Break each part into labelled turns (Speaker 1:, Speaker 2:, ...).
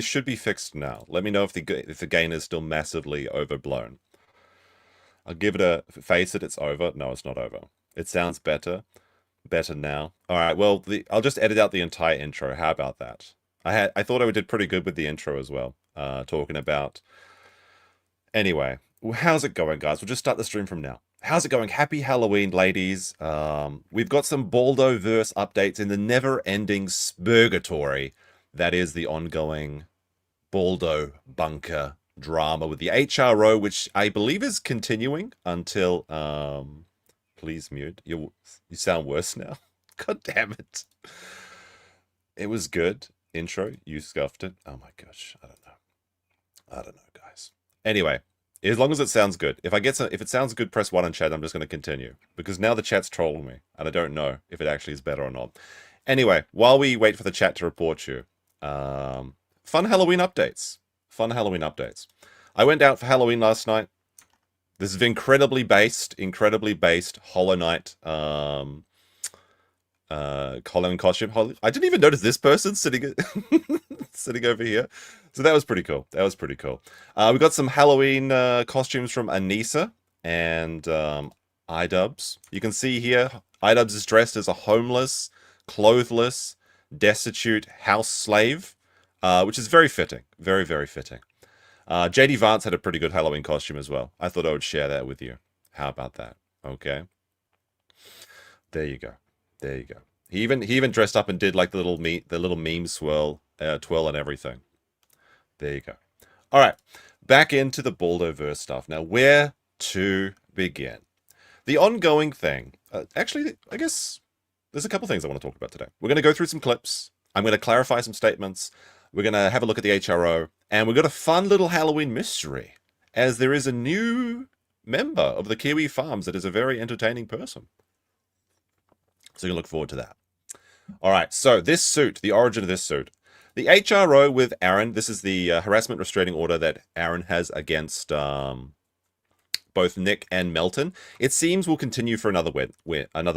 Speaker 1: This should be fixed now. Let me know if the gain is still massively overblown. I'll give it a face it. It's over. No, it's not over. It sounds better. Better now. All right. Well, I'll just edit out the entire intro. How about that? I thought I did pretty good with the intro as well. Talking about. Anyway, how's it going, guys? We'll just start the stream from now. How's it going? Happy Halloween, ladies. We've got some Balldo verse updates in the never-ending SPERGATOry. That is the ongoing Balldo bunker drama with the HRO, which I believe is continuing until please mute. You sound worse now. God damn it. It was good. Intro. You scuffed it. Oh my gosh. I don't know, guys. Anyway, as long as it sounds good. If it sounds good, press 1 in chat. I'm just going to continue because now the chat's trolling me and I don't know if it actually is better or not. Anyway, while we wait for the chat to report you, fun Halloween updates. Fun Halloween updates. I went out for Halloween last night. This is incredibly based Hollow Knight Colin costume. I didn't even notice this person sitting sitting over here. So that was pretty cool. We got some Halloween costumes from Anissa and iDubbbz. You can see here, iDubbbz is dressed as a homeless, clothless, destitute house slave, which is very fitting. Very, very fitting. JD Vance had a pretty good Halloween costume as well. I thought I would share that with you. How about that? Okay. There you go. He even dressed up and did like the little meme twirl and everything. There you go. All right, back into the Balldo-verse stuff. Now, where to begin? The ongoing thing. Actually, I guess there's a couple things I want to talk about today. We're going to go through some clips. I'm going to clarify some statements. We're going to have a look at the HRO. And we've got a fun little Halloween mystery, as there is a new member of the Kiwi Farms that is a very entertaining person. So you can look forward to that. All right, so this suit, the origin of this suit. The HRO with Aaron, this is the harassment restraining order that Aaron has against both Nick and Melton. It seems will continue for another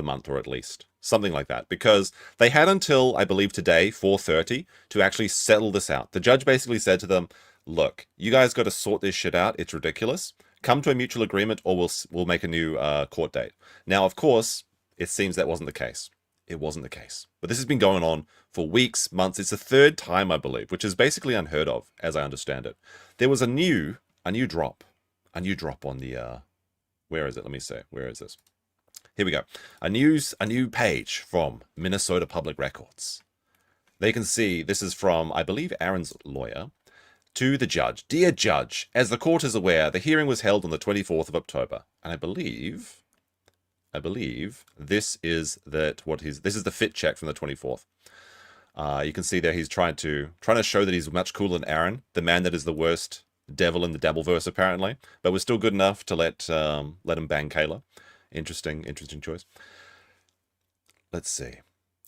Speaker 1: month or at least. Something like that. Because they had until, I believe today, 4:30, to actually settle this out. The judge basically said to them, look, you guys got to sort this shit out. It's ridiculous. Come to a mutual agreement or we'll make a new court date. Now, of course, it seems that wasn't the case. It wasn't the case. But this has been going on for weeks, months. It's the third time, I believe, which is basically unheard of, as I understand it. There was a new drop on the, where is it? Let me see. Where is this? Here we go. A new page from Minnesota Public Records. They can see this is from, I believe, Aaron's lawyer to the judge. Dear Judge, as the court is aware, the hearing was held on the 24th of October, and I believe this is this is the fit check from the 24th. You can see there he's trying to show that he's much cooler than Aaron, the man that is the worst devil in the Dabbleverse apparently, but was still good enough to let him bang Kayla. Interesting choice. Let's see.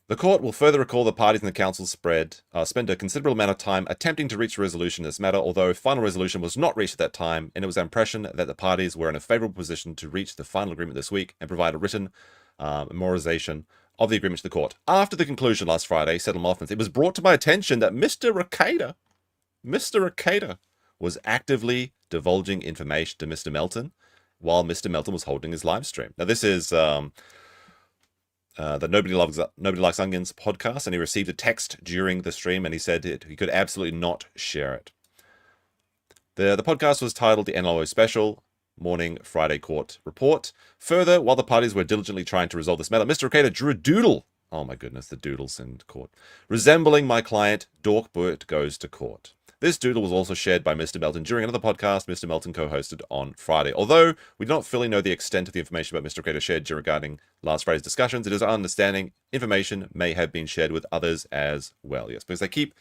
Speaker 1: The court will further recall the parties and the council spent a considerable amount of time attempting to reach a resolution in this matter, although final resolution was not reached at that time, and it was our impression that the parties were in a favorable position to reach the final agreement this week and provide a written memorization of the agreement to the court. After the conclusion last Friday, settlement, it was brought to my attention that Mr. Rekietalaw was actively divulging information to Mr. Melton while Mr. Melton was holding his live stream. Now, this is the Nobody Likes Onions podcast, and he received a text during the stream, and he said he could absolutely not share it. The podcast was titled the NLO Special Morning Friday Court Report. Further, while the parties were diligently trying to resolve this matter, Mr. Rekietalaw drew a doodle. Oh my goodness, the doodles in court. Resembling my client, Dorkbert Goes to Court. This doodle was also shared by Mr. Melton during another podcast Mr. Melton co-hosted on Friday. Although we do not fully know the extent of the information about Mr. Rekietalaw shared regarding last Friday's discussions, it is our understanding information may have been shared with others as well. Yes, because they keep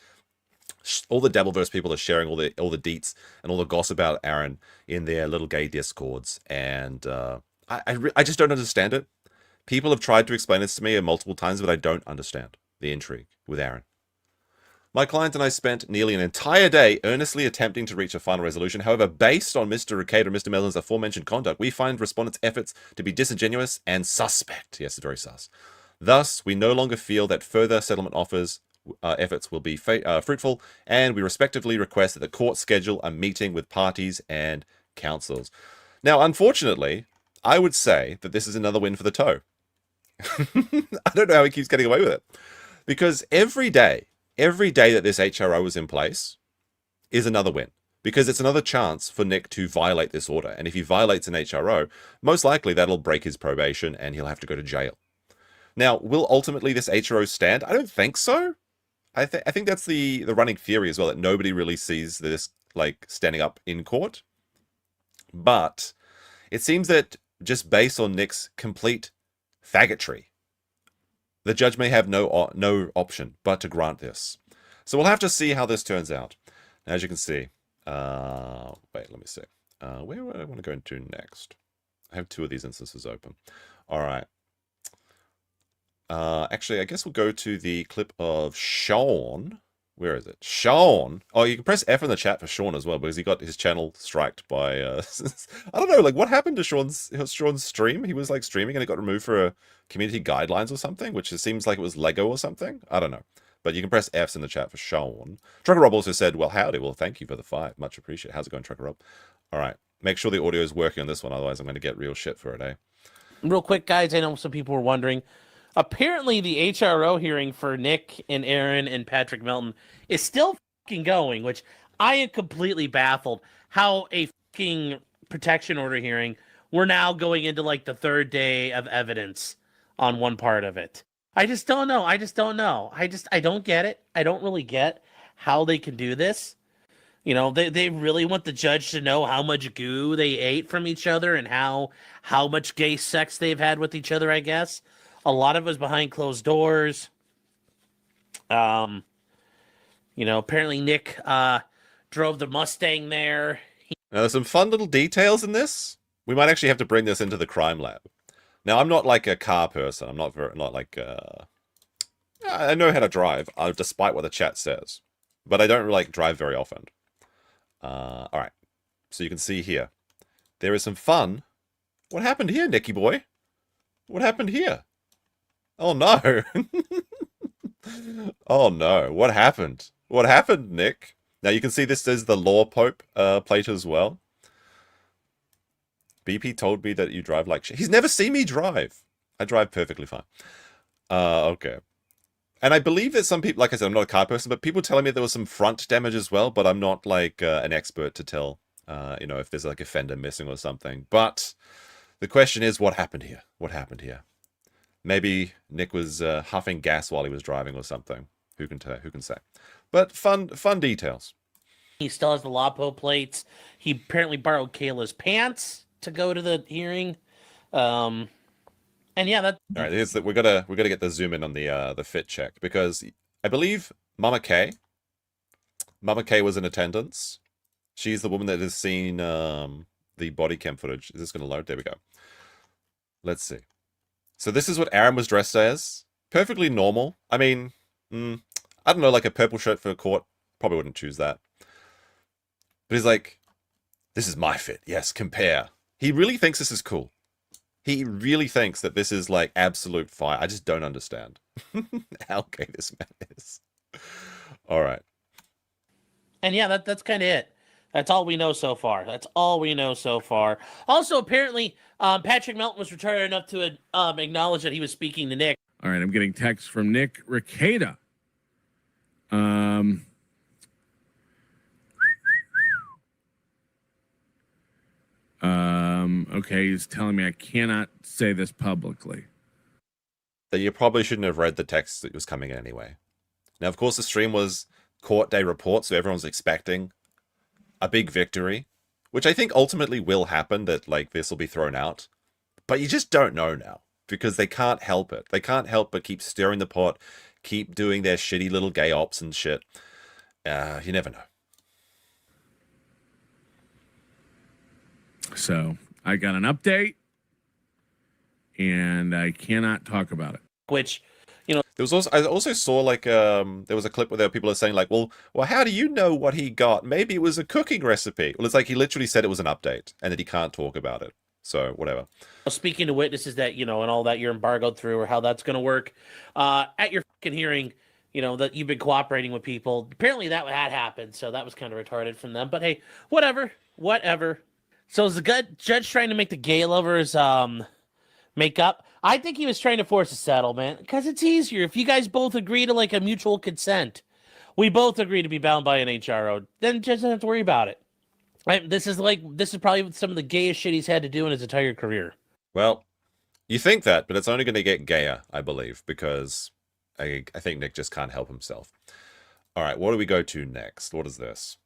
Speaker 1: all the Dabbleverse people are sharing all the deets and all the gossip about Aaron in their little gay discords, and I just don't understand it. People have tried to explain this to me multiple times, but I don't understand the intrigue with Aaron. My client and I spent nearly an entire day earnestly attempting to reach a final resolution. However, based on Mr. Rekietalaw and Mr. Melton's aforementioned conduct, we find respondents' efforts to be disingenuous and suspect. Yes, it's very sus. Thus, we no longer feel that further settlement offers efforts will be fruitful, and we respectively request that the court schedule a meeting with parties and counsels. Now, unfortunately, I would say that this is another win for the toe. I don't know how he keeps getting away with it. Because every day that this HRO is in place is another win. Because it's another chance for Nick to violate this order. And if he violates an HRO, most likely that'll break his probation and he'll have to go to jail. Now, will ultimately this HRO stand? I don't think so. I think that's the running theory as well, that nobody really sees this like standing up in court. But it seems that just based on Nick's complete faggotry, the judge may have no option but to grant this. So we'll have to see how this turns out. As you can see, wait, let me see. Where would I want to go into next? I have 2 of these instances open. All right. Actually, I guess we'll go to the clip of Sean. Where is it? Sean. Oh, you can press F in the chat for Sean as well, because he got his channel striked by, I don't know, like what happened to Sean's stream? He was like streaming and it got removed for community guidelines or something, which it seems like it was Lego or something. I don't know. But you can press Fs in the chat for Sean. Trucker Rob also said, well, howdy. Well, thank you for the 5. Much appreciated. How's it going, Trucker Rob? All right. Make sure the audio is working on this one. Otherwise, I'm going to get real shit for it, eh?
Speaker 2: Real quick, guys. I know some people were wondering. Apparently, the HRO hearing for Nick and Aaron and Patrick Melton is still fucking going, which I am completely baffled. How a fucking protection order hearing, we're now going into like the 3rd day of evidence on one part of it. I just don't know. I don't get it. I don't really get how they can do this. You know, they really want the judge to know how much goo they ate from each other and how much gay sex they've had with each other, I guess. A lot of it was behind closed doors. You know, apparently Nick drove the Mustang there.
Speaker 1: Now, there's some fun little details in this. We might actually have to bring this into the crime lab. Now, I'm not like a car person. I'm not like I know how to drive, despite what the chat says, but I don't like drive very often. All right, so you can see here, there is some fun. What happened here, Nicky boy? What happened here? Oh no! Oh no! What happened? What happened, Nick? Now you can see this is the Law Pope plate as well. BP told me that you drive like shit. He's never seen me drive. I drive perfectly fine. Okay. And I believe that some people, like I said, I'm not a car person, but people telling me there was some front damage as well, but I'm not like an expert to tell, you know, if there's like a fender missing or something. But the question is, what happened here? What happened here? Maybe Nick was huffing gas while he was driving or something. Who can tell? Who can say? But fun details.
Speaker 2: He still has the LAPO plates. He apparently borrowed Kayla's pants to go to the hearing, and yeah, that.
Speaker 1: All right, here's that. We gotta get the zoom in on the fit check, because I believe Mama K was in attendance. She's the woman that has seen the body cam footage. Is this gonna load? There we go. Let's see. So this is what Aaron was dressed as. Perfectly normal. I mean, I don't know, like a purple shirt for a court. Probably wouldn't choose that. But he's like, this is my fit. Yes, compare. He really thinks this is cool. He really thinks that this is like absolute fire. I just don't understand how gay this man is. All right. And
Speaker 2: yeah, that's kind of it. That's all we know so far. That's all we know so far. Also, apparently, Patrick Melton was retarded enough to acknowledge that he was speaking to Nick.
Speaker 3: All right, I'm getting text from Nick Rekieta. Okay, he's telling me I cannot say this publicly.
Speaker 1: That you probably shouldn't have read the text that was coming in anyway. Now, of course, the stream was court day report, so everyone's expecting a big victory, which I think ultimately will happen, that like this will be thrown out. But you just don't know now, because they can't help it. They can't help but keep stirring the pot, keep doing their shitty little gay ops and shit. You never know.
Speaker 3: So I got an update, and I cannot talk about it.
Speaker 2: Which, you know,
Speaker 1: there was also, I also saw like there was a clip where there were people are saying like, well, how do you know what he got? Maybe it was a cooking recipe. Well, it's like he literally said it was an update and that he can't talk about it. So whatever.
Speaker 2: Speaking to witnesses that, you know, and all that you're embargoed through, or how that's going to work at your fucking hearing, that you've been cooperating with people. Apparently that had happened, so that was kind of retarded from them. But hey, whatever. So is the judge trying to make the gay lovers make up? I think he was trying to force a settlement because it's easier if you guys both agree to like a mutual consent. We both agree to be bound by an HRO. Then just don't have to worry about it. This is probably some of the gayest shit he's had to do in his entire career.
Speaker 1: Well, you think that, but it's only going to get gayer, I believe, because I think Nick just can't help himself. All right, what do we go to next? What is this?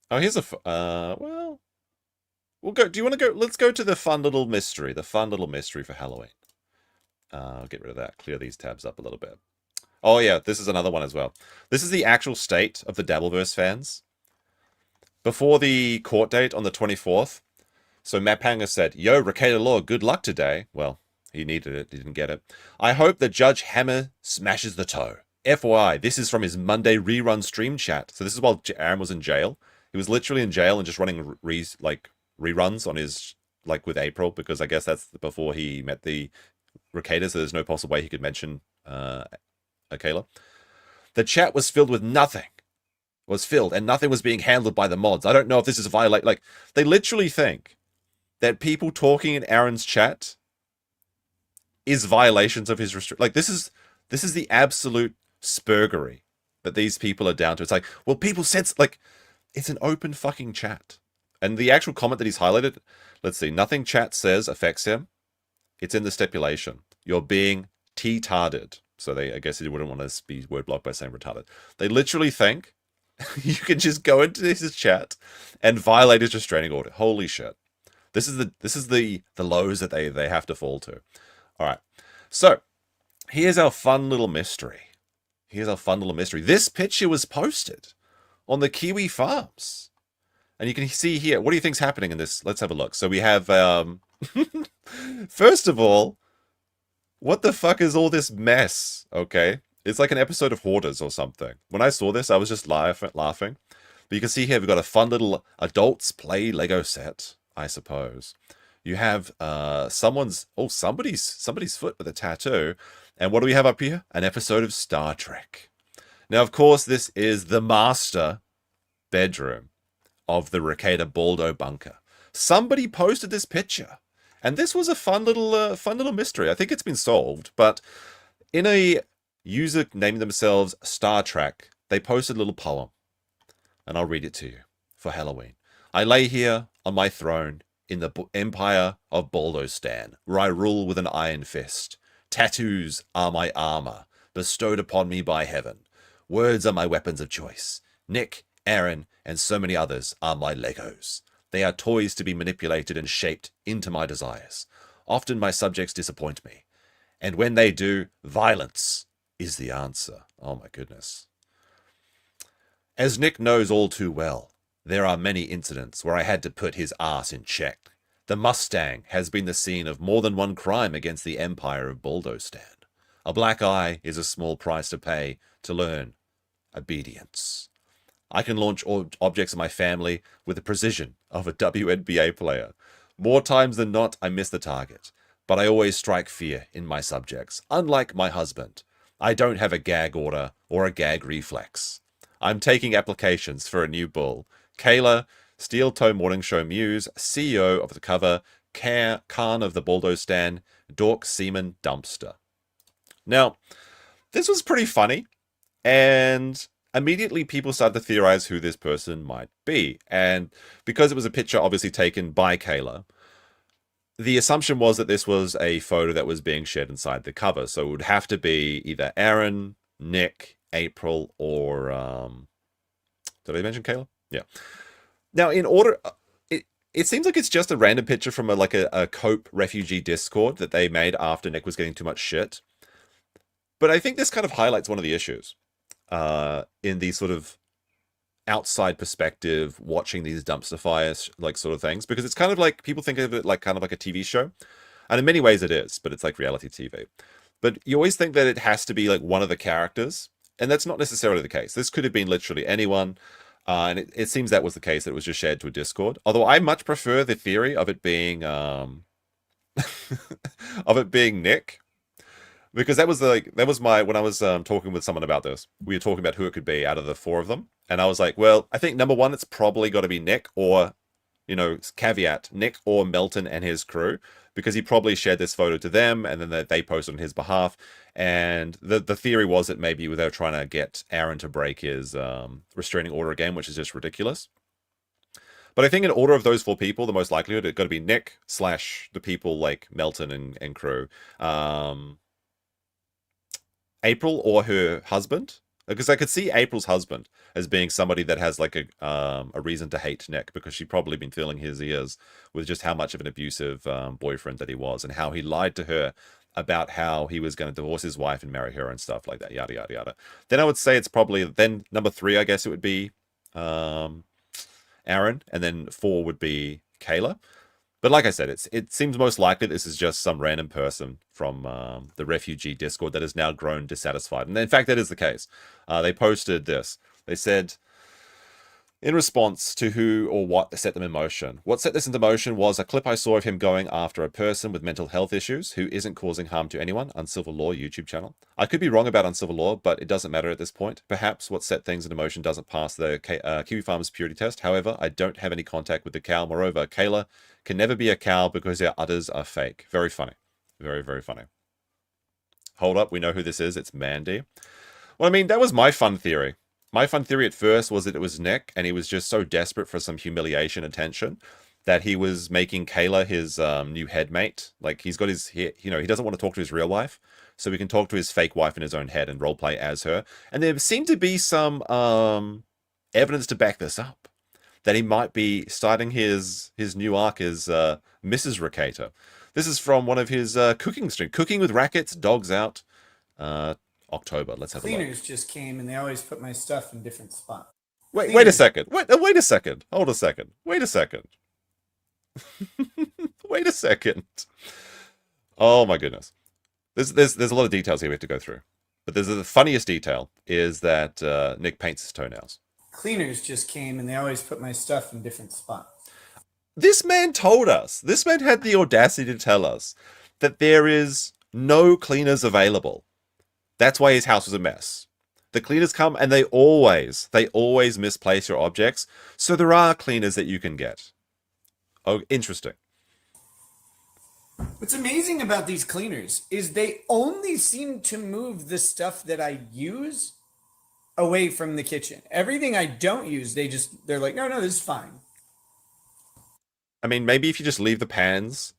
Speaker 1: Oh, here's a well, we'll go. Do you want to go? Let's go to the fun little mystery. The fun little mystery for Halloween. I'll get rid of that. Clear these tabs up a little bit. Oh yeah, this is another one as well. This is the actual state of the Dabbleverse fans. Before the court date on the 24th, so Matt Panger said, "Yo, rekietalaw, good luck today." Well, he needed it. He didn't get it. "I hope that Judge Hammer smashes the toe. FYI, this is from his Monday rerun stream chat." So this is while Aaron was in jail. He was literally in jail and just running reruns on his, like, with April, because I guess that's before he met the Rekieta, so there's no possible way he could mention Kayla. "The chat was filled with nothing. And nothing was being handled by the mods. I don't know if this is a violation." Like, they literally think that people talking in Aaron's chat is violations of his restrict. Like, this is the absolute spurgery that these people are down to. It's like, well, people said, like, it's an open fucking chat. And the actual comment that he's highlighted, let's see, "Nothing chat says affects him. It's in the stipulation. You're being T-tarded." So I guess he wouldn't want to be word blocked by saying retarded. They literally think you can just go into his chat and violate his restraining order. Holy shit. This is the lows that they have to fall to. All right. So here's our fun little mystery. This picture was posted on the Kiwi Farms. And you can see here, what do you think's happening in this? Let's have a look. So we have, first of all, what the fuck is all this mess? Okay. It's like an episode of Hoarders or something. When I saw this, I was just laughing. But you can see here, we've got a fun little adults play Lego set, I suppose. You have somebody's foot with a tattoo. And what do we have up here? An episode of Star Trek. Now, of course, this is the master bedroom of the Rekieta Balldo bunker. Somebody posted this picture. And this was a fun little mystery. I think it's been solved. But in a user naming themselves Star Trek, they posted a little poem. And I'll read it to you for Halloween. "I lay here on my throne in the empire of Balldo, where I rule with an iron fist. Tattoos are my armor, bestowed upon me by heaven. Words are my weapons of choice. Nick, Aaron, and so many others are my Legos. They are toys to be manipulated and shaped into my desires. Often my subjects disappoint me. And when they do, violence is the answer." Oh my goodness. "As Nick knows all too well, there are many incidents where I had to put his ass in check. The Mustang has been the scene of more than one crime against the empire of Balldo. A black eye is a small price to pay to learn obedience. I can launch objects in my family with the precision of a WNBA player. More times than not, I miss the target, but I always strike fear in my subjects. Unlike my husband, I don't have a gag order or a gag reflex. I'm taking applications for a new bull. Kayla, Steel Toe Morning Show Muse, CEO of the cover, Khan of the Balldo, Dork Seaman Dumpster." Now, this was pretty funny, and immediately people started to theorize who this person might be. And because it was a picture obviously taken by Kayla, the assumption was that this was a photo that was being shared inside the cover. So it would have to be either Aaron, Nick, April, or did I mention Kayla? Yeah. Now, in order, it seems like it's just a random picture from a Cope refugee Discord that they made after Nick was getting too much shit. But I think this kind of highlights one of the issues in these sort of outside perspective, watching these dumpster fires, like, sort of things, because it's kind of like, people think of it like kind of like a TV show, and in many ways it is, but it's like reality TV. But you always think that it has to be like one of the characters, and that's not necessarily the case. This could have been literally anyone, and it seems that was the case, that it was just shared to a Discord. Although I much prefer the theory of it being of it being Nick, Because that was my when I was talking with someone about this. We were talking about who it could be out of the four of them, and I was like, well, I think number one, it's probably got to be Nick, or caveat, Nick or Melton and his crew, because he probably shared this photo to them, and then they posted on his behalf. And the theory was that maybe they were trying to get Aaron to break his restraining order again, which is just ridiculous. But I think in order of those four people, the most likelihood it's got to be Nick / the people like Melton and crew. April or her husband, because I could see April's husband as being somebody that has like a reason to hate Nick, because she'd probably been filling his ears with just how much of an abusive boyfriend that he was, and how he lied to her about how he was going to divorce his wife and marry her and stuff like that, yada yada yada. Then I would say it's probably then number 3, I guess it would be Aaron, and then 4 would be Kayla. But like I said, it seems most likely this is just some random person from the refugee Discord that has now grown dissatisfied. And in fact, that is the case. They posted this. They said, in response to who or what set them in motion. What set this into motion was a clip I saw of him going after a person with mental health issues who isn't causing harm to anyone. Uncivil Law YouTube channel. I could be wrong about Uncivil Law, but it doesn't matter at this point. Perhaps what set things into motion doesn't pass the Kiwi Farmers purity test. However, I don't have any contact with the cow. Moreover, Kayla can never be a cow because her udders are fake. Very funny. Very, very funny. Hold up, we know who this is. It's Mandy. Well, I mean, that was my fun theory. My fun theory at first was that it was Nick, and he was just so desperate for some humiliation attention that he was making Kayla his new headmate. Like, he's got his, he doesn't want to talk to his real wife, so he can talk to his fake wife in his own head and roleplay as her. And there seemed to be some evidence to back this up, that he might be starting his new arc as Mrs. Ricata. This is from one of his cooking streams. Cooking with Rackets, Dogs Out, October. Let's have a look.
Speaker 4: Cleaners just came and they always put my stuff in different spots.
Speaker 1: Wait a second. Wait a second. Hold a second. Wait a second. Wait a second. Oh my goodness. There's a lot of details here we have to go through. But the funniest detail is that Nick paints his toenails.
Speaker 4: Cleaners just came and they always put my stuff in different spots.
Speaker 1: This man told us. This man had the audacity to tell us that there is no cleaners available. That's why his house was a mess. The cleaners come and they always misplace your objects. So there are cleaners that you can get. Oh, interesting.
Speaker 4: What's amazing about these cleaners is they only seem to move the stuff that I use away from the kitchen. Everything I don't use, they're like, no, this is fine.
Speaker 1: I mean, maybe if you just leave the pans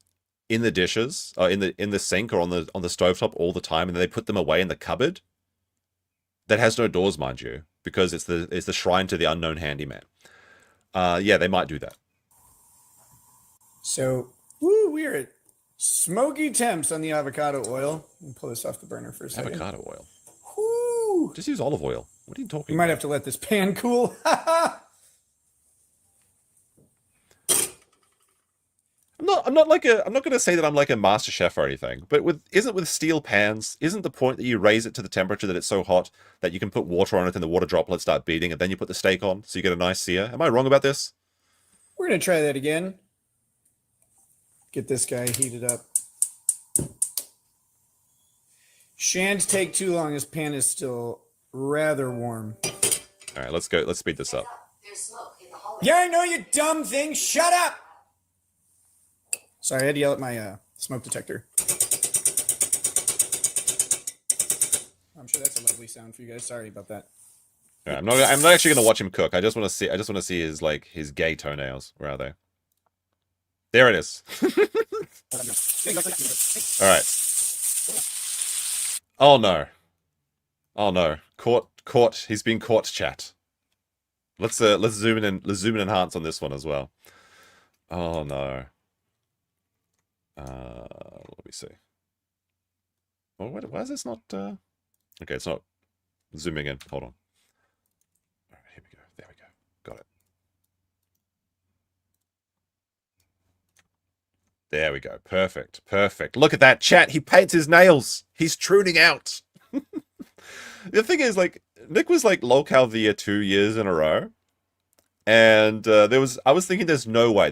Speaker 1: in the dishes, in the sink or on the stovetop all the time, and then they put them away in the cupboard that has no doors, mind you, because it's the shrine to the unknown handyman. Yeah, they might do that.
Speaker 4: So, we're at smoky temps on the avocado oil. Let me pull this off the burner for a second.
Speaker 1: Avocado oil.
Speaker 4: Woo!
Speaker 1: Just use olive oil. What are you talking
Speaker 4: You might
Speaker 1: about?
Speaker 4: have to let this pan cool.
Speaker 1: I'm not going to say that I'm like a master chef or anything, but with steel pans, isn't the point that you raise it to the temperature that it's so hot that you can put water on it and the water droplets start beating, and then you put the steak on so you get a nice sear? Am I wrong about this?
Speaker 4: We're going to try that again. Get this guy heated up. Shan't take too long. This pan is still rather warm.
Speaker 1: All right, let's go. Let's speed this up.
Speaker 4: Yeah, I know, you dumb thing. Shut up. Sorry, I had to yell at my smoke detector. I'm sure that's a lovely sound for you guys. Sorry about that.
Speaker 1: All right, I'm not actually going to watch him cook. I just want to see his gay toenails. Where are they? There it is. All right. Oh no. Oh no. Caught. He's been caught, chat. Let's zoom in and enhance on this one as well. Oh no. Let me see. Oh, why is this not okay, it's not zooming in. Hold on. All right, here we go. There we go. Got it. There we go. Perfect. Perfect. Look at that, chat. He paints his nails. He's truding out. The thing is, like, Nick was like locale of the year 2 years in a row. And I was thinking there's no way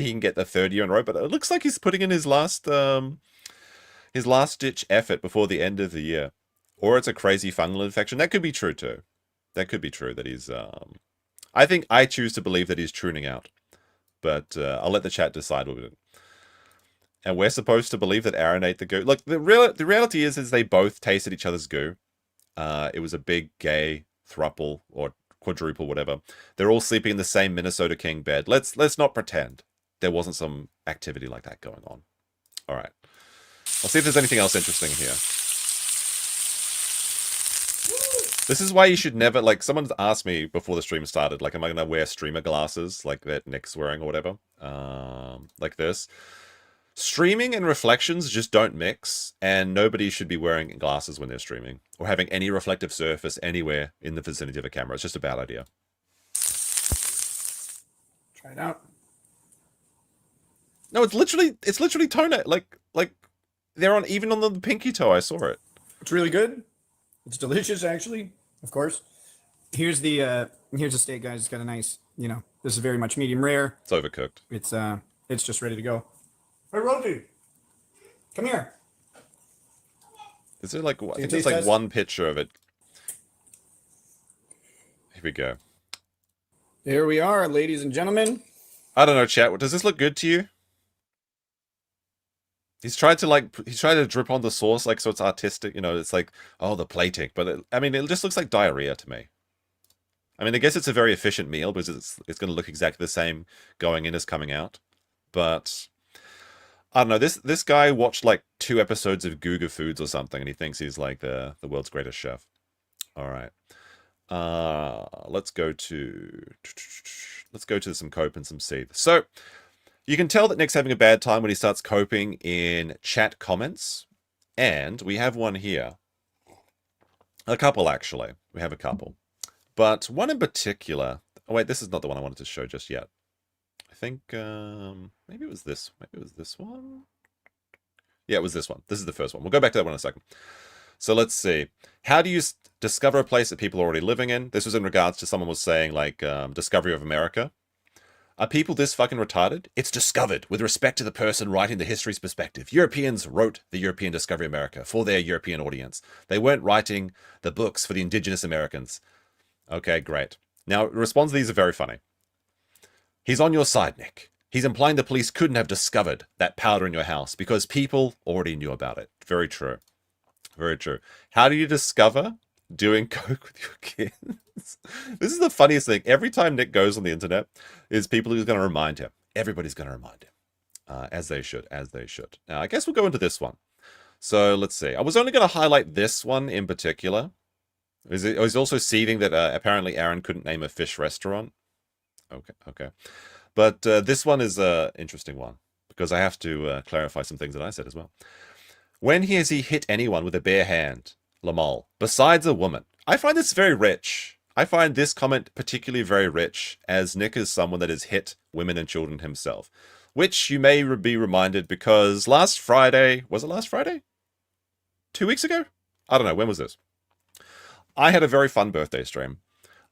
Speaker 1: he can get the 3rd year in a row, but it looks like he's putting in his last his last-ditch effort before the end of the year. Or it's a crazy fungal infection. That could be true, too. That could be true, that he's... I think I choose to believe that he's tuning out. But I'll let the chat decide with it. And we're supposed to believe that Aaron ate the goo. Look, the reality is they both tasted each other's goo. It was a big gay thruple or quadruple, whatever. They're all sleeping in the same Minnesota King bed. Let's not pretend there wasn't some activity like that going on. All right. I'll see if there's anything else interesting here. This is why you should never, like, someone's asked me before the stream started, like, am I going to wear streamer glasses like that Nick's wearing or whatever? Like this. Streaming and reflections just don't mix, and nobody should be wearing glasses when they're streaming or having any reflective surface anywhere in the vicinity of a camera. It's just a bad idea.
Speaker 4: Try it out.
Speaker 1: No, it's literally toner. Like they're on even on the pinky toe. I saw it.
Speaker 4: It's really good. It's delicious, actually. Of course. Here's the steak, guys. It's got a nice, this is very much medium rare.
Speaker 1: It's overcooked.
Speaker 4: It's just ready to go. Hey, Rosie, come here.
Speaker 1: Is there like I think
Speaker 4: taste
Speaker 1: there's like
Speaker 4: test?
Speaker 1: one picture of it. Here we go.
Speaker 4: Here we are, ladies and gentlemen.
Speaker 1: I don't know, chat. Does this look good to you? He's tried to drip on the sauce like so it's artistic. It's like, oh, the plating, but it just looks like diarrhea to me. I guess it's a very efficient meal because it's going to look exactly the same going in as coming out, but. I don't know, this guy watched like 2 episodes of Googa Foods or something, and he thinks he's like the world's greatest chef. All right. Let's go to some cope and some seed. So you can tell that Nick's having a bad time when he starts coping in chat comments, and we have one here. A couple, actually. We have a couple. But one in particular... Oh, wait, this is not the one I wanted to show just yet. I think maybe it was this. Maybe it was this one. Yeah, it was this one. This is the first one. We'll go back to that one in a second. So let's see. How do you discover a place that people are already living in? This was in regards to someone was saying like Discovery of America. Are people this fucking retarded? It's discovered with respect to the person writing the history's perspective. Europeans wrote the European Discovery of America for their European audience. They weren't writing the books for the indigenous Americans. Okay, great. Now, response to these are very funny. He's on your side, Nick. He's implying the police couldn't have discovered that powder in your house because people already knew about it. Very true. Very true. How do you discover doing coke with your kids? This is the funniest thing. Every time Nick goes on the internet, is people who's going to remind him. Everybody's going to remind him. As they should. As they should. Now, I guess we'll go into this one. So, let's see. I was only going to highlight this one in particular. I was also seething that apparently Aaron couldn't name a fish restaurant. Okay. But this one is an interesting one because I have to clarify some things that I said as well. When has he hit anyone with a bare hand, Lamal, besides a woman? I find this very rich. I find this comment particularly very rich, as Nick is someone that has hit women and children himself, which you may be reminded because last Friday, was it last Friday? 2 weeks ago? I don't know, when was this? I had a very fun birthday stream.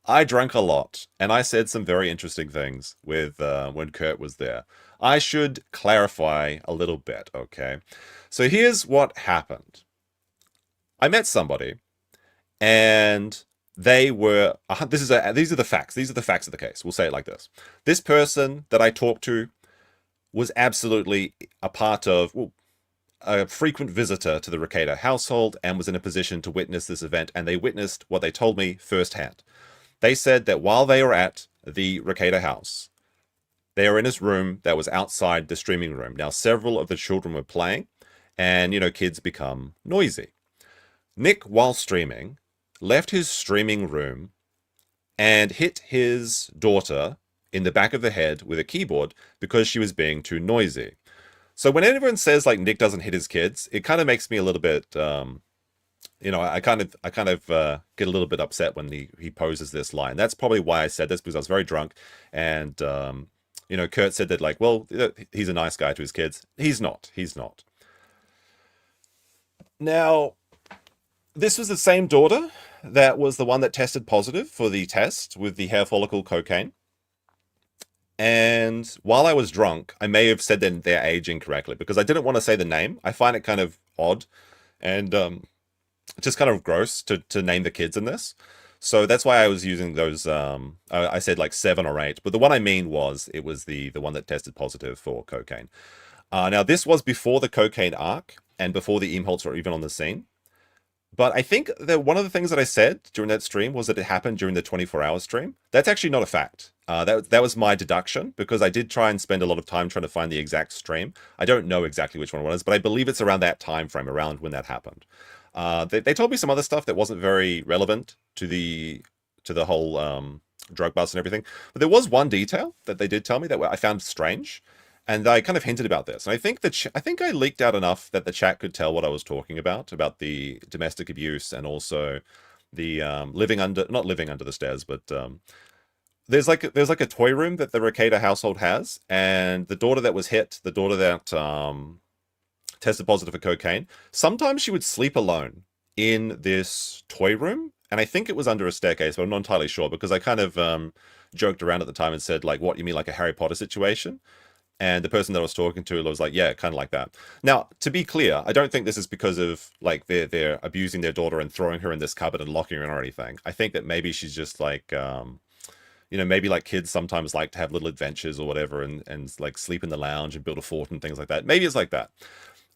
Speaker 1: I drank a lot, and I said some very interesting things with when Kurt was there. I should clarify a little bit, okay? So here's what happened. I met somebody, and they were... these are the facts. These are the facts of the case. We'll say it like this. This person that I talked to was absolutely a part of... Well, a frequent visitor to the Rekieta household and was in a position to witness this event, and they witnessed what they told me firsthand. They said that while they were at the Rekieta house, they were in his room that was outside the streaming room. Now, several of the children were playing, and, kids become noisy. Nick, while streaming, left his streaming room and hit his daughter in the back of the head with a keyboard because she was being too noisy. So when everyone says, like, Nick doesn't hit his kids, it kind of makes me a little bit... I kind of get a little bit upset when he poses this line. That's probably why I said this, because I was very drunk. And, Kurt said that, like, well, he's a nice guy to his kids. He's not. He's not. Now, this was the same daughter that was the one that tested positive for the test with the hair follicle cocaine. And while I was drunk, I may have said their age incorrectly because I didn't want to say the name. I find it kind of odd and just kind of gross to name the kids in this. So that's why I was using those. I said like 7 or 8, but the one I mean was it was the one that tested positive for cocaine. Now this was before the cocaine arc and before the Imholtz were even on the scene. But I think that one of the things that I said during that stream was that it happened during the 24-hour stream. That's actually not a fact. That was my deduction because I did try and spend a lot of time trying to find the exact stream. I don't know exactly which one it was, but I believe it's around that time frame, around when that happened. They told me some other stuff that wasn't very relevant to the whole drug bust and everything. But there was one detail that they did tell me that I found strange. And I kind of hinted about this. And I think I think I leaked out enough that the chat could tell what I was talking about the domestic abuse and also the not living under the stairs, but there's like a toy room that the Rekieta household has, and the daughter that was hit, the daughter that tested positive for cocaine, sometimes she would sleep alone in this toy room, and I think it was under a staircase, but I'm not entirely sure because I kind of joked around at the time and said like, "What, you mean like a Harry Potter situation?" And the person that I was talking to was like, yeah, kind of like that. Now, to be clear, I don't think this is because of like they're abusing their daughter and throwing her in this cupboard and locking her in or anything. I think that maybe she's just like, maybe like kids sometimes like to have little adventures or whatever and like sleep in the lounge and build a fort and things like that. Maybe it's like that.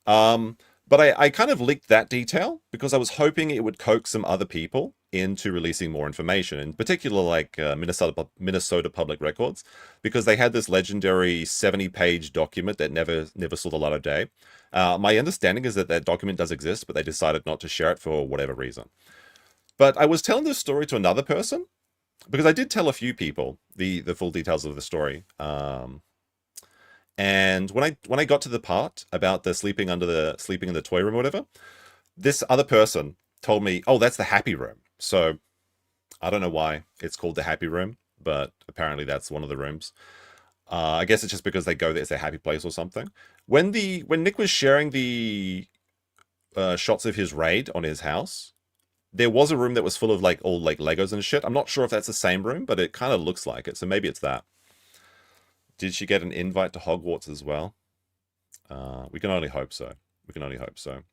Speaker 1: But I kind of leaked that detail because I was hoping it would coax some other people into releasing more information, in particular like Minnesota Public Records, because they had this legendary 70-page document that never saw the light of day. My understanding is that document does exist, but they decided not to share it for whatever reason. But I was telling this story to another person because I did tell a few people the full details of the story. And when I got to the part about the sleeping in the toy room or whatever, this other person told me, "Oh, that's the happy room." So I don't know why it's called the happy room, but apparently that's one of the rooms. I guess it's just because they go there, it's their happy place or something. When Nick was sharing the shots of his raid on his house, there was a room that was full of like all like Legos and shit. I'm not sure if that's the same room, but it kind of looks like it. So maybe it's that. Did she get an invite to Hogwarts as well? We can only hope so. We can only hope so.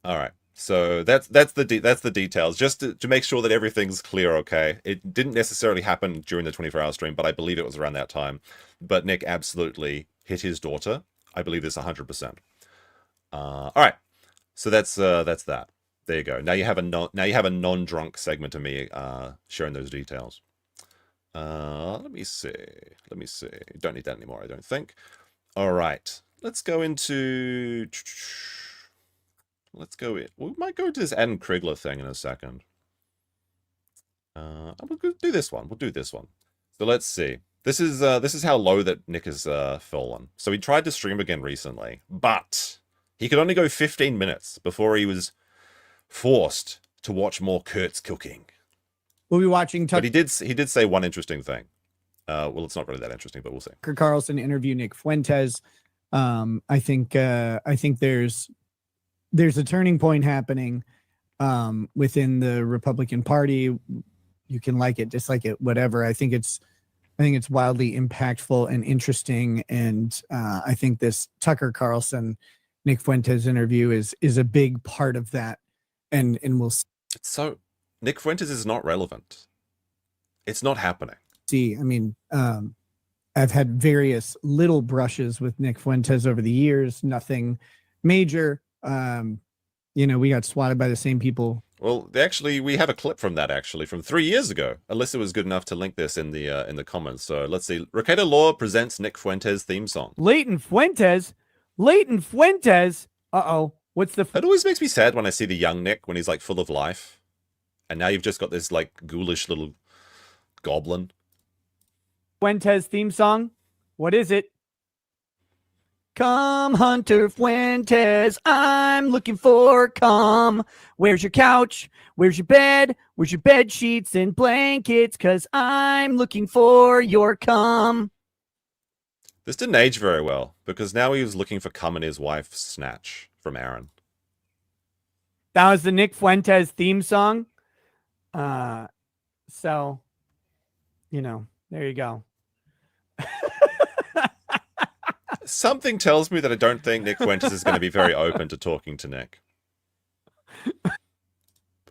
Speaker 1: All right. So that's the details, just to make sure that everything's clear. Okay, it didn't necessarily happen during the 24-hour stream, but I believe it was around that time. But Nick absolutely hit his daughter. I believe this 100%. All right. So that's that. There you go. Now you have a non-drunk segment of me sharing those details. Let me see. Don't need that anymore, I don't think. All right. Let's go into. We might go to this Adam Krigler thing in a second. We'll do this one. So let's see. This is how low that Nick has fallen. So he tried to stream again recently, but he could only go 15 minutes before he was forced to watch more Kurt's cooking.
Speaker 4: We'll be watching.
Speaker 1: But he did say one interesting thing. Well, it's not really that interesting, but we'll see.
Speaker 4: Tucker Carlson interview Nick Fuentes. I think there's a turning point happening within the Republican Party. You can like it, dislike it, whatever. I think it's wildly impactful and interesting. And I think this Tucker Carlson, Nick Fuentes interview is a big part of that. And we'll
Speaker 1: so Nick Fuentes is not relevant. It's not happening.
Speaker 4: See, I mean, I've had various little brushes with Nick Fuentes over the years, nothing major. We got swatted by the same people.
Speaker 1: Well, we have a clip from that from 3 years ago. Alyssa was good enough to link this in the comments. So let's see. Rekietalaw presents Nick Fuentes theme song.
Speaker 5: Leighton Fuentes. Uh-oh. What's the...
Speaker 1: It always makes me sad when I see the young Nick when he's like full of life. And now you've just got this like ghoulish little goblin.
Speaker 5: Fuentes theme song? What is it? Come, Hunter Fuentes, I'm looking for come. Where's your couch? Where's your bed? Where's your bed sheets and blankets? 'Cause I'm looking for your come.
Speaker 1: This didn't age very well, because now he was looking for cum in his wife's snatch from Aaron.
Speaker 5: That was the Nick Fuentes theme song. So, there you go.
Speaker 1: Something tells me that I don't think Nick Fuentes is going to be very open to talking to Nick. All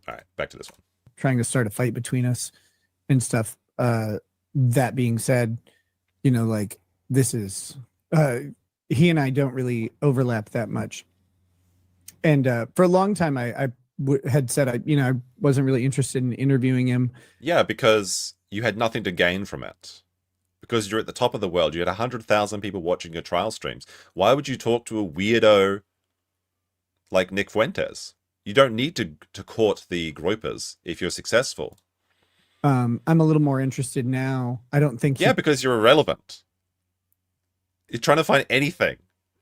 Speaker 1: right, back to this one.
Speaker 4: Trying to start a fight between us and stuff. That being said, like this is he and I don't really overlap that much. And for a long time, I had said I wasn't really interested in interviewing him.
Speaker 1: Yeah, because you had nothing to gain from it. Because you're at the top of the world. You had 100,000 people watching your trial streams. Why would you talk to a weirdo like Nick Fuentes? You don't need to court the gropers if you're successful.
Speaker 4: I'm a little more interested now. I don't think.
Speaker 1: Yeah, because you're irrelevant. You're trying to find anything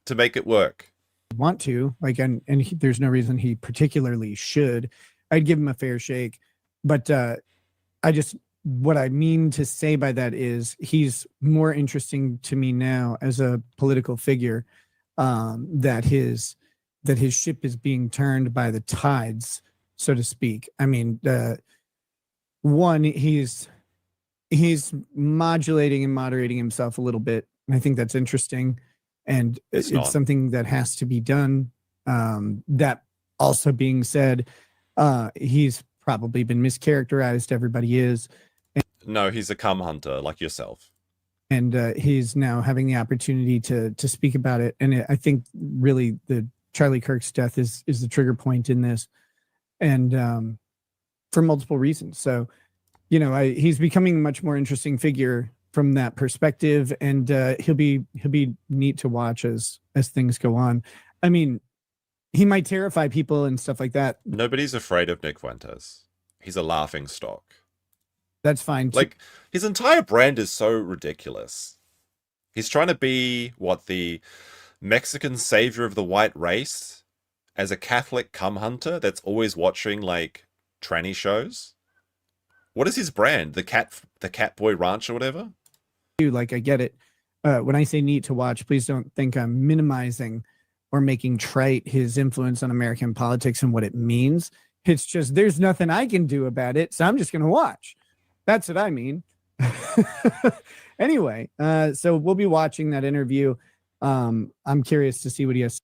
Speaker 1: to make it work.
Speaker 4: Want to there's no reason he particularly should. I'd give him a fair shake, but what I mean to say by that is he's more interesting to me now as a political figure. That his ship is being turned by the tides, so to speak. I mean, one, he's modulating and moderating himself a little bit, and I think that's interesting. And it's something that has to be done. That also being said, he's probably been mischaracterized. Everybody is.
Speaker 1: No, he's a cum hunter like yourself.
Speaker 4: And he's now having the opportunity to speak about it. And I think really the Charlie Kirk's death is the trigger point in this. And for multiple reasons. So, he's becoming a much more interesting figure from that perspective, and he'll be neat to watch as things go on. I mean, he might terrify people and stuff like that.
Speaker 1: Nobody's afraid of Nick Fuentes. He's a laughing stock.
Speaker 4: That's fine.
Speaker 1: Like, his entire brand is so ridiculous. He's trying to be the Mexican savior of the white race as a Catholic cum hunter that's always watching like tranny shows. What is his brand? The Cat Boy Ranch or whatever?
Speaker 4: Like, I get it. When I say neat to watch, please don't think I'm minimizing or making trite his influence on American politics and what it means. It's just there's nothing I can do about it, so I'm just going to watch. That's what I mean. Anyway, so we'll be watching that interview. I'm curious to see what he has.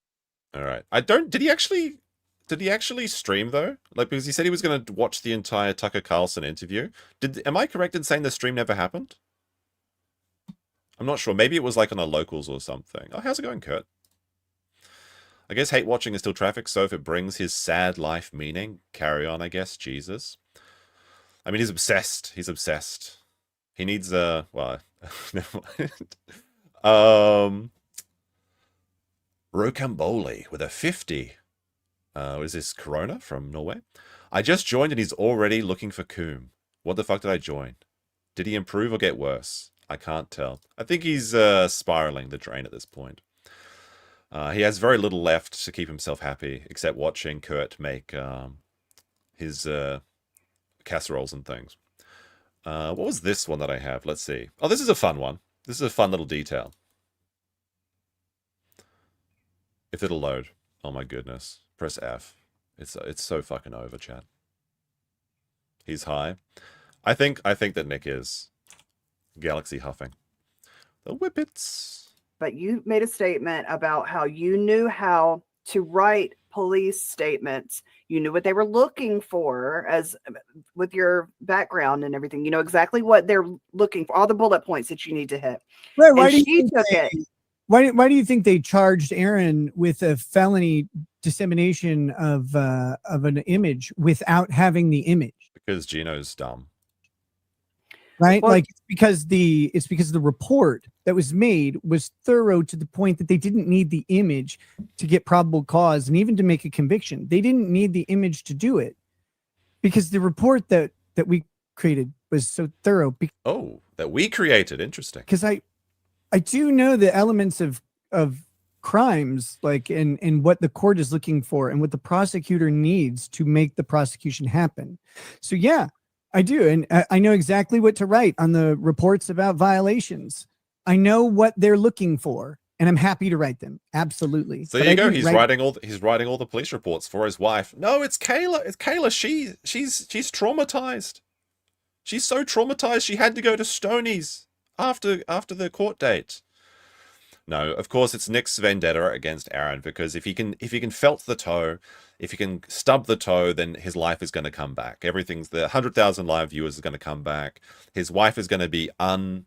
Speaker 1: All right. Did he actually stream though? Like, because he said he was going to watch the entire Tucker Carlson interview. Am I correct in saying the stream never happened? I'm not sure. Maybe it was like on the locals or something. Oh, how's it going, Kurt? I guess hate watching is still traffic, so if it brings his sad life meaning, carry on, I guess. Jesus. I mean, he's obsessed. He's obsessed. He needs well, never mind. Rocambole with a 50. Is this Corona from Norway? I just joined and he's already looking for Coom. What the fuck did I join? Did he improve or get worse? I can't tell. I think he's spiraling the drain at this point. He has very little left to keep himself happy, except watching Kurt make his casseroles and things. What was this one that I have? Let's see. Oh, this is a fun one. This is a fun little detail. If it'll load. Oh my goodness. Press F. It's so fucking over, chat. He's high. I think that Nick is galaxy huffing. The whippets.
Speaker 6: But you made a statement about how you knew how to write police statements. You knew what they were looking for as with your background and everything. You know exactly what they're looking for, all the bullet points that you need to hit.
Speaker 4: Right,
Speaker 6: Why do
Speaker 4: you think they charged Aaron with a felony dissemination of an image without having the image?
Speaker 1: Because Gino's dumb.
Speaker 4: Right?
Speaker 6: Well,
Speaker 4: like it's because the report that was made was thorough to the point that they didn't need the image to get probable cause and even to make a conviction. They didn't need the image to do it because the report that we created was so thorough.
Speaker 1: Oh, that we created. Interesting.
Speaker 4: Because I do know the elements of crimes, like and what the court is looking for and what the prosecutor needs to make the prosecution happen. So yeah, I do. And I know exactly what to write on the reports about violations. I know what they're looking for and I'm happy to write them. Absolutely.
Speaker 1: So there you go. He's writing all the police reports for his wife. No, it's Kayla. It's Kayla. She's traumatized. She's so traumatized she had to go to Stoney's after the court date. No, of course it's Nick's vendetta against Aaron, because if he can felt the toe, if he can stub the toe, then his life is going to come back. Everything's the 100,000 live viewers is going to come back. His wife is going to be I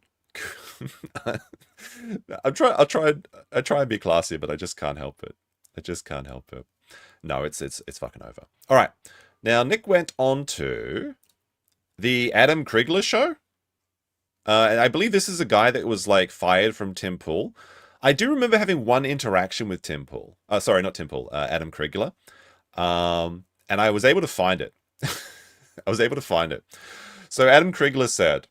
Speaker 1: try and be classy, but I just can't help it. I just can't help it. No, it's fucking over. All right. Now Nick went on to the Adam Krigler show. And I believe this is a guy that was like fired from Tim Pool. I do remember having one interaction with Tim Pool. Sorry, not Tim Pool, Adam Krigler. And I was able to find it. I was able to find it. So Adam Krigler said,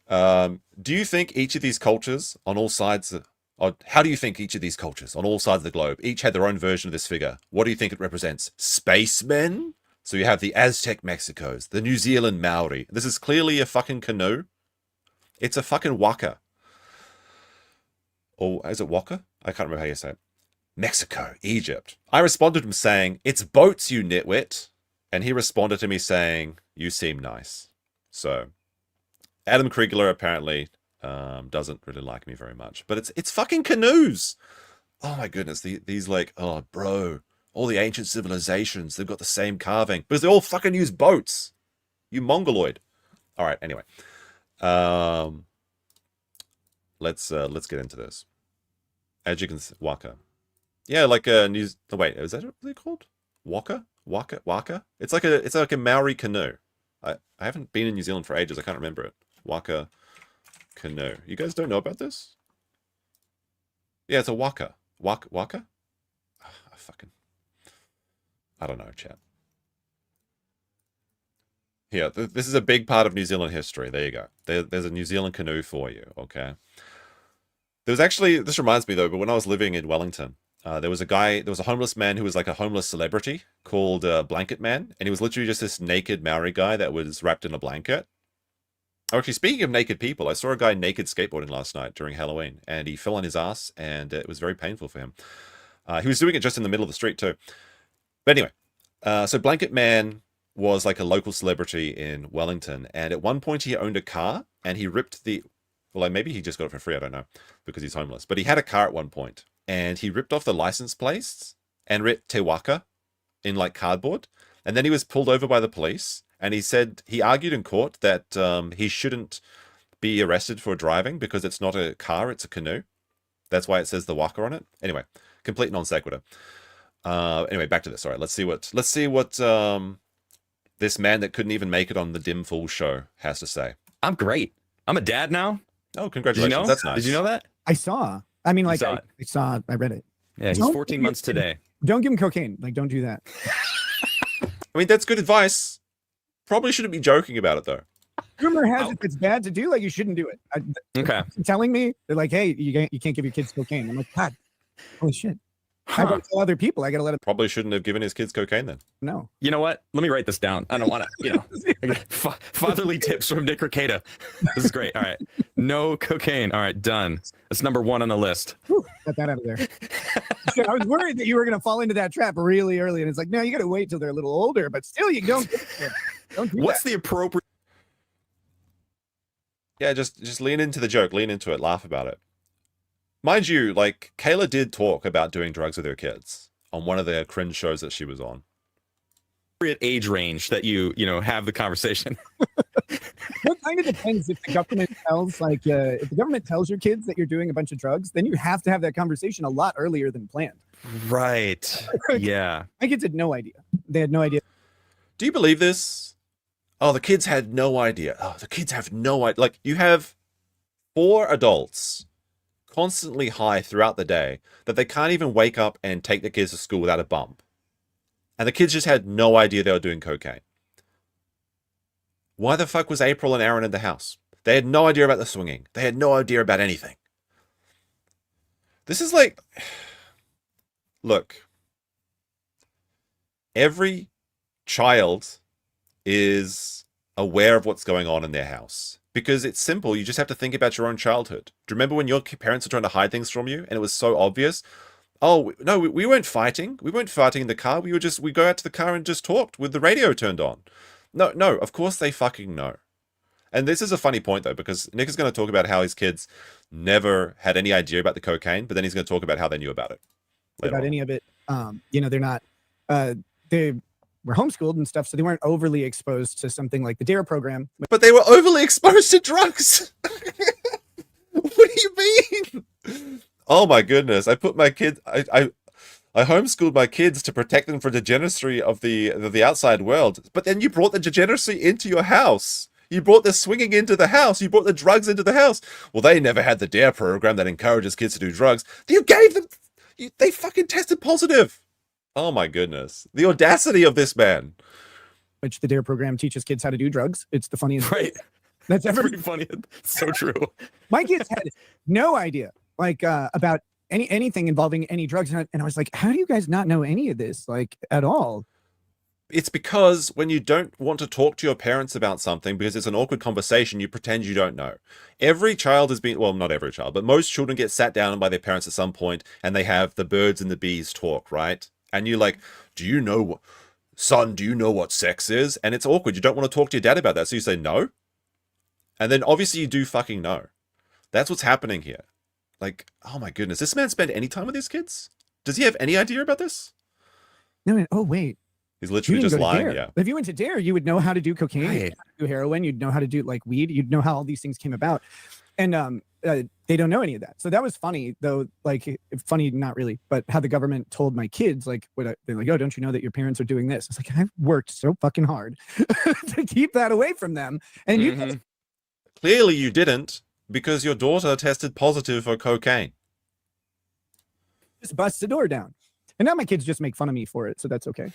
Speaker 1: do you think each of these cultures on all sides, or how do you think each of these cultures on all sides of the globe each had their own version of this figure? What do you think it represents? Spacemen? So you have the Aztec Mexicos, the New Zealand Maori. This is clearly a fucking canoe. It's a fucking waka. Or is it waka? I can't remember how you say it. Mexico, Egypt. I responded to him saying, it's boats, you nitwit. And he responded to me saying, you seem nice. So Adam Krigler apparently doesn't really like me very much. But it's fucking canoes. Oh my goodness. These like, oh bro, all the ancient civilizations, they've got the same carving. Because they all fucking use boats. You mongoloid. All right, anyway. Let's get into this. As you can see, waka. Yeah, like a wait, is that what they're called? Waka? Waka? It's like a Maori canoe. I haven't been in New Zealand for ages. I can't remember it. Waka canoe. You guys don't know about this? Yeah, it's a waka. Waka? I don't know, chat. Yeah, this is a big part of New Zealand history. There you go. There's a New Zealand canoe for you, okay? There was actually, this reminds me though, but when I was living in Wellington, there was a homeless man who was like a homeless celebrity called Blanket Man, and he was literally just this naked Maori guy that was wrapped in a blanket. Oh, actually, speaking of naked people, I saw a guy naked skateboarding last night during Halloween, and he fell on his ass, and it was very painful for him. He was doing it just in the middle of the street too. But anyway, so Blanket Man was like a local celebrity in Wellington, and at one point he owned a car, and he ripped well, maybe he just got it for free, I don't know, because he's homeless. But he had a car at one point, and he ripped off the license plates and writ Te Waka in like cardboard, and then he was pulled over by the police, and he argued in court that he shouldn't be arrested for driving because it's not a car, it's a canoe. That's why it says the Waka on it. Anyway, complete non sequitur. Anyway, back to this. All right, let's see what this man that couldn't even make it on the Dim Fool show has to say.
Speaker 7: I'm great. I'm a dad now.
Speaker 1: Oh, congratulations.
Speaker 7: Did you know?
Speaker 1: That's nice.
Speaker 7: Did you know that?
Speaker 4: I saw. I mean, like,
Speaker 7: saw
Speaker 4: I read it.
Speaker 7: Yeah, he's
Speaker 4: Don't
Speaker 7: 14 months today.
Speaker 4: Don't give him cocaine. Like, don't do that.
Speaker 1: I mean, that's good advice. Probably shouldn't be joking about it, though.
Speaker 4: Rumor has it it's bad to do. Like, you shouldn't do it.
Speaker 7: Okay.
Speaker 4: Telling me, they're like, hey, you can't give your kids cocaine. I'm like, God, holy shit. I gotta tell other people. I gotta let them
Speaker 1: Probably shouldn't have given his kids cocaine then.
Speaker 4: know.
Speaker 7: You know what? Let me write this down. I don't want to, fatherly tips from Nick Rekieta. This is great. All right. No cocaine. All right. Done. That's number 1 on the list.
Speaker 4: Whew, got that out of there. Shit, I was worried that you were gonna fall into that trap really early, and it's like, no, you gotta wait till they're a little older, but still, you don't. Don't do
Speaker 7: What's
Speaker 4: that.
Speaker 7: the appropriate?
Speaker 1: Yeah, just lean into the joke. Lean into it. Laugh about it. Mind you, like, Kayla did talk about doing drugs with her kids on one of the cringe shows that she was on.
Speaker 7: Age range that you have the conversation?
Speaker 4: It kind of depends if the government tells, if the government tells your kids that you're doing a bunch of drugs, then you have to have that conversation a lot earlier than planned.
Speaker 7: Right. Yeah.
Speaker 4: My kids had no idea. They had no idea.
Speaker 1: Do you believe this? Oh, the kids had no idea. Oh, the kids have no idea. Like, you have 4 adults constantly high throughout the day that they can't even wake up and take their kids to school without a bump. And the kids just had no idea they were doing cocaine. Why the fuck was April and Aaron in the house? They had no idea about the swinging. They had no idea about anything. This is like... Look. Every child is aware of what's going on in their house. Because it's simple. You just have to think about your own childhood. Do you remember when your parents were trying to hide things from you and it was so obvious? Oh, no, we weren't fighting. We weren't fighting in the car. We go out to the car and just talked with the radio turned on. No, of course they fucking know. And this is a funny point, though, because Nick is going to talk about how his kids never had any idea about the cocaine, but then he's going to talk about how they knew about it. later
Speaker 4: About
Speaker 1: on.
Speaker 4: any of it. They're not. They were homeschooled and stuff, so they weren't overly exposed to something like the DARE program.
Speaker 1: But they were overly exposed to drugs. What do you mean? Oh my goodness! I put my kids. I homeschooled my kids to protect them from the degeneracy of the outside world. But then you brought the degeneracy into your house. You brought the swinging into the house. You brought the drugs into the house. Well, they never had the DARE program that encourages kids to do drugs. You gave them. They fucking tested positive. Oh my goodness! The audacity of this man.
Speaker 4: Which the DARE program teaches kids how to do drugs. It's the funniest.
Speaker 7: Right.
Speaker 4: That's ever.
Speaker 7: Pretty funny. It's so true.
Speaker 4: My kids had no idea, about anything involving any drugs, and I was like, "How do you guys not know any of this, at all?"
Speaker 1: It's because when you don't want to talk to your parents about something because it's an awkward conversation, you pretend you don't know. Every child has been, well, not every child, but most children get sat down by their parents at some point and they have the birds and the bees talk, right? And you're like, do you know what sex is? And it's awkward. You don't want to talk to your dad about that. So you say no. And then obviously you do fucking know. That's what's happening here. Oh my goodness. This man spend any time with his kids? Does he have any idea about this?
Speaker 4: No. Oh wait.
Speaker 1: He's
Speaker 4: You
Speaker 1: literally
Speaker 4: didn't
Speaker 1: just
Speaker 4: go to
Speaker 1: lying,
Speaker 4: DARE.
Speaker 1: yeah.
Speaker 4: If you went to DARE, you would know how to do cocaine,
Speaker 7: Right.
Speaker 4: you'd know how to do heroin, you'd know how to do weed, you'd know how all these things came about. And they don't know any of that. So that was funny, though. Funny, not really, but how the government told my kids, they're like, "Oh, don't you know that your parents are doing this?" It's like, I've worked so fucking hard to keep that away from them, and you
Speaker 7: Mhm.
Speaker 1: Clearly you didn't, because your daughter tested positive for cocaine.
Speaker 4: just bust the door down. And now my kids just make fun of me for it, so that's okay.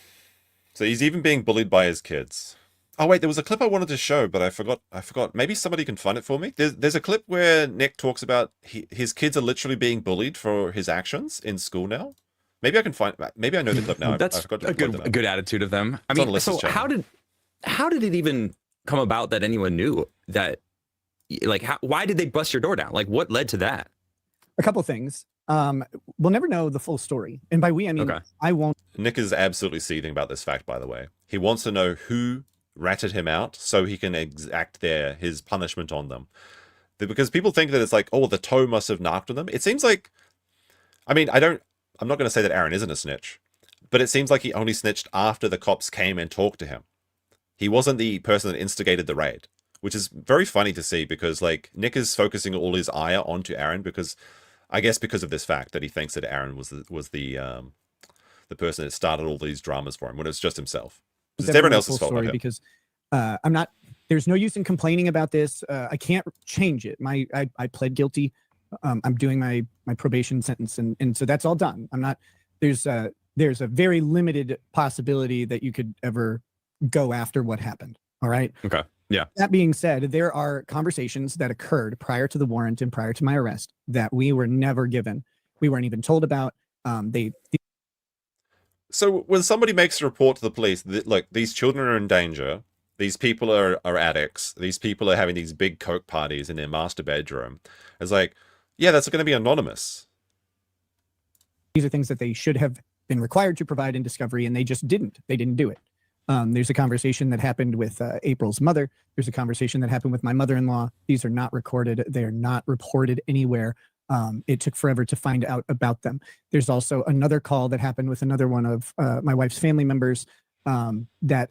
Speaker 1: So he's even being bullied by his kids. Oh wait, there was a clip I wanted to show, but I forgot. Maybe somebody can find it for me. There's a clip where Nick talks about his kids are literally being bullied for his actions in school now. Maybe I can find. Maybe I know the clip now. I
Speaker 7: That's
Speaker 1: forgot to
Speaker 7: a
Speaker 1: look it up.
Speaker 7: good attitude of them. I
Speaker 1: It's on
Speaker 7: mean,
Speaker 1: Alyssa's
Speaker 7: so
Speaker 1: channel.
Speaker 7: how did it even come about that anyone knew that? Why did they bust your door down? What led to that?
Speaker 4: A couple things. We'll never know the full story, and by we I mean
Speaker 7: Okay.
Speaker 4: I won't.
Speaker 1: Nick is absolutely seething about this fact, by the way. He wants to know who ratted him out so he can exact his punishment on them. Because people think that it's the toe must have knocked on them. It seems like, I'm not going to say that Aaron isn't a snitch, but it seems like he only snitched after the cops came and talked to him. He wasn't the person that instigated the raid, which is very funny to see because Nick is focusing all his ire onto Aaron because of this fact that he thinks that Aaron was the person that started all these dramas for him when it was just himself. It's everyone else's fault. Not him.
Speaker 4: Because I'm not. There's no use in complaining about this. I can't change it. I pled guilty. I'm doing my probation sentence, and so that's all done. I'm not. There's a very limited possibility that you could ever go after what happened. All right.
Speaker 7: Okay. Yeah.
Speaker 4: That being said, there are conversations that occurred prior to the warrant and prior to my arrest that we were never given. We weren't even told about.
Speaker 1: So when somebody makes a report to the police that these children are in danger, these people are addicts, these people are having these big coke parties in their master bedroom, it's yeah, that's going to be anonymous.
Speaker 4: These are things that they should have been required to provide in discovery, and they just didn't. They didn't do it. There's a conversation that happened with April's mother. There's a conversation that happened with my mother-in-law. These are not recorded. They're not reported anywhere. It took forever to find out about them. There's also another call that happened with another one of my wife's family members that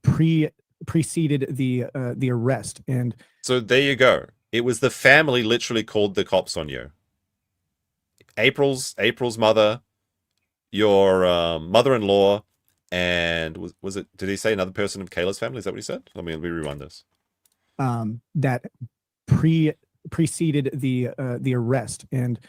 Speaker 4: preceded the arrest. And
Speaker 1: So there you go. It was the family literally called the cops on you. April's mother, your mother-in-law, and was it? Did he say another person of Kayla's family? Is that what he said? Let me rewind this.
Speaker 4: That preceded the arrest, and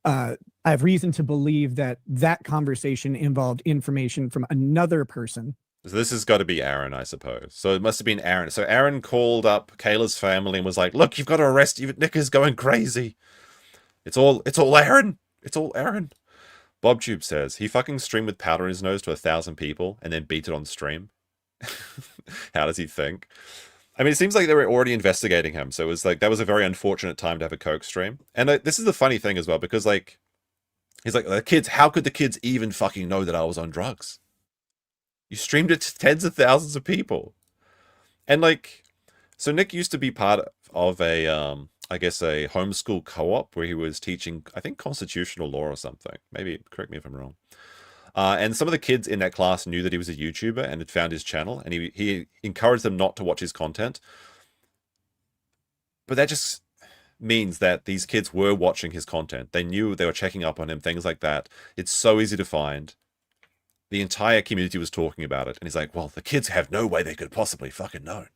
Speaker 4: I have reason to believe that conversation involved information from another person.
Speaker 1: So this has got to be Aaron, I suppose. So it must have been Aaron. So Aaron called up Kayla's family and was like, "Look, you've got to arrest you. Nick is going crazy. It's all Aaron. It's all Aaron." BobTube says he fucking streamed with powder in his nose to 1,000 people and then beat it on stream. How does he think? I mean, it seems like they were already investigating him. So it was that was a very unfortunate time to have a coke stream. And this is the funny thing as well, because he's like, the kids, how could the kids even fucking know that I was on drugs? You streamed it to tens of thousands of people. And so Nick used to be part of a I guess, a homeschool co-op where he was teaching, I think, constitutional law or something. Maybe, correct me if I'm wrong. And some of the kids in that class knew that he was a YouTuber and had found his channel, and he encouraged them not to watch his content. But that just means that these kids were watching his content. They knew they were checking up on him, things like that. It's so easy to find. The entire community was talking about it. And he's like, well, the kids have no way they could possibly fucking known.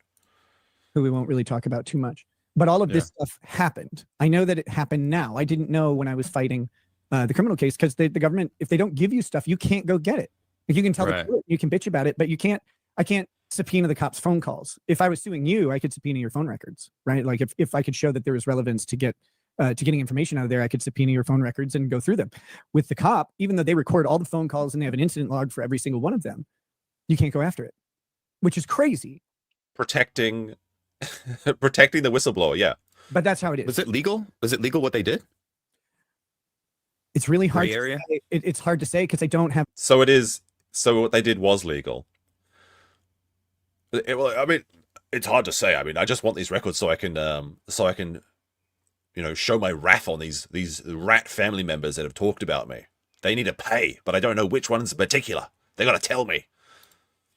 Speaker 4: Who we won't really talk about too much. But all of this stuff happened. I know that it happened now. I didn't know when I was fighting the criminal case, because the government, if they don't give you stuff, you can't go get it. Like, you can tell the court, you can bitch about it, but I can't subpoena the cops' phone calls. If I was suing you, I could subpoena your phone records, right? Like if I could show that there was relevance to getting information out of there, I could subpoena your phone records and go through them. With the cop, even though they record all the phone calls and they have an incident log for every single one of them, you can't go after it, which is crazy.
Speaker 1: Protecting the whistleblower, yeah.
Speaker 4: But that's how it is.
Speaker 7: Was it legal? Was it legal what they did?
Speaker 4: It's really hard.
Speaker 7: Gray area?
Speaker 4: It's hard to say because I don't have.
Speaker 1: So it is. So what they did was legal. Well, I mean, it's hard to say. I mean, I just want these records so I can, show my wrath on these rat family members that have talked about me. They need to pay, but I don't know which ones in particular. They got to tell me.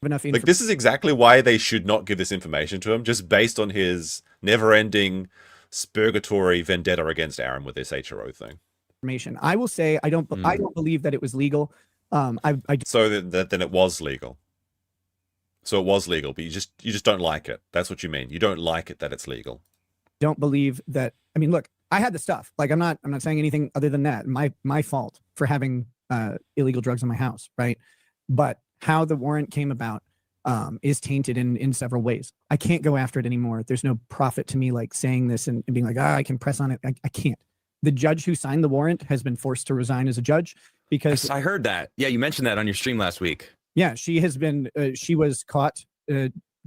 Speaker 4: Enough
Speaker 1: like, this is exactly why they should not give this information to him, just based on his never-ending SPERGATOry vendetta against Aaron with this HRO thing.
Speaker 4: Information. I will say I don't believe that it was legal.
Speaker 1: So then it was legal. So it was legal, but you just don't like it. That's what you mean. You don't like it that it's legal.
Speaker 4: Don't believe that. I mean, look, I had the stuff. Like, I'm not saying anything other than that. My fault for having illegal drugs in my house, right? But how the warrant came about is tainted in several ways. I can't go after it anymore. There's no profit to me like saying this and being like, I can press on it. I can't. The judge who signed the warrant has been forced to resign as a judge because
Speaker 7: I heard that. Yeah, you mentioned that on your stream last week.
Speaker 4: Yeah, she has been. She was caught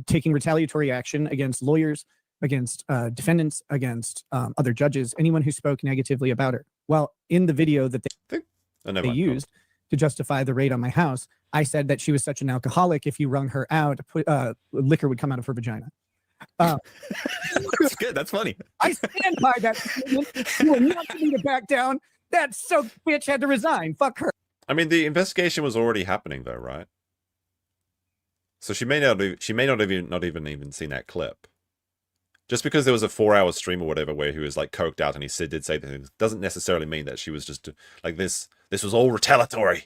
Speaker 4: taking retaliatory action against lawyers, against defendants, against other judges, anyone who spoke negatively about her. Well, in the video that they used to justify the raid on my house, I said that she was such an alcoholic. If you wrung her out, liquor would come out of her vagina.
Speaker 7: That's good. That's funny.
Speaker 4: I stand by that statement. You will not need to back down. That so bitch had to resign. Fuck her.
Speaker 1: I mean, the investigation was already happening, though, right? So she may not have even seen that clip. Just because there was a 4-hour stream or whatever where he was like coked out and he did say things doesn't necessarily mean that she was just like this. This was all retaliatory.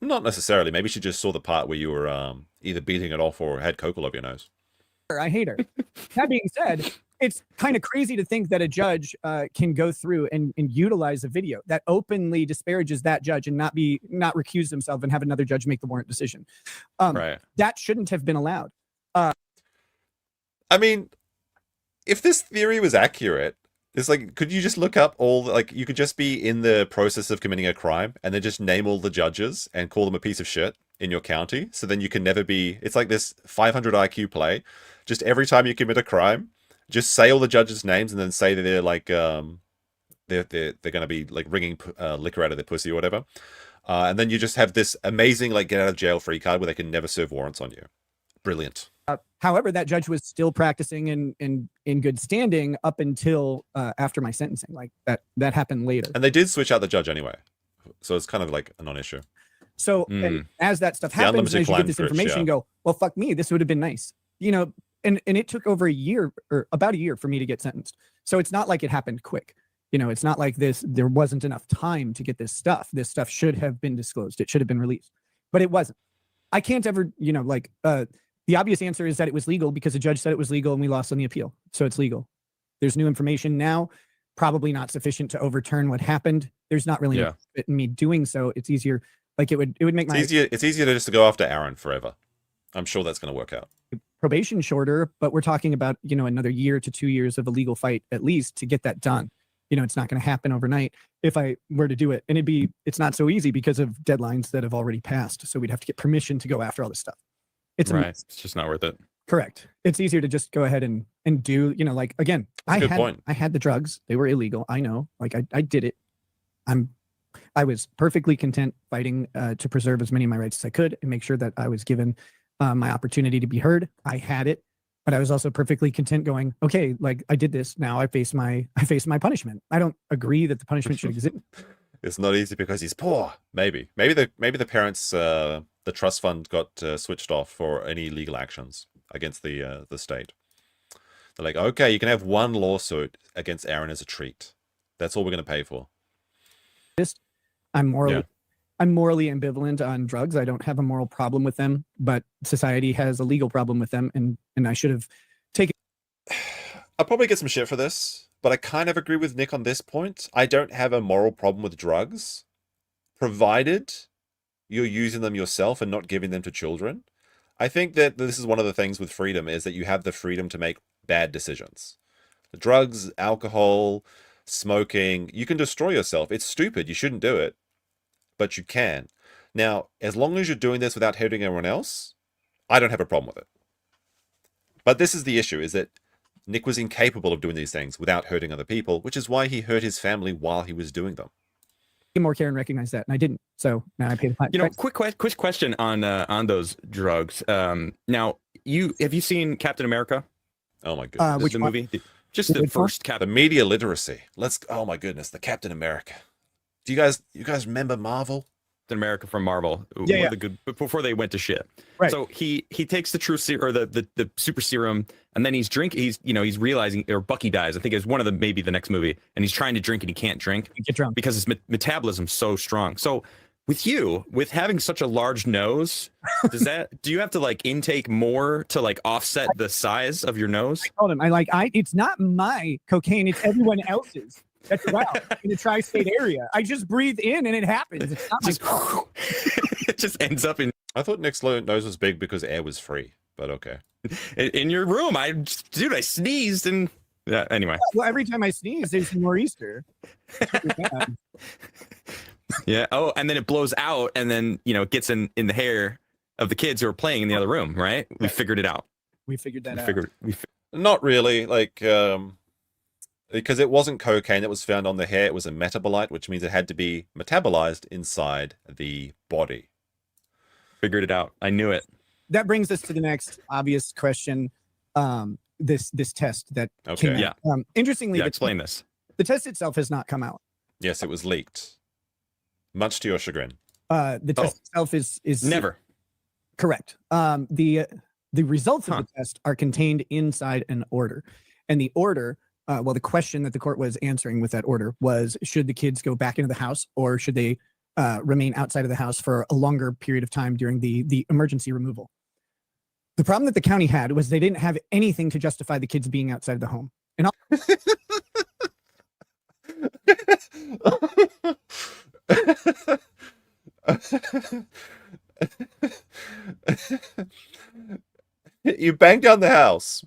Speaker 1: Not necessarily. Maybe she just saw the part where you were either beating it off or had coke all over your nose.
Speaker 4: I hate her. That being said, it's kind of crazy to think that a judge can go through and utilize a video that openly disparages that judge and not recuse themselves and have another judge make the warrant decision.
Speaker 1: Right.
Speaker 4: That shouldn't have been allowed.
Speaker 1: I mean, if this theory was accurate, it's like, could you just look up you could just be in the process of committing a crime and then just name all the judges and call them a piece of shit in your county. So then you can never be, it's like this 500 IQ play. Just every time you commit a crime, just say all the judges' names and then say that they're like, they're going to be like wringing liquor out of their pussy or whatever. And then you just have this amazing, like, get out of jail free card where they can never serve warrants on you. Brilliant.
Speaker 4: However, that judge was still practicing in good standing up until after my sentencing. Like that happened later.
Speaker 1: And they did switch out the judge anyway. So it's kind of like a non-issue.
Speaker 4: So as that stuff happens, as you get this information, you go, well, fuck me, this would have been nice. You know, and it took over a year or about a year for me to get sentenced. So it's not like it happened quick. You know, it's not like there wasn't enough time to get this stuff. This stuff should have been disclosed. It should have been released, but it wasn't. I can't ever, the obvious answer is that it was legal because the judge said it was legal and we lost on the appeal. So it's legal. There's new information now, probably not sufficient to overturn what happened. There's not really no fit in me doing so. It's easier. Like it would make
Speaker 1: it's easier to just go after Aaron forever. I'm sure that's going to work out.
Speaker 4: Probation shorter, but we're talking about, another year to 2 years of a legal fight at least to get that done. It's not going to happen overnight if I were to do it. And it's not so easy because of deadlines that have already passed. So we'd have to get permission to go after all this stuff. It's
Speaker 7: right. It's just not worth it.
Speaker 4: Correct. It's easier to just go ahead and do, again, I had the drugs. They were illegal. I know, I did it. I was perfectly content fighting to preserve as many of my rights as I could and make sure that I was given my opportunity to be heard. I had it. but I was also perfectly content going, okay, like I did this. Now I face my punishment. I don't agree that the punishment should exist.
Speaker 1: It's not easy because he's poor. Maybe the parents, the trust fund got switched off for any legal actions against the state. They're like, okay, you can have one lawsuit against Aaron as a treat. That's all we're going to pay for.
Speaker 4: I'm morally ambivalent on drugs. I don't have a moral problem with them, but society has a legal problem with them, and I should have taken.
Speaker 1: I'll probably get some shit for this, but I kind of agree with Nick on this point. I don't have a moral problem with drugs, provided you're using them yourself and not giving them to children. I think that this is one of the things with freedom, is that you have the freedom to make bad decisions. The drugs, alcohol, smoking, you can destroy yourself. It's stupid. You shouldn't do it, but you can. Now, as long as you're doing this without hurting everyone else, I don't have a problem with it. But this is the issue, is that Nick was incapable of doing these things without hurting other people, which is why he hurt his family while he was doing them.
Speaker 4: More care and recognize that, and I didn't. So now I paid the
Speaker 7: You know, quick question on those drugs. Now, have you seen Captain America?
Speaker 1: Oh my goodness.
Speaker 4: Which
Speaker 7: the
Speaker 4: one?
Speaker 7: movie? Just the first
Speaker 1: The
Speaker 7: Captain.
Speaker 1: media literacy. Oh my goodness, the Captain America. Do you guys remember Marvel?
Speaker 7: America from Marvel.
Speaker 4: Yeah,
Speaker 7: One of the good, before they went to shit.
Speaker 4: Right.
Speaker 7: So he takes the true or the super serum, and then he's realizing, or Bucky dies. I think it's one of maybe the next movie, and he's trying to drink and he can't drink
Speaker 4: Get drunk.
Speaker 7: because his metabolism's so strong. So with having such a large nose, do you have to like intake more to like offset the size of your nose?
Speaker 4: I told him, it's not my cocaine, it's everyone else's. That's wild. In the tri-state area, I just breathe in and it happens. It's not
Speaker 7: Just it just ends up in
Speaker 1: I thought Nick's nose was big because air was free, but okay.
Speaker 7: your room. I sneezed and anyway.
Speaker 4: Well, every time I sneeze, there's a nor'easter.
Speaker 7: Yeah. Oh, and then it blows out, and then it gets in the hair of the kids who are playing in the other room. Right? We figured it out.
Speaker 4: We figured that out.
Speaker 1: Not really, because it wasn't cocaine that was found on the hair. It was a metabolite, which means it had to be metabolized inside the body.
Speaker 7: Figured it out. I knew it.
Speaker 4: That brings us to the next obvious question. This test that
Speaker 1: Okay.
Speaker 4: came out. Interestingly,
Speaker 7: Yeah. Explain this.
Speaker 4: the test itself has not come out.
Speaker 1: Yes, it was leaked. Much to your chagrin.
Speaker 4: The test itself is
Speaker 7: Never.
Speaker 4: correct. The results of the test are contained inside an order, and the order. The question that the court was answering with that order was: should the kids go back into the house, or should they remain outside of the house for a longer period of time during the emergency removal? The problem that the county had was they didn't have anything to justify the kids being outside of the home. And
Speaker 1: You bang down the house.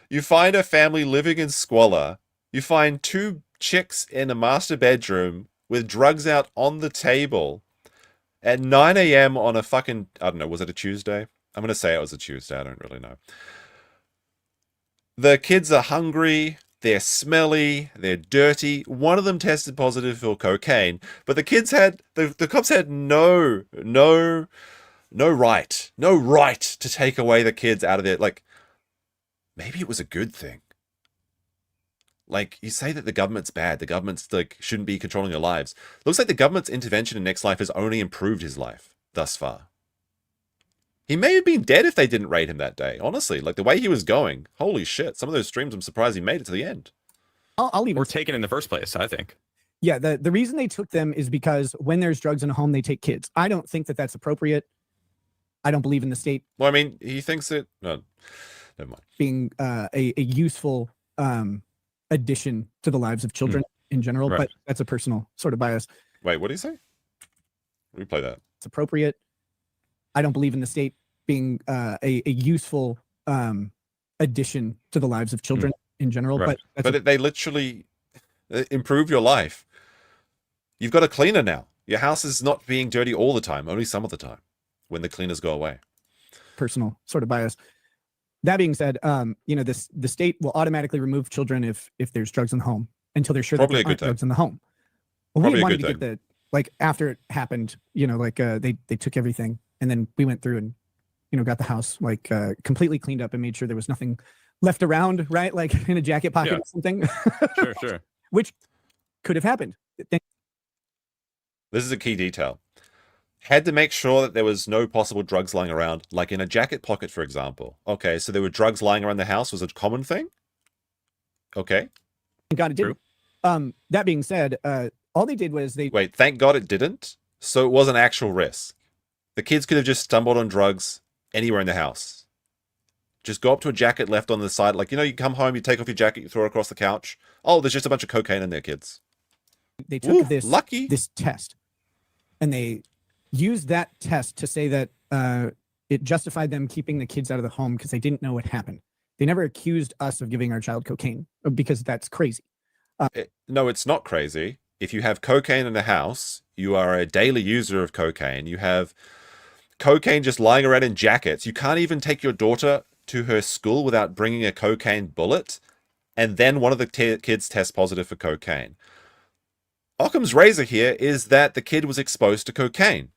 Speaker 1: You find a family living in squalor. You find two chicks in a master bedroom with drugs out on the table at 9 a.m. on a fucking, I don't know, was it a Tuesday? I'm going to say it was a Tuesday. I don't really know. The kids are hungry. They're smelly. They're dirty. One of them tested positive for cocaine, but the kids had, the cops had no right to take away the kids out of there. Like, maybe it was a good thing. Like, you say that the government's bad. The government's like shouldn't be controlling your lives. Looks like the government's intervention in Nick's life has only improved his life thus far. He may have been dead if they didn't raid him that day. Honestly, like the way he was going, holy shit. Some of those streams, I'm surprised he made it to the end.
Speaker 4: I'll leave it.
Speaker 7: Or taken in the first place, I think.
Speaker 4: Yeah, the reason they took them is because when there's drugs in a home, they take kids. I don't think that that's appropriate. I don't believe in the state.
Speaker 1: Well, I mean, he thinks it. No, never mind.
Speaker 4: Being a useful addition to the lives of children in general,
Speaker 1: Right.
Speaker 4: but that's a personal sort of bias.
Speaker 1: Wait, what do you say? Replay that.
Speaker 4: It's appropriate. I don't believe in the state being a useful addition to the lives of children in general,
Speaker 1: Right.
Speaker 4: but that's
Speaker 1: They literally improve your life. You've got a cleaner now. Your house is not being dirty all the time, only some of the time when the cleaners go away.
Speaker 4: personal sort of bias. That being said, the state will automatically remove children if there's drugs in the home until they're sure
Speaker 1: Probably
Speaker 4: that
Speaker 1: a
Speaker 4: there aren't
Speaker 1: good
Speaker 4: drugs in the home. Well,
Speaker 1: Probably
Speaker 4: we
Speaker 1: a
Speaker 4: wanted
Speaker 1: good
Speaker 4: to get after it happened, they took everything, and then we went through and got the house like completely cleaned up and made sure there was nothing left around, right? Like in a jacket pocket
Speaker 7: Yeah.
Speaker 4: or something,
Speaker 7: Sure.
Speaker 4: which could have happened.
Speaker 1: This is a key detail. Had to make sure that there was no possible drugs lying around, like in a jacket pocket, for example. Okay, so there were drugs lying around the house was a common thing? Okay.
Speaker 4: Thank God it didn't. That being said, all they did was they
Speaker 1: Wait, thank God it didn't? So it was an actual risk. The kids could have just stumbled on drugs anywhere in the house. Just go up to a jacket left on the side. Like, you come home, you take off your jacket, you throw it across the couch. Oh, there's just a bunch of cocaine in there, kids.
Speaker 4: took
Speaker 1: Ooh,
Speaker 4: this
Speaker 1: lucky.
Speaker 4: this test, and they used that test to say that it justified them keeping the kids out of the home because they didn't know what happened. They never accused us of giving our child cocaine because that's crazy.
Speaker 1: No, it's not crazy. If you have cocaine in the house, you are a daily user of cocaine. You have cocaine just lying around in jackets. You can't even take your daughter to her school without bringing a cocaine bullet, and then one of the kids tests positive for cocaine. Occam's razor here is that the kid was exposed to cocaine.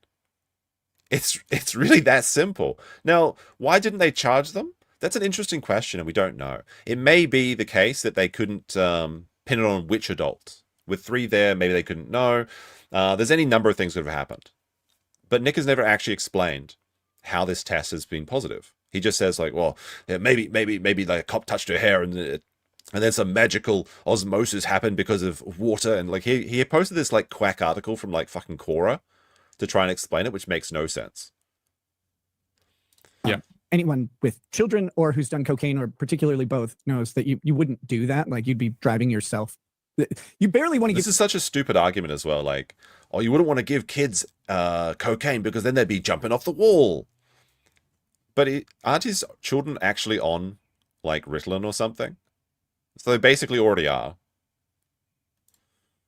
Speaker 1: It's really that simple. Now, why didn't they charge them? That's an interesting question, and we don't know. It may be the case that they couldn't pin it on which adult. With 3 there, maybe they couldn't know. There's any number of things that have happened. But Nick has never actually explained how this test has been positive. He just says, like, well, yeah, maybe like a cop touched her hair and then some magical osmosis happened because of water. And like he posted this like quack article from like fucking Quora to try and explain it, which makes no sense.
Speaker 7: Yeah.
Speaker 4: Anyone with children or who's done cocaine or particularly both knows that you wouldn't do that. Like you'd be driving yourself. You barely want to
Speaker 1: This is such a stupid argument as well. Like, oh, you wouldn't want to give kids cocaine because then they'd be jumping off the wall. But aren't his children actually on like Ritalin or something? So they basically already are.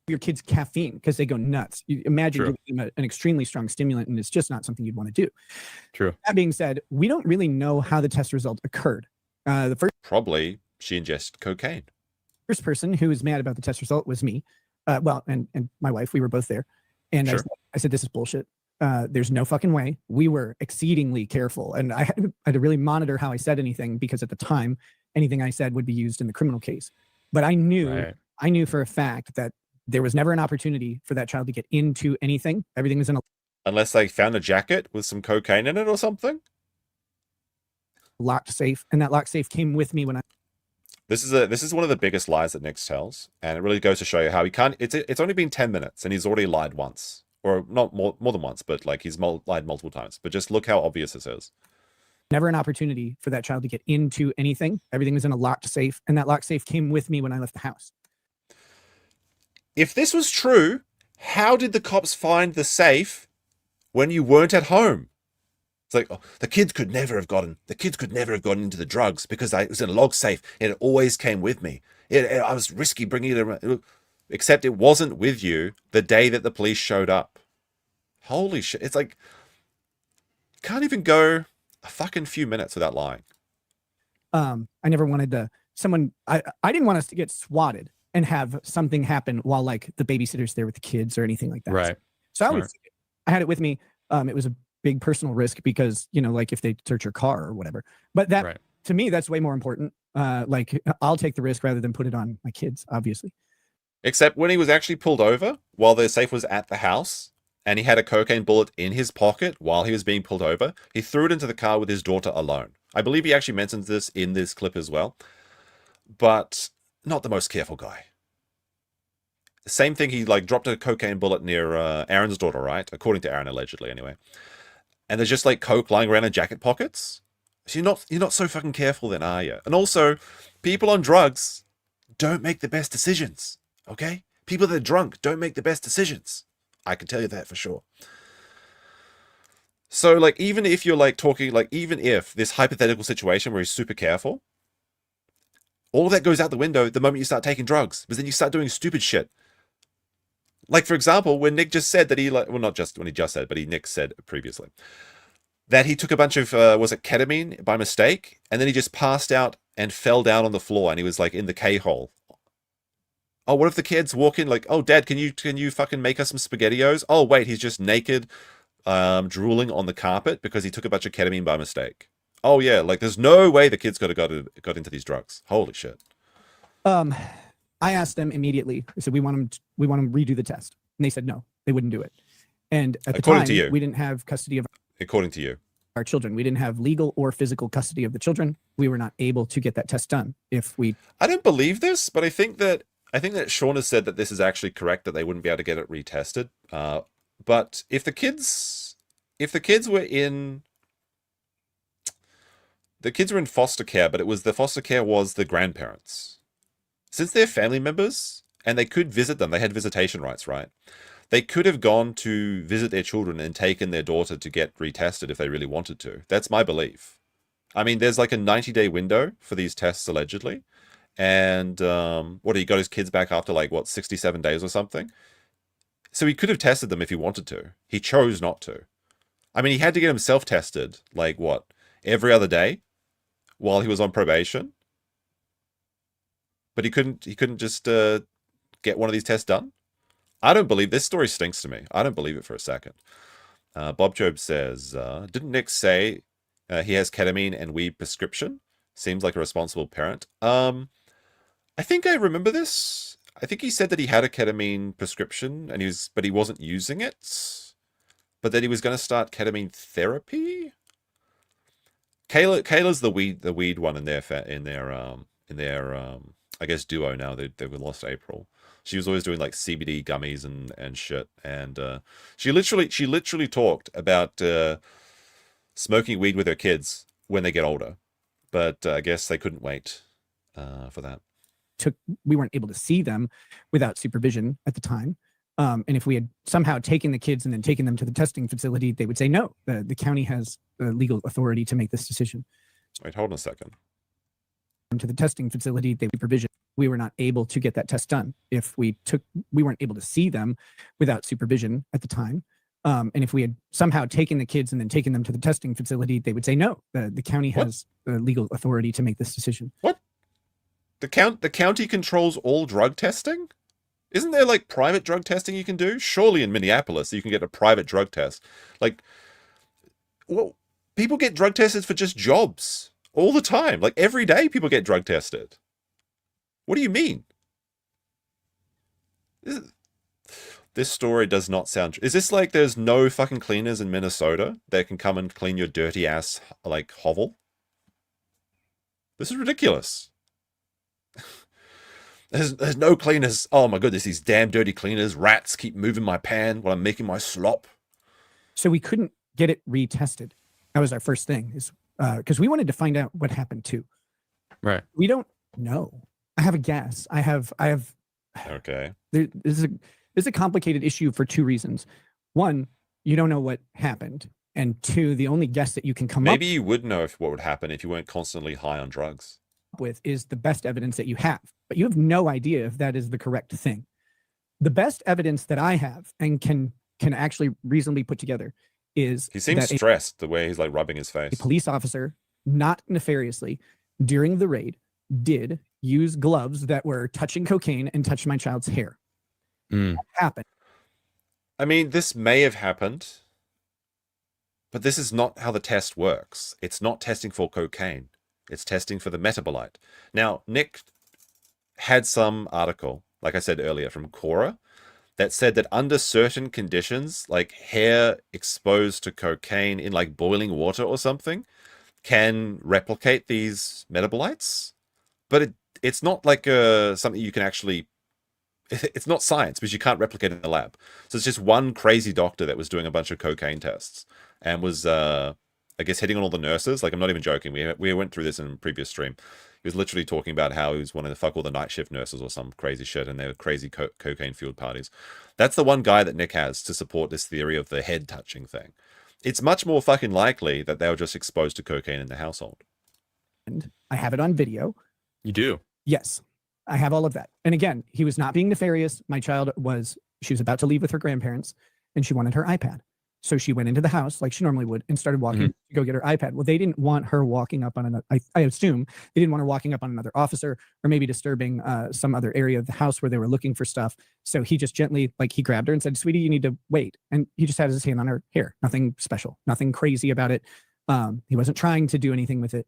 Speaker 4: your kids caffeine because they go nuts. You imagine
Speaker 7: True.
Speaker 4: giving them an extremely strong stimulant, and it's just not something you'd want to do.
Speaker 7: True.
Speaker 4: That being said, we don't really know how the test result occurred. The
Speaker 1: Probably she ingested cocaine.
Speaker 4: first person who was mad about the test result was me. And my wife. We were both there, and
Speaker 7: Sure.
Speaker 4: I said, "This is bullshit. There's no fucking way." We were exceedingly careful, and I had to really monitor how I said anything because at the time, anything I said would be used in the criminal case. But I knew
Speaker 7: Right.
Speaker 4: for a fact that there was never an opportunity for that child to get into anything. Everything was in a
Speaker 1: Unless they found a jacket with some cocaine in it or something.
Speaker 4: locked safe, and that locked safe came with me when I
Speaker 1: This is one of the biggest lies that Nick tells, and it really goes to show you how he can't. It's only been 10 minutes, and he's already lied once, or not more than once, but like he's lied multiple times. But just look how obvious this is.
Speaker 4: never an opportunity for that child to get into anything. Everything was in a locked safe, and that locked safe came with me when I left the house.
Speaker 1: If this was true, how did the cops find the safe when you weren't at home? It's like, oh, the kids could never have gotten into the drugs because it was in a log safe and it always came with me. I was risky bringing it around. Except it wasn't with you the day that the police showed up. Holy shit. It's like, can't even go a fucking few minutes without lying.
Speaker 4: I never wanted I didn't want us to get swatted and have something happen while like the babysitter's there with the kids or anything like that.
Speaker 7: Right.
Speaker 4: So I had it with me. It was a big personal risk because, like if they search your car or whatever, but that
Speaker 7: Right.
Speaker 4: to me, that's way more important. Like I'll take the risk rather than put it on my kids, obviously.
Speaker 1: Except when he was actually pulled over while the safe was at the house and he had a cocaine bullet in his pocket while he was being pulled over, he threw it into the car with his daughter alone. I believe he actually mentions this in this clip as well, but not the most careful guy. Same thing, he like dropped a cocaine bullet near Aaron's daughter, right? According to Aaron, allegedly, anyway. And there's just like coke lying around in jacket pockets. So you're not so fucking careful then, are you? And also, people on drugs don't make the best decisions. Okay? People that are drunk don't make the best decisions. I can tell you that for sure. So, like, even if you're like talking, like, even if this hypothetical situation where he's super careful, all that goes out the window the moment you start taking drugs, because then you start doing stupid shit. Like, for example, when Nick just said that not just when he just said, but Nick said previously that he took a bunch of, was it ketamine by mistake? And then he just passed out and fell down on the floor and he was like in the K-hole. Oh, what if the kids walk in like, oh, Dad, can you fucking make us some SpaghettiOs? Oh, wait, he's just naked drooling on the carpet because he took a bunch of ketamine by mistake. Oh yeah, like there's no way the kids got into these drugs. Holy shit.
Speaker 4: I asked them immediately. I said, we want them to redo the test. And they said, no, they wouldn't do it. And at the
Speaker 1: According
Speaker 4: time,
Speaker 1: to you.
Speaker 4: we didn't have custody of
Speaker 1: According to you.
Speaker 4: our children. We didn't have legal or physical custody of the children. We were not able to get that test done.
Speaker 1: I don't believe this, but I think that Sean has said that this is actually correct, that they wouldn't be able to get it retested. But if the kids were in foster care, but the foster care was the grandparents. Since they're family members and they could visit them, they had visitation rights, right? They could have gone to visit their children and taken their daughter to get retested if they really wanted to. That's my belief. I mean, there's like a 90-day window for these tests, allegedly. And he got his kids back after 67 days or something. So he could have tested them if he wanted to. He chose not to. I mean, he had to get himself tested, every other day while he was on probation. But he couldn't just get one of these tests done. I don't believe this story stinks to me. I don't believe it for a second. Bob Job says, didn't Nick say he has ketamine and weed prescription? Seems like a responsible parent. I think I remember this. I think he said that he had a ketamine prescription but he wasn't using it. But that he was going to start ketamine therapy. Kayla's the weed one in their I guess duo now. They've lost April. She was always doing CBD gummies and shit. And she literally talked about smoking weed with her kids when they get older. But I guess they couldn't wait for that.
Speaker 4: We weren't able to see them without supervision at the time. And if we had somehow taken the kids and then taken them to the testing facility, they would say, no, the county has legal authority to make this decision.
Speaker 1: Wait, hold on a second.
Speaker 4: To the testing facility, they supervision. We were not able to get that test done. We weren't able to see them without supervision at the time. And if we had somehow taken the kids and then taken them to the testing facility, they would say, no, the county has legal authority to make this decision.
Speaker 1: What? The county controls all drug testing? Isn't there private drug testing you can do? Surely in Minneapolis you can get a private drug test. Well, people get drug tested for just jobs all the time. Every day people get drug tested. What do you mean? This story does not sound... Is this there's no fucking cleaners in Minnesota that can come and clean your dirty ass hovel? This is ridiculous. There's no cleaners. Oh my goodness, these damn dirty cleaners. Rats keep moving my pan while I'm making my slop.
Speaker 4: So we couldn't get it retested. That was our first thing, is because we wanted to find out what happened too.
Speaker 7: Right.
Speaker 4: We don't know. I have a guess. I have.
Speaker 1: Okay.
Speaker 4: This is a complicated issue for two reasons. One, you don't know what happened, and two, the only guess that you can come
Speaker 1: Maybe you would know what would happen if you weren't constantly high on drugs.
Speaker 4: up with is the best evidence that you have, but you have no idea if that is the correct thing. The best evidence that I have and can actually reasonably put together is
Speaker 1: He seems
Speaker 4: that
Speaker 1: stressed the way he's rubbing his face.
Speaker 4: a police officer, not nefariously, during the raid, did use gloves that were touching cocaine and touched my child's hair.
Speaker 7: Mm.
Speaker 4: That happened.
Speaker 1: I mean, this may have happened, but this is not how the test works. It's not testing for cocaine. It's testing for the metabolite. Now, Nick had some article, like I said earlier, from Cora, that said that under certain conditions, hair exposed to cocaine in boiling water or something, can replicate these metabolites. But it's not something you can actually... It's not science because you can't replicate it in the lab. So it's just one crazy doctor that was doing a bunch of cocaine tests and was, I guess, hitting on all the nurses. I'm not even joking. We went through this in a previous stream. He was literally talking about how he was wanting to fuck all the night shift nurses or some crazy shit, and they were crazy cocaine-fueled parties. That's the one guy that Nick has to support this theory of the head-touching thing. It's much more fucking likely that they were just exposed to cocaine in the household.
Speaker 4: And I have it on video.
Speaker 7: You do.
Speaker 4: Yes, I have all of that. And again, he was not being nefarious. My child she was about to leave with her grandparents, and she wanted her iPad. So she went into the house like she normally would and started walking to go get her iPad. Well, they didn't want her walking up on another, I assume they didn't want her walking up on another officer or maybe disturbing some other area of the house where they were looking for stuff. So he just gently, like, he grabbed her and said, "Sweetie, you need to wait." And he just had his hand on her hair. Nothing special, nothing crazy about it. He wasn't trying to do anything with it.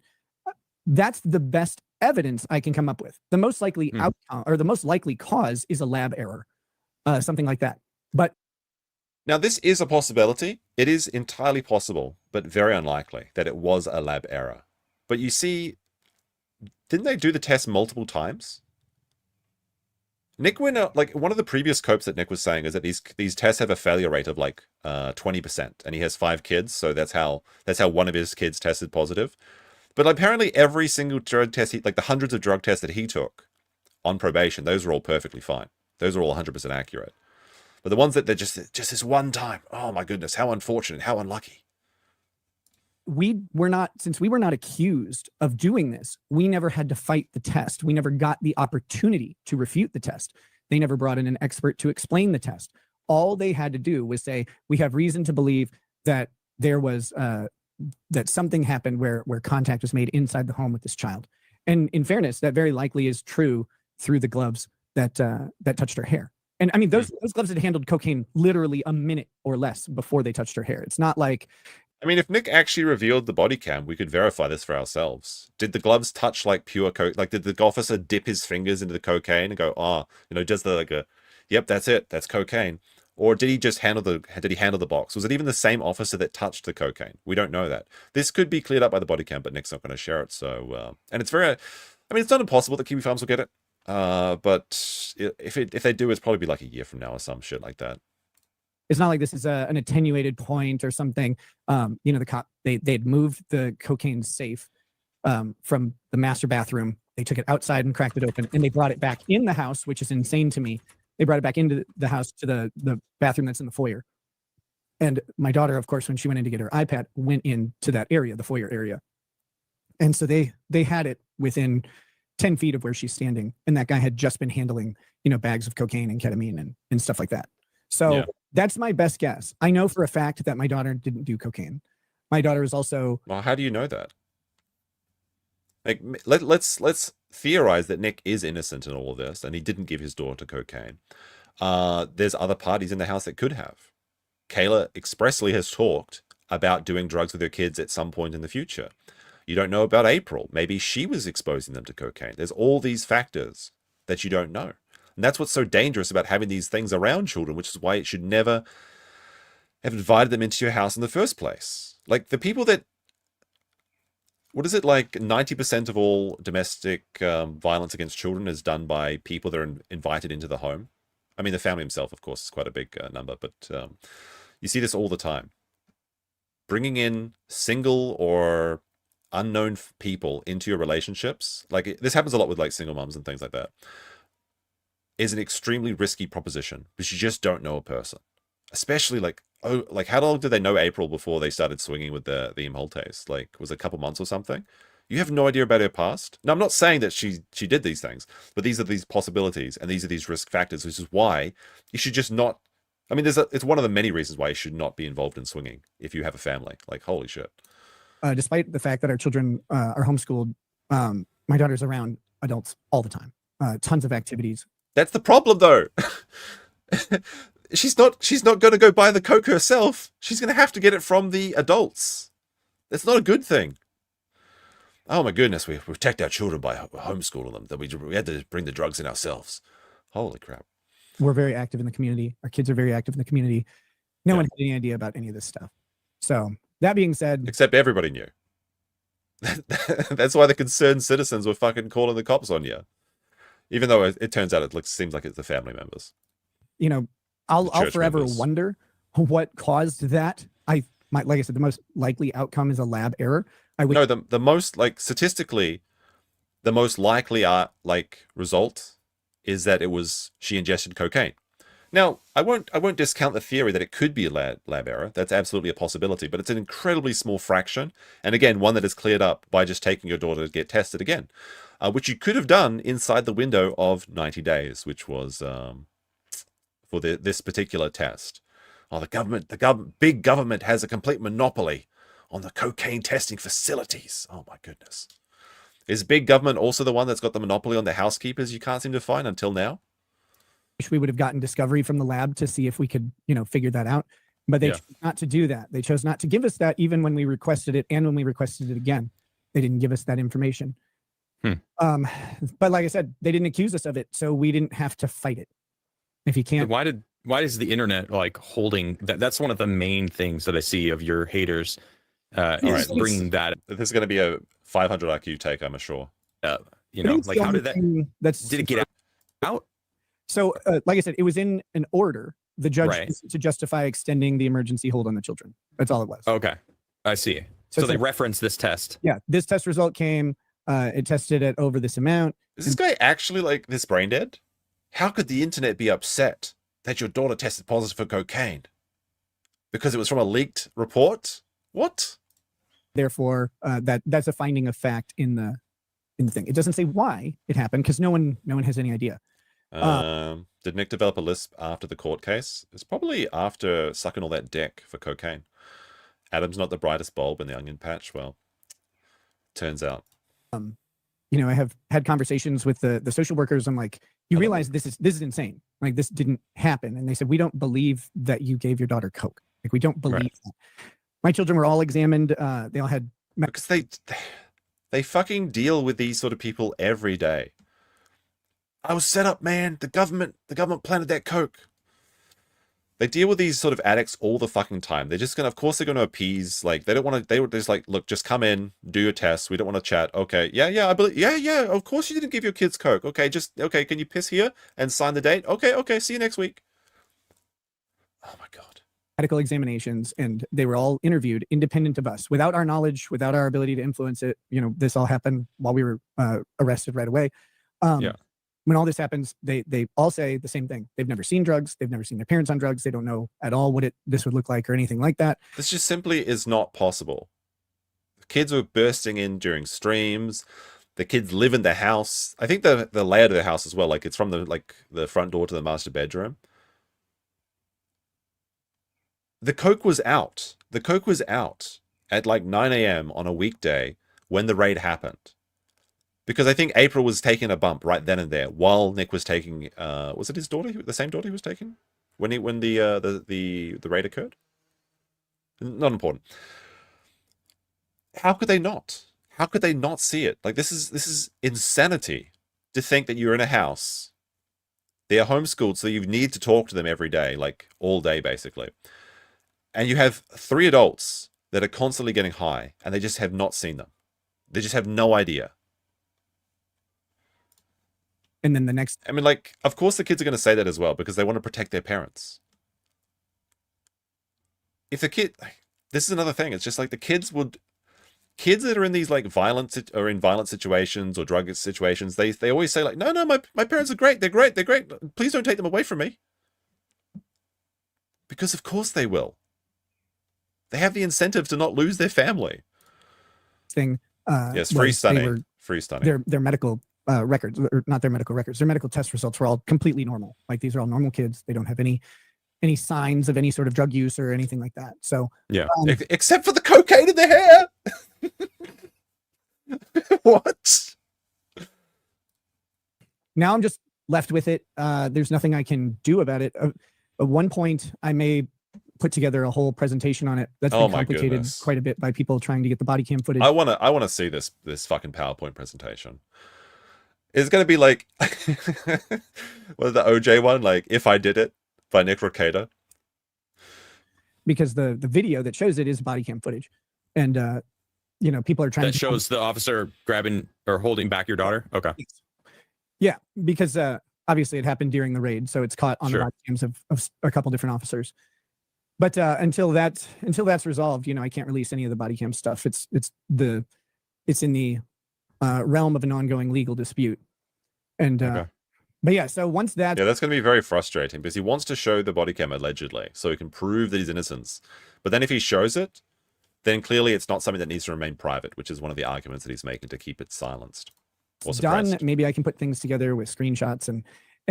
Speaker 4: That's the best evidence I can come up with. The most likely outcome or the most likely cause is a lab error, something like that. But
Speaker 1: Now, this is a possibility. It is entirely possible, but very unlikely that it was a lab error. But you see, didn't they do the test multiple times? Nick went out, like, one of the previous copes that Nick was saying is that these tests have a failure rate of like 20%, and he has 5 kids, so that's how one of his kids tested positive. But apparently every single drug test, like the hundreds of drug tests that he took on probation, those are all perfectly fine. Those are all 100% accurate. But the ones that they're just this one time, oh my goodness, how unfortunate, how unlucky.
Speaker 4: since we were not accused of doing this, we never had to fight the test. We never got the opportunity to refute the test. They never brought in an expert to explain the test. All they had to do was say, we have reason to believe that there was that something happened where contact was made inside the home with this child. And in fairness, that very likely is true through the gloves that touched her hair. And I mean, those gloves had handled cocaine literally a minute or less before they touched her hair. It's not like,
Speaker 1: I mean, if Nick actually revealed the body cam, we could verify this for ourselves. Did the gloves touch like pure coke? Like, did the officer dip his fingers into the cocaine and go, just like yep, that's it, that's cocaine? Or did he just handle the box? Was it even the same officer that touched the cocaine? We don't know that. This could be cleared up by the body cam, but Nick's not going to share it. So, and it's it's not impossible that Kiwi Farms will get it. But if they do, it's probably be like a year from now or some shit like that.
Speaker 4: it's not like this is an attenuated point or something. The cop, they'd moved the cocaine safe from the master bathroom. They took it outside and cracked it open, and they brought it back in the house, which is insane to me. They brought it back into the house to the bathroom that's in the foyer. And my daughter, of course, when she went in to get her iPad, went into that area, the foyer area. And so they had it within 10 feet of where she's standing. And that guy had just been handling, bags of cocaine and ketamine and stuff like that. So that's my best guess. I know for a fact that my daughter didn't do cocaine. My daughter is also...
Speaker 1: Well, how do you know that? Like, let's theorize that Nick is innocent in all of this and he didn't give his daughter cocaine. There's other parties in the house that could have. Kayla expressly has talked about doing drugs with her kids at some point in the future. You don't know about April. Maybe she was exposing them to cocaine. There's all these factors that you don't know. And that's what's so dangerous about having these things around children, which is why it should never have invited them into your house in the first place. Like, the people that... What is it, like 90% of all domestic violence against children is done by people that are invited into the home? I mean, the family himself, of course, is quite a big number, but you see this all the time. Bringing in single or unknown people into your relationships, like this happens a lot with like single moms and things like that, is an extremely risky proposition because you just don't know a person. Especially like how long did they know April before they started swinging with the Imholtes? Like, was it a couple months or something? You have no idea about her past. Now, I'm not saying that she did these things, but these are these possibilities and these are these risk factors, which is why you should just not. I mean, it's one of the many reasons why you should not be involved in swinging if you have a family. Like, holy shit.
Speaker 4: Despite the fact that our children are homeschooled, my daughter's around adults all the time. Tons of activities.
Speaker 1: That's the problem, though. She's not going to go buy the coke herself. She's going to have to get it from the adults. That's not a good thing. Oh my goodness, we protect our children by homeschooling them. That we had to bring the drugs in ourselves. Holy crap.
Speaker 4: We're very active in the community. Our kids are very active in the community. No one had any idea about any of this stuff. So that being said...
Speaker 1: Except everybody knew. That's why the concerned citizens were fucking calling the cops on you. Even though it turns out seems like it's the family members.
Speaker 4: I'll forever wonder what caused that. Like I said, the most likely outcome is a lab error.
Speaker 1: No, the most, like, statistically, the most likely result is that she ingested cocaine. Now, I won't discount the theory that it could be a lab error. That's absolutely a possibility, but it's an incredibly small fraction. And again, one that is cleared up by just taking your daughter to get tested again, which you could have done inside the window of 90 days, which was for this particular test. Oh, big government has a complete monopoly on the cocaine testing facilities. Oh my goodness. Is big government also the one that's got the monopoly on the housekeepers you can't seem to find until now?
Speaker 4: Wish we would have gotten discovery from the lab to see if we could, figure that out. But they chose not to do that. They chose not to give us that even when we requested it and when we requested it again. They didn't give us that information. But like I said, they didn't accuse us of it, so we didn't have to fight it. If you can't,
Speaker 7: Why is the internet like holding that? That's one of the main things that I see of your haters. Is bringing that.
Speaker 1: This is going to be a 500 IQ take, I'm sure.
Speaker 7: Like how did that? Did it get out?
Speaker 4: So, like I said, it was in an order. The judge to justify extending the emergency hold on the children. That's all it was.
Speaker 7: Okay, I see. So they referenced this test.
Speaker 4: Yeah, this test result came. It tested at over this amount.
Speaker 1: Is this guy actually like this brain dead? How could the internet be upset that your daughter tested positive for cocaine? Because it was from a leaked report? What?
Speaker 4: Therefore, that's a finding of fact in the thing. It doesn't say why it happened because no one has any idea.
Speaker 1: Did Nick develop a lisp after the court case? It's probably after sucking all that dick for cocaine. Adam's not the brightest bulb in the onion patch. Well, turns out.
Speaker 4: I have had conversations with the social workers. I'm like, you realize this is insane. Like this didn't happen. And they said, we don't believe that you gave your daughter coke. Like we don't believe that. My children were all examined. They all had
Speaker 1: because they fucking deal with these sort of people every day. I was set up, man. The government planted that coke. They deal with these sort of addicts all the fucking time. They're just of course they're gonna appease. Like they don't want to. They're just like, look, just come in, do your tests. We don't want to chat. Okay, yeah, I believe. Yeah. Of course you didn't give your kids coke. Okay, can you piss here and sign the date? Okay. See you next week. Oh my god.
Speaker 4: Medical examinations, and they were all interviewed independent of us, without our knowledge, without our ability to influence it. This all happened while we were arrested right away. When all this happens, they all say the same thing. They've never seen drugs. They've never seen their parents on drugs. They don't know at all what this would look like or anything like that.
Speaker 1: This just simply is not possible. Kids were bursting in during streams. The kids live in the house. I think the layout of the house as well. Like it's from the front door to the master bedroom. The coke was out. The coke was out at like 9 a.m. on a weekday when the raid happened. Because I think April was taking a bump right then and there while Nick was taking. Was it his daughter? The same daughter he was taking when the raid occurred. Not important. How could they not? How could they not see it? Like this is insanity to think that you're in a house. They are homeschooled, so you need to talk to them every day, like all day basically. And you have 3 adults that are constantly getting high, and they just have not seen them. They just have no idea.
Speaker 4: And then the next...
Speaker 1: I mean, like, of course the kids are going to say that as well, because they want to protect their parents. If the kid... This is another thing. It's just like the kids that are in these, like, violent situations or drug situations, they always say, like, no, my parents are great. They're great. Please don't take them away from me. Because of course they will. They have the incentive to not lose their family.
Speaker 4: Thing.
Speaker 1: Yes, free stunning. Free stunning.
Speaker 4: Their medical... records, or not their medical records, their medical test results were all completely normal. Like these are all normal kids. They don't have any signs of any sort of drug use or anything like that. So
Speaker 1: yeah, except for the cocaine in their hair. What?
Speaker 4: Now I'm just left with it. There's nothing I can do about it. At one point, I may put together a whole presentation on it. That's been complicated quite a bit by people trying to get the body cam footage.
Speaker 1: I wanna see this fucking PowerPoint presentation. It's going to be like, what the OJ one? Like, If I Did It by Nick Rekietalaw.
Speaker 4: Because the video that shows it is body cam footage. And, people are trying
Speaker 7: to shows the officer grabbing or holding back your daughter. Okay.
Speaker 4: Yeah. Because, obviously it happened during the raid. So it's caught on the body cams of a couple different officers. But, until that's resolved, I can't release any of the body cam stuff. It's in the realm of an ongoing legal dispute. And but yeah, so once that
Speaker 1: that's going to be very frustrating because he wants to show the body cam allegedly so he can prove that he's innocent. But then if he shows it, then clearly it's not something that needs to remain private, which is one of the arguments that he's making to keep it silenced or suppressed.
Speaker 4: Done. Maybe I can put things together with screenshots and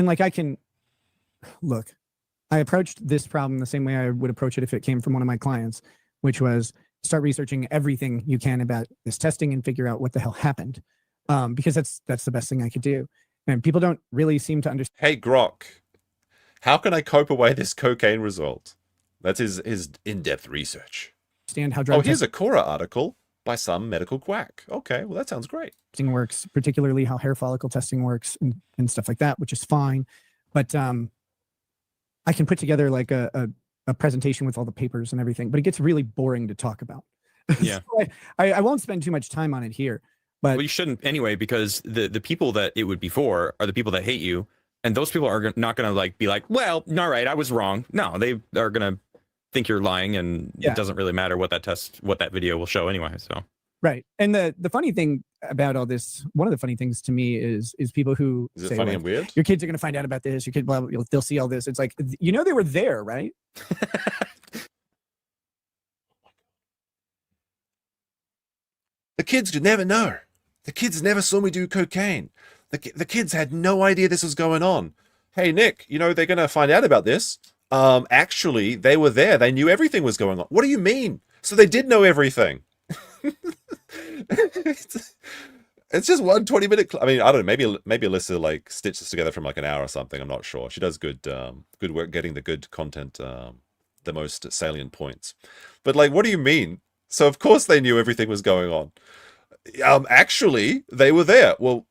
Speaker 4: like I can look. I approached this problem the same way I would approach it if it came from one of my clients, which was start researching everything you can about this testing and figure out what the hell happened, because that's the best thing I could do. And people don't really seem to understand.
Speaker 1: Hey, Grok, how can I cope away this cocaine result? That's his in-depth research.
Speaker 4: How drug
Speaker 1: here's a Quora article by some medical quack. Okay, well, that sounds great.
Speaker 4: testing works, particularly how hair follicle testing works and stuff like that, which is fine. But I can put together like a presentation with all the papers and everything, but it gets really boring to talk about.
Speaker 7: Yeah.
Speaker 4: So I won't spend too much time on it here. But
Speaker 7: Well, you shouldn't anyway, because the people that it would be for are the people that hate you, and those people are not going to like be like, well, all right, I was wrong. No, they are going to think you're lying, and it doesn't really matter what that video will show anyway. So
Speaker 4: right. And the funny thing about all this, one of the funny things to me is people who
Speaker 1: Is it
Speaker 4: say,
Speaker 1: funny
Speaker 4: like,
Speaker 1: and weird?
Speaker 4: your kids are going to find out about this. Your kid, blah, blah, they'll see all this. It's like, they were there, right?
Speaker 1: The kids could never know. The kids never saw me do cocaine. The kids had no idea this was going on. Hey, Nick, they're going to find out about this. Actually, they were there. They knew everything was going on. What do you mean? So they did know everything. It's just one 20-minute. I mean, I don't know. Maybe Alyssa like stitched this together from like an hour or something. I'm not sure. She does good work getting the good content, the most salient points. But like, what do you mean? So of course they knew everything was going on. Actually, they were there. Well,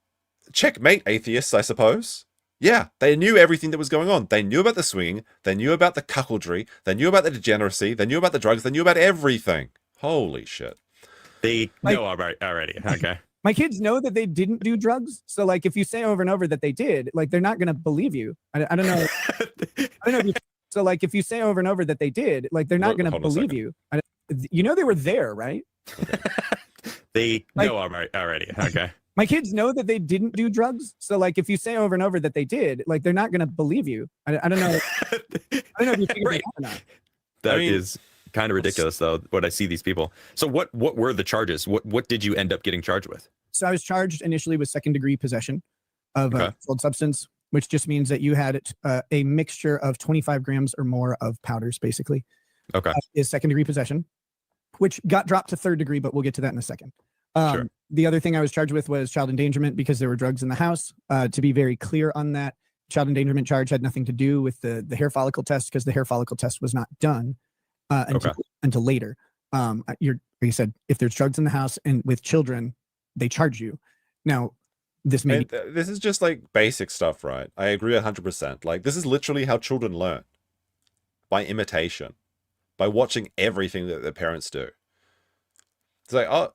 Speaker 1: checkmate, atheists, I suppose. Yeah, they knew everything that was going on. They knew about the swinging. They knew about the cuckoldry. They knew about the degeneracy. They knew about the drugs. They knew about everything. Holy shit.
Speaker 7: they know already. Okay.
Speaker 4: My kids know that they didn't do drugs. So like, if you say over and over that they did, like, they're not going to believe you. I don't know. I don't know if you, so like, if you say over and over that they did, like, they're not going to believe you. They were there, right?
Speaker 7: Okay. They know already. Okay.
Speaker 4: My kids know that they didn't do drugs. So like, if you say over and over that they did, like, they're not going to believe you. I don't know. I don't know if you figured it out or not.
Speaker 7: That is kind of ridiculous, though, what I see these people. So what were the charges? What did you end up getting charged with?
Speaker 4: So I was charged initially with second-degree possession of a controlled substance, which just means that you had a mixture of 25 grams or more of powders, basically.
Speaker 7: Okay.
Speaker 4: Is second-degree possession, which got dropped to third degree, but we'll get to that in a second.
Speaker 7: Sure.
Speaker 4: The other thing I was charged with was child endangerment because there were drugs in the house. To be very clear on that, child endangerment charge had nothing to do with the hair follicle test because the hair follicle test was not done until later. Like you said, if there's drugs in the house and with children, they charge you. Now, this
Speaker 1: is just like basic stuff, right? I agree 100%. Like, this is literally how children learn. By imitation. By watching everything that their parents do. It's like,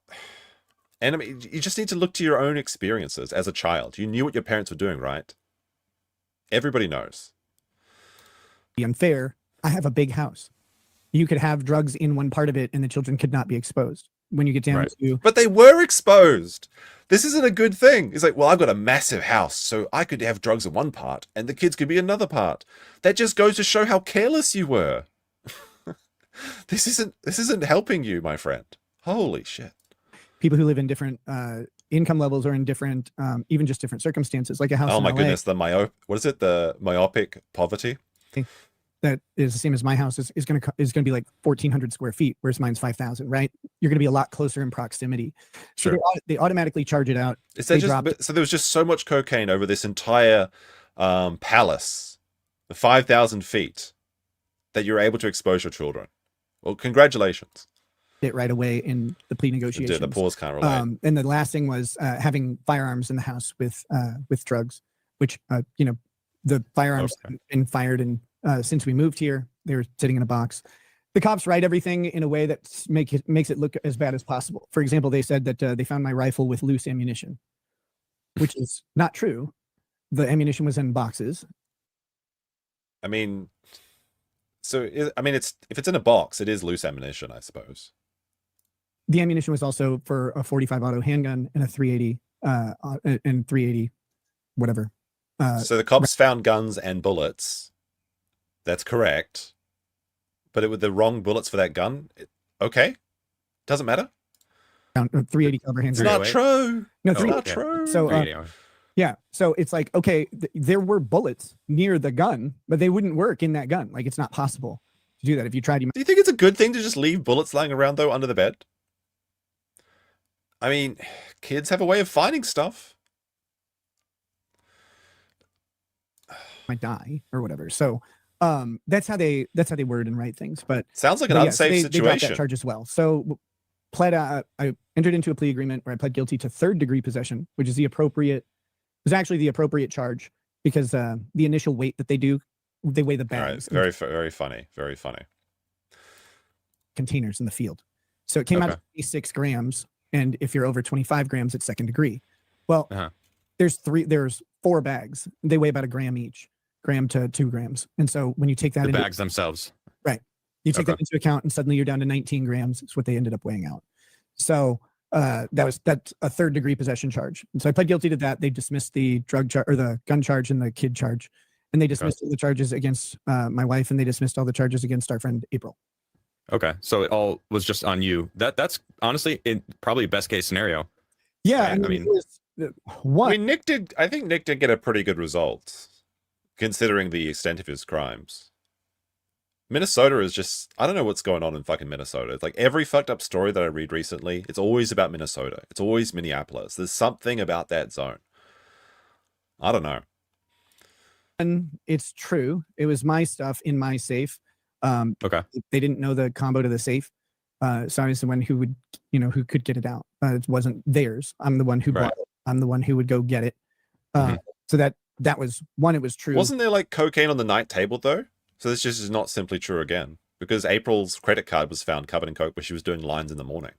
Speaker 1: and I mean, you just need to look to your own experiences as a child. You knew what your parents were doing, right? Everybody knows.
Speaker 4: Unfair. I have a big house. You could have drugs in one part of it and the children could not be exposed. When you get down to...
Speaker 1: But they were exposed. This isn't a good thing. It's like, well, I've got a massive house, so I could have drugs in one part and the kids could be another part. That just goes to show how careless you were. This isn't helping you, my friend. Holy shit.
Speaker 4: People who live in different income levels or in different, even just different circumstances, like a house.
Speaker 1: Oh
Speaker 4: in
Speaker 1: my
Speaker 4: LA,
Speaker 1: goodness, the myopic poverty?
Speaker 4: That is the same as my house is going to be like 1,400 square feet, whereas mine's 5,000. Right? You're going to be a lot closer in proximity. So
Speaker 1: Sure.
Speaker 4: they automatically charge it out.
Speaker 1: So there was just so much cocaine over this entire palace, the 5,000 feet, that you're able to expose your children. Well, congratulations.
Speaker 4: It right away in the plea negotiations.
Speaker 1: The pause can't relate.
Speaker 4: And the last thing was having firearms in the house with drugs, which the firearms have been fired, and since we moved here, they were sitting in a box. The cops write everything in a way that makes it look as bad as possible. For example, they said that they found my rifle with loose ammunition, which is not true. The ammunition was in boxes.
Speaker 1: I mean, if it's in a box, it is loose ammunition, I suppose.
Speaker 4: The ammunition was also for a 45 auto handgun and a 380 and 380 whatever.
Speaker 1: So the cops found guns and bullets. That's correct. But with the wrong bullets for that gun, okay, doesn't matter.
Speaker 4: 380 caliber handgun.
Speaker 1: It's not true.
Speaker 4: No,
Speaker 1: it's not true.
Speaker 4: So Yeah. So it's like, okay, there were bullets near the gun, but they wouldn't work in that gun. Like, it's not possible to do that. If you tried, you
Speaker 1: Do you think it's a good thing to just leave bullets lying around, though, under the bed? I mean, kids have a way of finding stuff.
Speaker 4: might die or whatever. So that's how they word and write things. But
Speaker 1: Sounds like an
Speaker 4: But yeah,
Speaker 1: unsafe
Speaker 4: they dropped that
Speaker 1: situation.
Speaker 4: charge as well. So I entered into a plea agreement where I pled guilty to 3rd-degree possession, which is the appropriate charge because the initial weight that they do, they weigh the
Speaker 1: All right,
Speaker 4: bags,
Speaker 1: very funny, very funny.
Speaker 4: containers in the field. So it came out
Speaker 7: Okay.
Speaker 4: at 6 grams, and if you're over 25 grams, it's 2nd degree. Well,
Speaker 7: Uh-huh.
Speaker 4: there's 4 bags. They weigh about a gram each, gram to 2 grams. And so when you take that
Speaker 7: The
Speaker 4: into
Speaker 7: bags themselves.
Speaker 4: You take that
Speaker 7: Okay.
Speaker 4: into account, and suddenly you're down to 19 grams. It's what they ended up weighing out. So that's a 3rd-degree possession charge. And so I pled guilty to that. They dismissed the drug charge or the gun charge and the kid charge, and they dismissed all the charges against my wife, and they dismissed all the charges against our friend April.
Speaker 7: Okay, so it all was just on you. That's honestly probably best case scenario.
Speaker 4: Yeah,
Speaker 7: Right, I mean-
Speaker 4: it was, one.
Speaker 1: I mean, I think Nick did get a pretty good result, considering the extent of his crimes. Minnesota is just, I don't know what's going on in fucking Minnesota. It's like every fucked up story that I read recently, it's always about Minnesota. It's always Minneapolis. There's something about that zone. I don't know.
Speaker 4: And it's true. It was my stuff in my safe.
Speaker 7: Okay.
Speaker 4: They didn't know the combo to the safe. So I was the one who would, who could get it out. It wasn't theirs. I'm the one who
Speaker 7: Right.
Speaker 4: bought it. I'm the one who would go get it.
Speaker 7: Mhm.
Speaker 4: So that was one. It was true.
Speaker 1: Wasn't there like cocaine on the night table though? So this just is not simply true again. Because April's credit card was found covered in coke, but she was doing lines in the morning.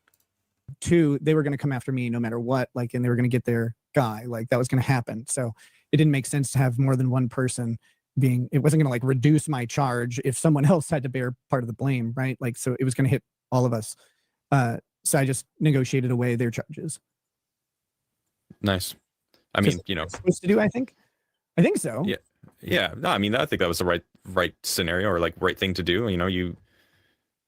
Speaker 4: 2, they were going to come after me no matter what, like, and they were going to get their guy, like that was going to happen. So it didn't make sense to have more than one person it wasn't going to like reduce my charge if someone else had to bear part of the blame, right? Like, so it was going to hit all of us. So I just negotiated away their charges.
Speaker 7: Nice. I mean,
Speaker 4: Supposed to do, I think so.
Speaker 7: Yeah. Yeah. No, I mean, I think that was the right scenario or like right thing to do.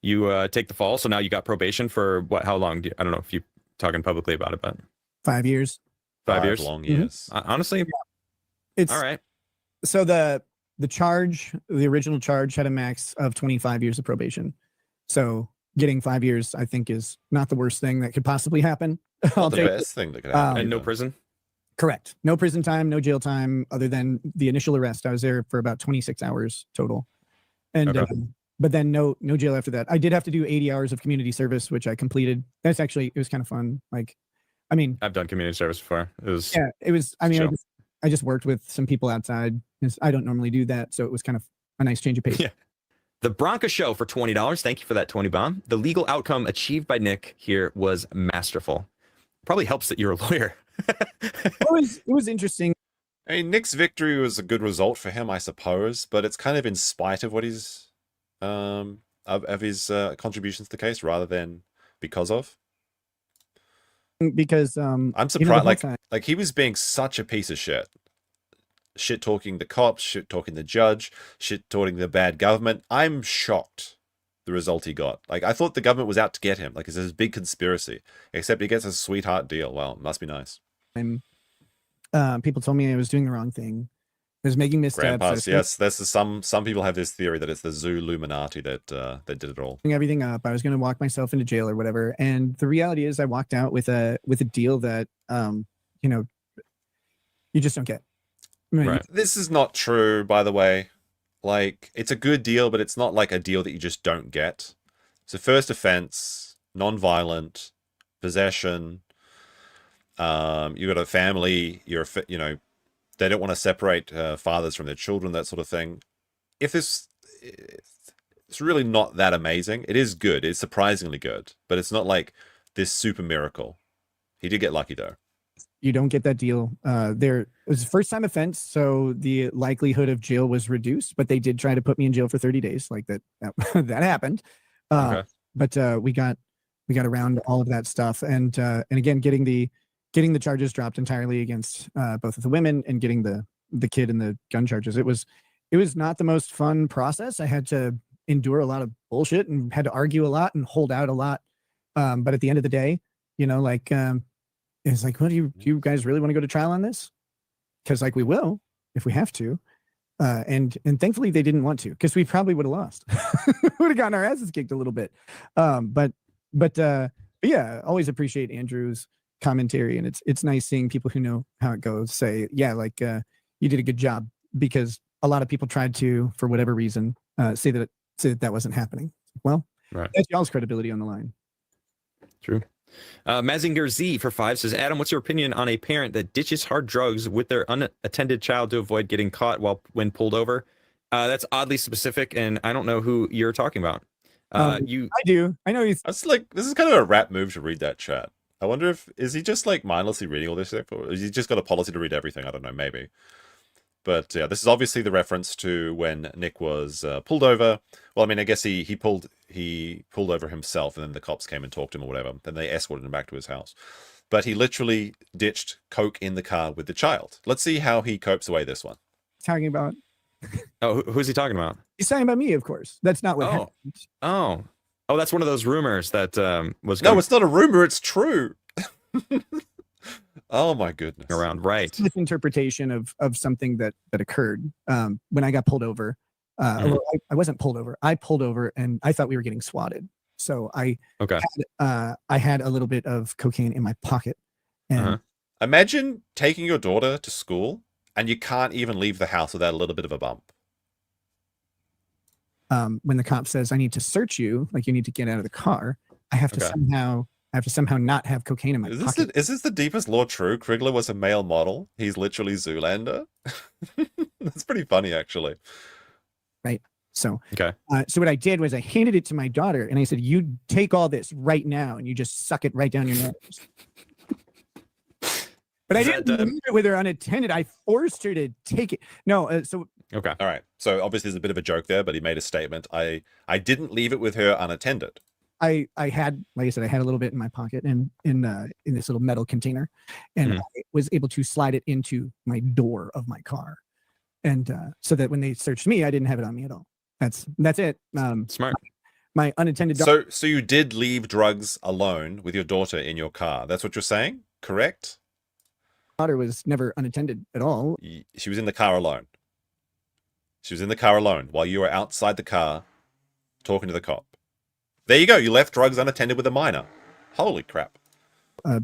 Speaker 7: You take the fall. So now you got probation for what? How long? I don't know if you're talking publicly about it, but
Speaker 4: 5 years.
Speaker 7: 5 years.
Speaker 1: Long
Speaker 4: Mhm.
Speaker 1: years.
Speaker 7: Honestly,
Speaker 4: It's
Speaker 7: all right.
Speaker 4: So the original charge had a max of 25 years of probation. So getting 5 years, I think, is not the worst thing that could possibly happen. I'll
Speaker 1: The
Speaker 4: take it.
Speaker 1: best thing that could happen.
Speaker 7: And no
Speaker 1: either.
Speaker 7: prison.
Speaker 4: Correct. No prison time, no jail time, other than the initial arrest. I was there for about 26 hours total, and
Speaker 7: Okay.
Speaker 4: but then no jail after that. I did have to do 80 hours of community service, which I completed. It was kind of fun. Like, I mean,
Speaker 7: I've done community service before. It was
Speaker 4: yeah, it was. I mean,
Speaker 7: Chill.
Speaker 4: I just worked with some people outside. I don't normally do that, so it was kind of a nice change of pace.
Speaker 7: Yeah. The Bronca Show for $20. Thank you for that 20 bomb. The legal outcome achieved by Nick here was masterful. Probably helps that you're a lawyer.
Speaker 4: It was interesting.
Speaker 1: I mean, Nick's victory was a good result for him, I suppose, but it's kind of in spite of what he's of his contributions to the case rather than because of.
Speaker 4: Because
Speaker 1: I'm
Speaker 4: the
Speaker 1: surprised,
Speaker 4: whole time-
Speaker 1: like he was being such a piece of shit. Shit talking the cops, shit talking the judge, shit talking the bad government. I'm shocked the result he got. Like, I thought the government was out to get him. Like, it's this big conspiracy. Except he gets a sweetheart deal. Well, it must be nice.
Speaker 4: people told me I was doing the wrong thing. I was making missteps. I
Speaker 1: Grandpa's,
Speaker 4: was
Speaker 1: yes, that's some people have this theory that it's the Zooluminati that did it all.
Speaker 4: screwing everything up. I was going to walk myself into jail or whatever. And the reality is, I walked out with a deal that you just don't get. I mean,
Speaker 7: Right.
Speaker 1: This is not true, by the way. Like, it's a good deal, but it's not like a deal that you just don't get. So first offense, non-violent, possession. You got a family. They don't want to separate fathers from their children, that sort of thing. It's really not that amazing. It is good. It's surprisingly good, but it's not like this super miracle. He did get lucky though.
Speaker 4: You don't get that deal. It was a first time offense, so the likelihood of jail was reduced, but they did try to put me in jail for 30 days. Like that that happened.
Speaker 7: Okay.
Speaker 4: But we got around all of that stuff. And again, getting the charges dropped entirely against both of the women and getting the kid and the gun charges. It was not the most fun process. I had to endure a lot of bullshit and had to argue a lot and hold out a lot. But at the end of the day, it's like, what do you guys really want to go to trial on this? because like we will if we have to. And thankfully they didn't want to, because we probably would have lost. Would have gotten our asses kicked a little bit. But yeah, always appreciate Andrew's commentary, and it's nice seeing people who know how it goes say, yeah, like you did a good job, because a lot of people tried to, for whatever reason, say that wasn't happening. Well,
Speaker 7: Right.
Speaker 4: that's y'all's credibility on the line.
Speaker 7: True. Mazinger Z for 5 says, Adam, what's your opinion on a parent that ditches hard drugs with their unattended child to avoid getting caught when pulled over? That's oddly specific, and I don't know who you're talking about.
Speaker 4: I do. I know he's.
Speaker 1: That's like, this is kind of a rap move to read that chat. I wonder is he just like mindlessly reading all this stuff, or is he just got a policy to read everything? I don't know, maybe. But yeah, this is obviously the reference to when Nick was pulled over. Well, I mean, I guess he pulled over himself, and then the cops came and talked to him or whatever. Then they escorted him back to his house. But he literally ditched coke in the car with the child. Let's see how he copes away this one.
Speaker 4: Talking about.
Speaker 7: Oh, who's he talking about?
Speaker 4: He's talking about me, of course. That's not what happened.
Speaker 7: Oh, that's one of those rumors that was
Speaker 1: No, it's not a rumor. It's true. Oh my goodness.
Speaker 7: around, right?
Speaker 4: Misinterpretation of something that occurred when I got pulled over. Or I wasn't pulled over. I pulled over, and I thought we were getting swatted. So I had a little bit of cocaine in my pocket. And
Speaker 1: Imagine taking your daughter to school, and you can't even leave the house without a little bit of a bump.
Speaker 4: When the cop says, I need to search you, like you need to get out of the car, I have to somehow not have cocaine in my pocket.
Speaker 1: Is this the deepest lore true? Krigler was a male model. He's literally Zoolander. That's pretty funny, actually.
Speaker 4: Right. So,
Speaker 7: Okay.
Speaker 4: So what I did was I handed it to my daughter, and I said, you take all this right now, and you just suck it right down your nose. But I didn't leave it with her unattended. I forced her to take it. No,
Speaker 7: Okay.
Speaker 1: All right. So obviously there's a bit of a joke there, but he made a statement. I didn't leave it with her unattended.
Speaker 4: I had, like I said, I had a little bit in my pocket and in this little metal container, and I was able to slide it into my door of my car, and so that when they searched me, I didn't have it on me at all. That's it.
Speaker 7: Smart.
Speaker 4: My unattended.
Speaker 1: So you did leave drugs alone with your daughter in your car. That's what you're saying, correct?
Speaker 4: Daughter was never unattended at all.
Speaker 1: She was in the car alone. She was in the car alone while you were outside the car talking to the cop. There you go. You left drugs unattended with a minor. Holy crap.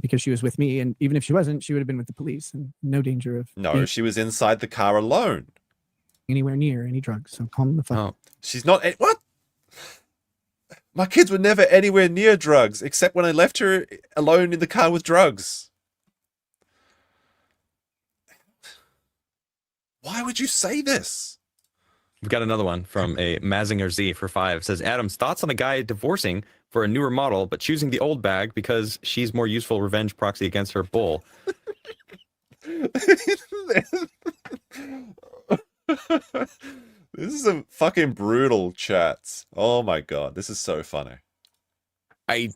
Speaker 4: Because she was with me, and even if she wasn't, she would have been with the police, and no danger of
Speaker 1: No, she was inside the car alone.
Speaker 4: Anywhere near any drugs. So calm the fuck.
Speaker 7: Oh,
Speaker 1: She's not. What? My kids were never anywhere near drugs, except when I left her alone in the car with drugs. Why would you say this?
Speaker 7: we've got another one from a Mazinger Z for 5. It says, Adam's thoughts on a guy divorcing for a newer model, but choosing the old bag because she's more useful revenge proxy against her bull.
Speaker 1: This is a fucking brutal chat. Oh my god, this is so funny.
Speaker 7: I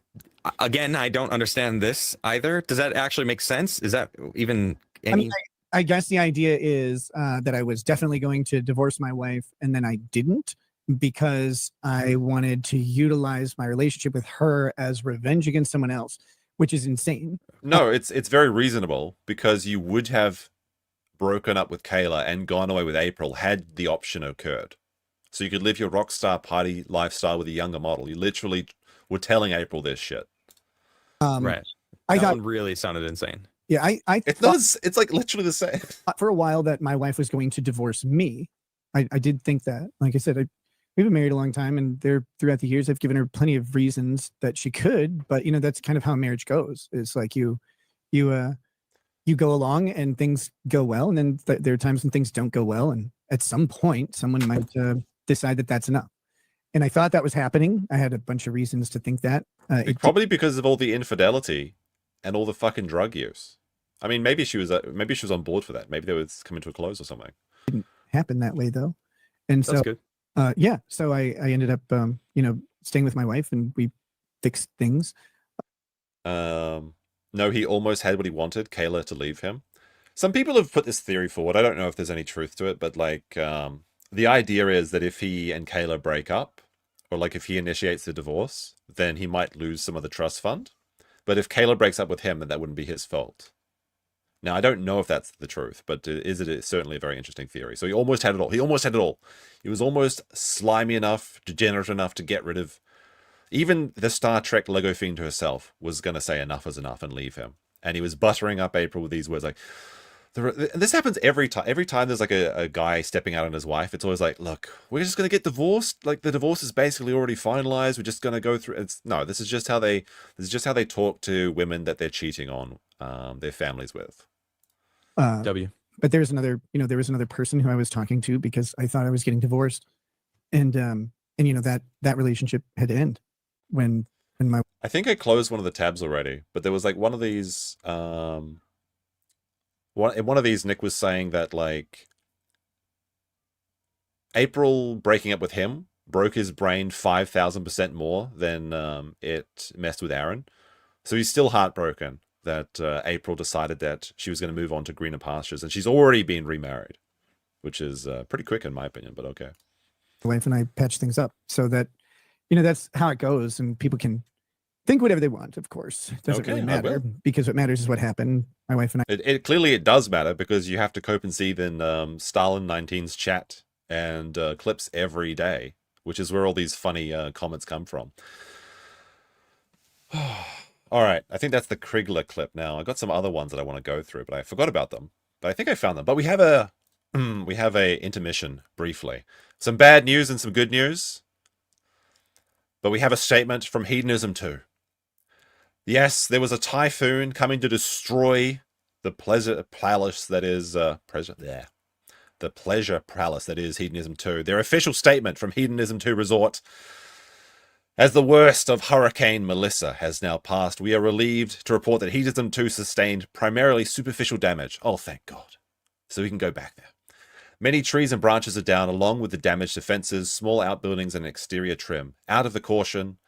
Speaker 7: don't understand this either. Does that actually make sense? Is that even any?
Speaker 4: I mean, I guess the idea is that I was definitely going to divorce my wife, and then I didn't, because I wanted to utilize my relationship with her as revenge against someone else, which is insane.
Speaker 1: No, it's very reasonable, because you would have broken up with Kayla and gone away with April had the option occurred. So you could live your rock star party lifestyle with a younger model. You literally were telling April this shit.
Speaker 7: Right. That one really sounded insane.
Speaker 4: Yeah, I
Speaker 1: It's not. It's like literally the same.
Speaker 4: thought for a while that my wife was going to divorce me. I did think that. Like I said, we've been married a long time, and throughout the years, I've given her plenty of reasons that she could. But that's kind of how marriage goes. It's like you go along and things go well, and then there are times when things don't go well, and at some point, someone might decide that that's enough. And I thought that was happening. I had a bunch of reasons to think that.
Speaker 1: Probably because of all the infidelity and all the fucking drug use. I mean, maybe she was on board for that. Maybe they were coming to a close or something.
Speaker 4: Didn't happen that way though, and
Speaker 7: That's good.
Speaker 4: So I ended up staying with my wife, and we fixed things.
Speaker 1: No, he almost had what he wanted, Kayla to leave him. Some people have put this theory forward. I don't know if there's any truth to it, but the idea is that if he and Kayla break up, or like if he initiates the divorce, then he might lose some of the trust fund. But if Kayla breaks up with him, then that wouldn't be his fault. Now, I don't know if that's the truth, but is it certainly a very interesting theory. So he almost had it all. He almost had it all. He was almost slimy enough, degenerate enough to get rid of... Even the Star Trek Lego fiend herself was going to say enough is enough and leave him. And he was buttering up April with these words like... This happens every time. Every time there's like a guy stepping out on his wife, it's always like, look, we're just going to get divorced. Like the divorce is basically already finalized. We're just going to go through. No, this is just how they talk to women that they're cheating on their families with.
Speaker 7: W.
Speaker 4: But there was another person who I was talking to because I thought I was getting divorced, and that relationship had to end when my...
Speaker 1: I think I closed one of the tabs already, but there was like one of these. One of these, Nick was saying that like April breaking up with him broke his brain 5,000% more than it messed with Aaron. So he's still heartbroken that April decided that she was going to move on to greener pastures, and she's already been remarried, which is pretty quick in my opinion, but okay.
Speaker 4: wife and I patch things up so that, that's how it goes, and people can think whatever they want. Of course, it doesn't really matter because what matters is what happened. My wife and I.
Speaker 1: It clearly it does matter because you have to cope and see in Stalin 19's chat and clips every day, which is where all these funny comments come from. All right, I think that's the Krigler clip now. I got some other ones that I want to go through, but I forgot about them. But I think I found them. But we have a intermission briefly. Some bad news and some good news. But we have a statement from Hedonism 2. Yes, there was a typhoon coming to destroy the pleasure palace that is the pleasure palace that is Hedonism 2. Their official statement from Hedonism 2 Resort. As the worst of Hurricane Melissa has now passed, we are relieved to report that Hedonism 2 sustained primarily superficial damage. Oh, thank God. So we can go back there. Many trees and branches are down, along with the damaged to fences, small outbuildings, and exterior trim. Out of the caution,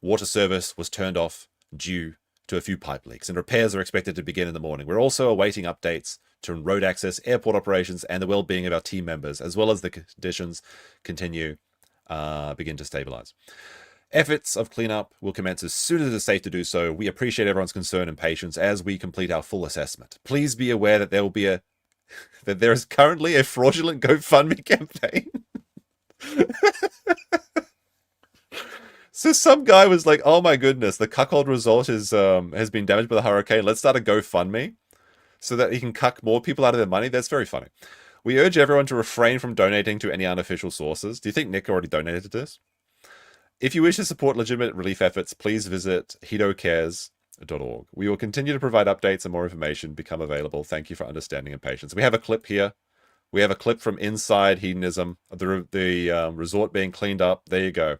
Speaker 1: water service was turned off due to a few pipe leaks, and repairs are expected to begin in the morning. We're also awaiting updates to road access, airport operations, and the well-being of our team members, as well as the conditions begin to stabilize. Efforts of cleanup will commence as soon as it is safe to do so. We appreciate everyone's concern and patience as we complete our full assessment. Please be aware that there is currently a fraudulent GoFundMe campaign. So some guy was like, "Oh my goodness, the cuckold resort has been damaged by the hurricane. Let's start a GoFundMe so that he can cuck more people out of their money." That's very funny. We urge everyone to refrain from donating to any unofficial sources. Do you think Nick already donated to this? If you wish to support legitimate relief efforts, please visit hedocares.org. We will continue to provide updates and more information become available. Thank you for understanding and patience. We have a clip here. We have a clip from inside Hedonism, the resort being cleaned up. There you go.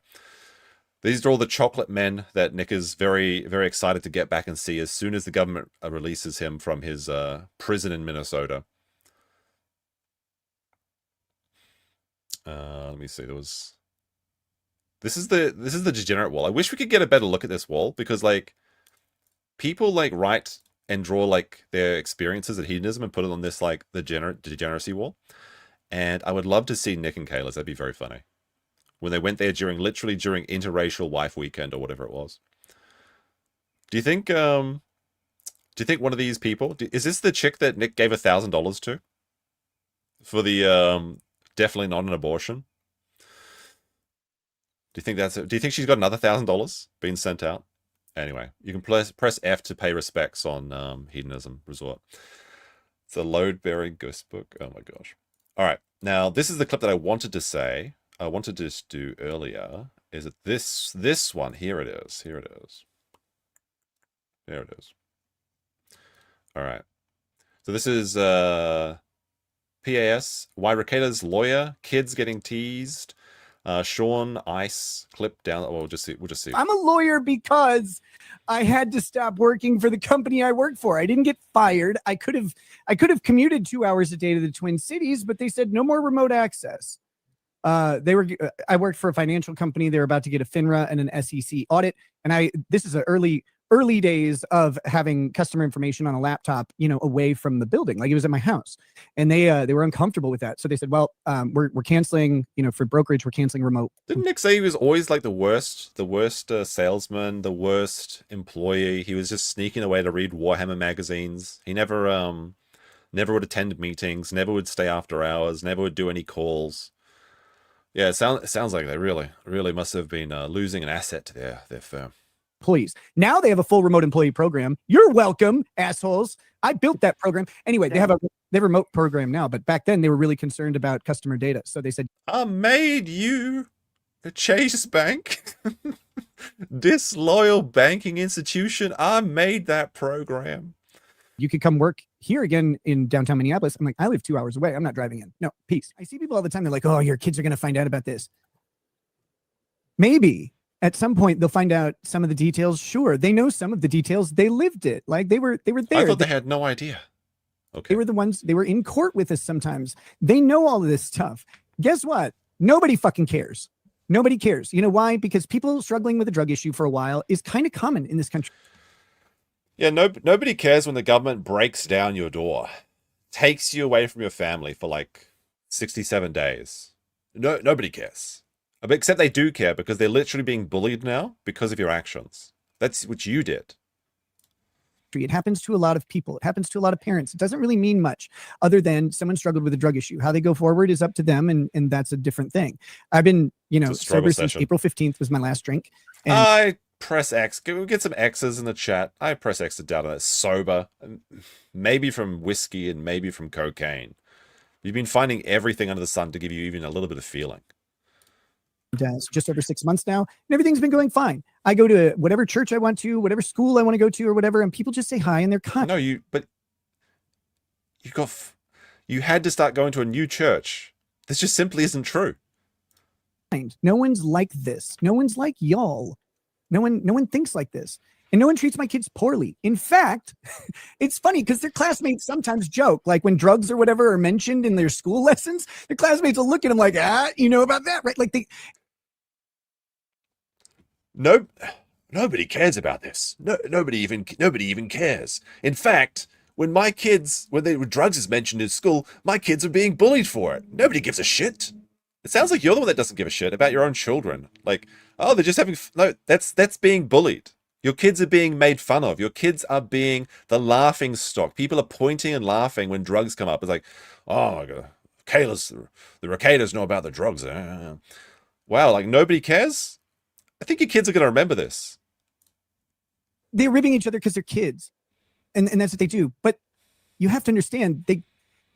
Speaker 1: These are all the chocolate men that Nick is very, very excited to get back and see as soon as the government releases him from his prison in Minnesota. Let me see. This is the degenerate wall. I wish we could get a better look at this wall because like people like write and draw like their experiences at hedonism and put it on this like the degeneracy wall. And I would love to see Nick and Kayla's. That'd be very funny. When they went there literally during interracial wife weekend or whatever it was. Do you think one of these people is this the chick that Nick gave $1,000 to for the definitely not an abortion? Do you think she's got another $1,000 being sent out? Anyway, you can press F to pay respects on Hedonism Resort. It's a load-bearing ghost book. Oh my gosh. All right. Now, this is the clip that I wanted to say. I wanted to just do earlier. Is it this one? Here it is. Here it is. There it is. All right. So this is PAS. Why Rekietala's lawyer? Kids getting teased. Sean Ice clip down. Oh, we'll just see.
Speaker 5: I'm a lawyer because I had to stop working for the company I worked for. I didn't get fired. I could have commuted 2 hours a day to the Twin Cities, but they said no more remote access. I worked for a financial company. They were about to get a FINRA and an SEC audit, and this is an early days of having customer information on a laptop, away from the building, like it was at my house, and they were uncomfortable with that. So they said, well, we're canceling, for brokerage, we're canceling remote.
Speaker 1: Didn't Nick say he was always like the worst salesman, the worst employee? He was just sneaking away to read Warhammer magazines. He never never would attend meetings, never would stay after hours, never would do any calls. Yeah, it sounds like they really must have been losing an asset to their firm.
Speaker 4: Employees. Now they have a full remote employee program. You're welcome, assholes. I built that program. Anyway, they have a remote program now, but back then they were really concerned about customer data. So they said,
Speaker 1: I made you a Chase Bank. Disloyal banking institution. I made that program.
Speaker 4: you could come work here again in downtown Minneapolis. I'm like, I live 2 hours away. I'm not driving in. No, peace. I see people all the time. They're like, oh, your kids are going to find out about this. Maybe at some point they'll find out some of the details. Sure. They know some of the details. They lived it. Like they were there.
Speaker 1: I thought they had no idea. Okay.
Speaker 4: They were the ones, they were in court with us sometimes. They know all of this stuff. Guess what? Nobody fucking cares. Nobody cares. You know why? Because people struggling with a drug issue for a while is kind of common in this country.
Speaker 1: Yeah, nobody cares when the government breaks down your door, takes you away from your family for like 67 days. Nobody cares. Except they do care because they're literally being bullied now because of your actions. That's what you did.
Speaker 4: It happens to a lot of people. It happens to a lot of parents. It doesn't really mean much other than someone struggled with a drug issue. How they go forward is up to them, and that's a different thing. I've been, sober since April 15th was my last drink. And
Speaker 1: I press X. Can we get some X's in the chat? I press X down on that. Sober. Maybe from whiskey and maybe from cocaine. You've been finding everything under the sun to give you even a little bit of feeling.
Speaker 4: it's just over 6 months now, and everything's been going fine. I go to whatever church I want to, whatever school I want to go to, or whatever, and people just say hi and they're kind.
Speaker 1: No, you had to start going to a new church. This just simply isn't true.
Speaker 4: No one's like this. No one's like y'all. No one thinks like this. And no one treats my kids poorly. In fact, it's funny because their classmates sometimes joke, like when drugs or whatever are mentioned in their school lessons, their classmates will look at them like, you know about that, right? Like
Speaker 1: Nobody cares about this. Nobody even cares. In fact, when drugs is mentioned in school, my kids are being bullied for it. Nobody gives a shit. It sounds like you're the one that doesn't give a shit about your own children. Like, oh, they're just having that's being bullied. Your kids are being made fun of. Your kids are being the laughing stock. People are pointing and laughing when drugs come up. It's like, oh my god, the Rekietalaws know about the drugs. Wow, like nobody cares? I think your kids are going to remember this.
Speaker 4: they're ribbing each other because they're kids. And that's what they do. But you have to understand,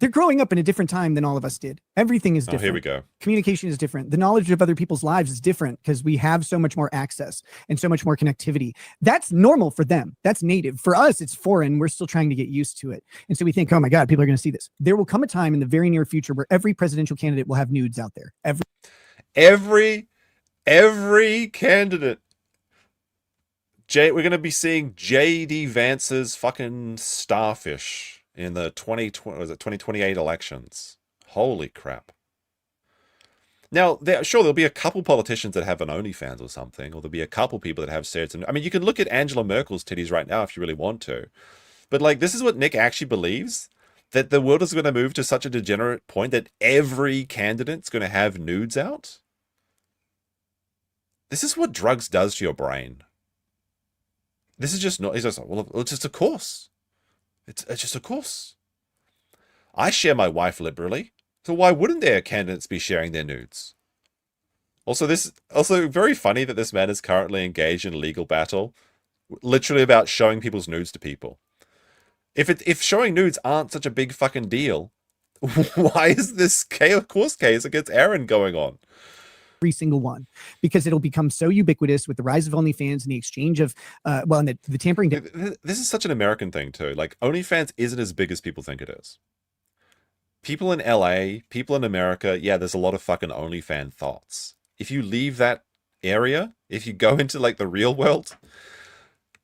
Speaker 4: they're growing up in a different time than all of us did. Everything is different.
Speaker 1: Oh, here we go.
Speaker 4: Communication is different. The knowledge of other people's lives is different because we have so much more access and so much more connectivity. That's normal for them. That's native. For us, it's foreign. We're still trying to get used to it. And so we think, oh my God, people are going to see this. There will come a time in the very near future where every presidential candidate will have nudes out there.
Speaker 1: Every candidate. We're going to be seeing J.D. Vance's fucking starfish in the 2028 elections. Holy crap. Now, there'll be a couple politicians that have an OnlyFans or something, or there'll be a couple people that have certs. I mean, you can look at Angela Merkel's titties right now if you really want to. But, like, this is what Nick actually believes, that the world is going to move to such a degenerate point that every candidate's going to have nudes out? This is what drugs does to your brain. This is just not, he's just like, well, it's just a course. It's just a course. I share my wife liberally, so why wouldn't their candidates be sharing their nudes? Also very funny that this man is currently engaged in a legal battle, literally about showing people's nudes to people. If showing nudes aren't such a big fucking deal, why is this course case against Aaron going on?
Speaker 4: Every single one, because it'll become so ubiquitous with the rise of OnlyFans and the exchange of, and the tampering.
Speaker 1: This is such an American thing too. Like, OnlyFans isn't as big as people think it is. People in LA, people in America, yeah, there's a lot of fucking OnlyFans thoughts. If you leave that area, if you go into like the real world,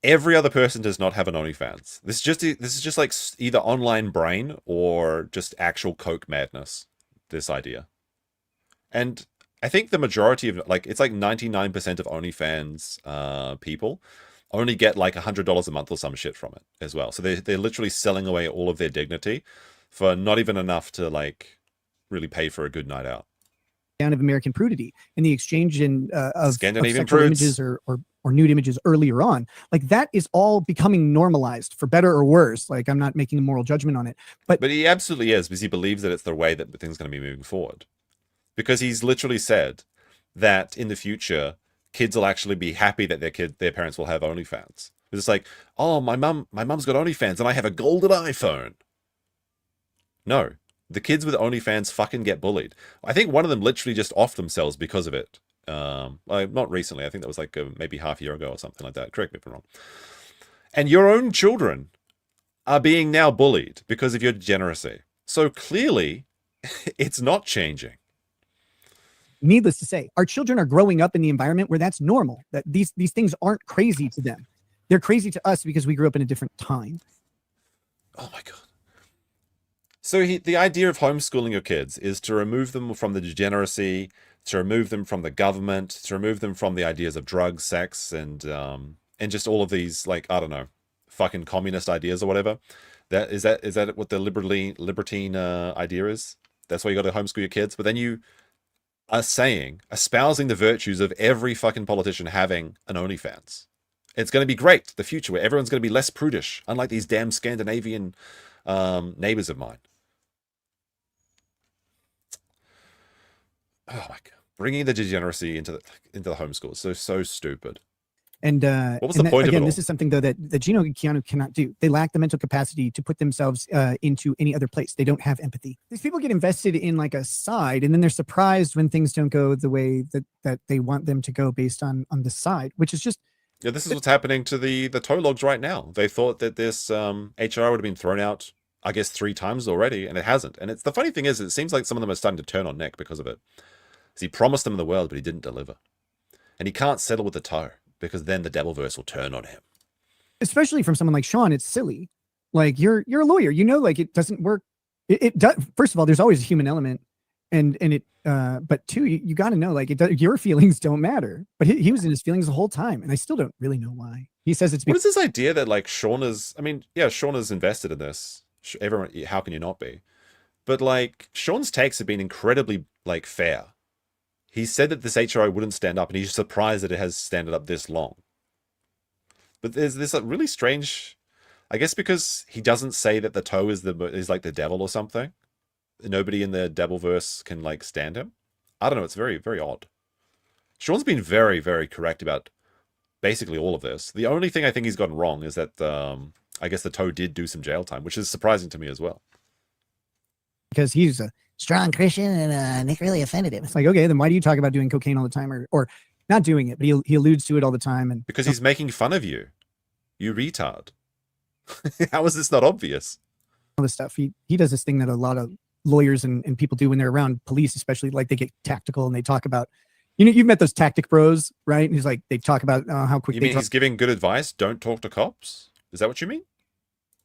Speaker 1: every other person does not have an OnlyFans. This is just like either online brain or just actual coke madness. This idea, and I think the majority of, like, it's like 99% of OnlyFans people only get like $100 a month or some shit from it as well. So they're literally selling away all of their dignity for not even enough to like really pay for a good night out.
Speaker 4: Down of American prudity and the exchange of
Speaker 1: Scandinavian
Speaker 4: sexual
Speaker 1: prudes.
Speaker 4: images or or nude images earlier on. Like that is all becoming normalized for better or worse. Like I'm not making a moral judgment on it, but
Speaker 1: he absolutely is, because he believes that it's the way that things are going to be moving forward. Because he's literally said that in the future, kids will actually be happy that their parents will have OnlyFans. It's like, oh, my mum's got OnlyFans and I have a golden iPhone. No, the kids with OnlyFans fucking get bullied. I think one of them literally just offed themselves because of it. Not recently. I think that was like maybe half a year ago or something like that. Correct me if I'm wrong. And your own children are being now bullied because of your degeneracy. So clearly, it's not changing.
Speaker 4: needless to say, our children are growing up in the environment where that's normal, that these things aren't crazy to them. They're crazy to us because we grew up in a different time.
Speaker 1: Oh my God. So the idea of homeschooling your kids is to remove them from the degeneracy, to remove them from the government, to remove them from the ideas of drugs, sex, and just all of these, like, I don't know, fucking communist ideas or whatever. Is that what the libertine idea is? That's why you got to homeschool your kids. But then you are espousing the virtues of every fucking politician having an OnlyFans. It's going to be great, the future, where everyone's going to be less prudish, unlike these damn Scandinavian neighbors of mine. Oh my God. Bringing the degeneracy into the homeschool is so stupid.
Speaker 4: And
Speaker 1: what was the point of it all?
Speaker 4: This is something though that Gino and Keanu cannot do. They lack the mental capacity to put themselves into any other place. They don't have empathy. These people get invested in like a side, and then they're surprised when things don't go the way that they want them to go based on the side, which is just.
Speaker 1: Yeah, this is what's happening to the tow logs right now. They thought that this HRO would have been thrown out, I guess, 3 times already, and it hasn't. And the funny thing is, it seems like some of them are starting to turn on Nick because of it. He promised them the world, but he didn't deliver. And he can't settle with the tow, because then the Devilverse will turn on him.
Speaker 4: Especially from someone like Sean, it's silly. Like you're a lawyer, like it doesn't work. It does. First of all, there's always a human element, and it. But 2, you got to know, like your feelings don't matter. But he was in his feelings the whole time, and I still don't really know why. He says it's.
Speaker 1: What is this idea that like Sean is? I mean, yeah, Sean is invested in this. Everyone, how can you not be? But like Sean's takes have been incredibly like fair. He said that this HRO wouldn't stand up, and he's surprised that it has standed up this long. But there's this really strange, I guess, because he doesn't say that the toe is like the devil or something. Nobody in the Devilverse can like stand him. I don't know. It's very, very odd. Sean's been very, very correct about basically all of this. The only thing I think he's gotten wrong is that I guess the toe did do some jail time, which is surprising to me as well.
Speaker 4: Because he's a strong Christian, and Nick really offended him. It's like, okay, then why do you talk about doing cocaine all the time, or not doing it, but he alludes to it all the time? And
Speaker 1: because he's making fun of you, you retard. How is this not obvious?
Speaker 4: All this stuff. He does this thing that a lot of lawyers and people do when they're around police, especially, like they get tactical and they talk about, you've met those tactic bros, right? And he's like, they talk about how quick
Speaker 1: you mean he's giving good advice. Don't talk to cops. Is that what you mean?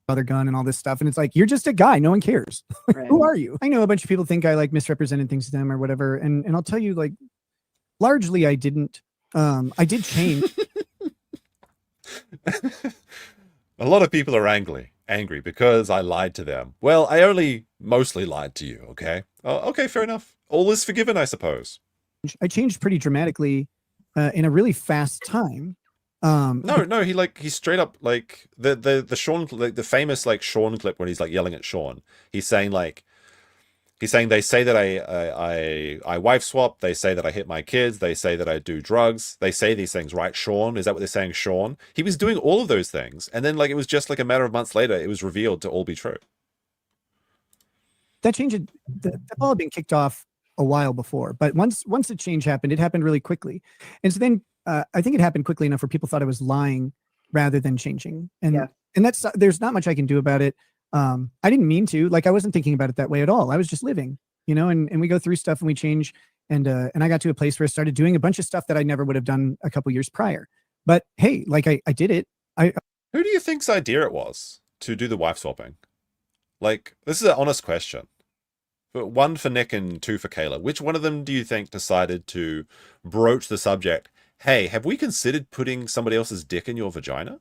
Speaker 4: Other gun and all this stuff, and it's like, you're just a guy, no one cares. Right. Who are you? I know a bunch of people think I like misrepresented things to them or whatever, and I'll tell you, like, largely I didn't. I did change.
Speaker 1: A lot of people are angry because I lied to them. Well, I only mostly lied to you. Okay. Oh, okay, fair enough. All is forgiven, I suppose.
Speaker 4: I changed pretty dramatically in a really fast time.
Speaker 1: No, he straight up, like the Sean, like the famous like Sean clip when he's like yelling at Sean. He's saying they say that I wife swap, they say that I hit my kids, they say that I do drugs, they say these things, right, Sean? Is that what they're saying, Sean? He was doing all of those things, and then like it was just like a matter of months later, it was revealed to all be true.
Speaker 4: That change, the ball had been kicked off a while before, but once the change happened, it happened really quickly, and so then. I think it happened quickly enough where people thought I was lying rather than changing. And that's, there's not much I can do about it. I didn't mean to, like, I wasn't thinking about it that way at all. I was just living, and we go through stuff and we change. And I got to a place where I started doing a bunch of stuff that I never would have done a couple years prior. But hey, like I did it.
Speaker 1: Who do you think's idea it was to do the wife swapping? Like, this is an honest question. But 1 for Nick and 2 for Kayla. Which one of them do you think decided to broach the subject? Hey, have we considered putting somebody else's dick in your vagina?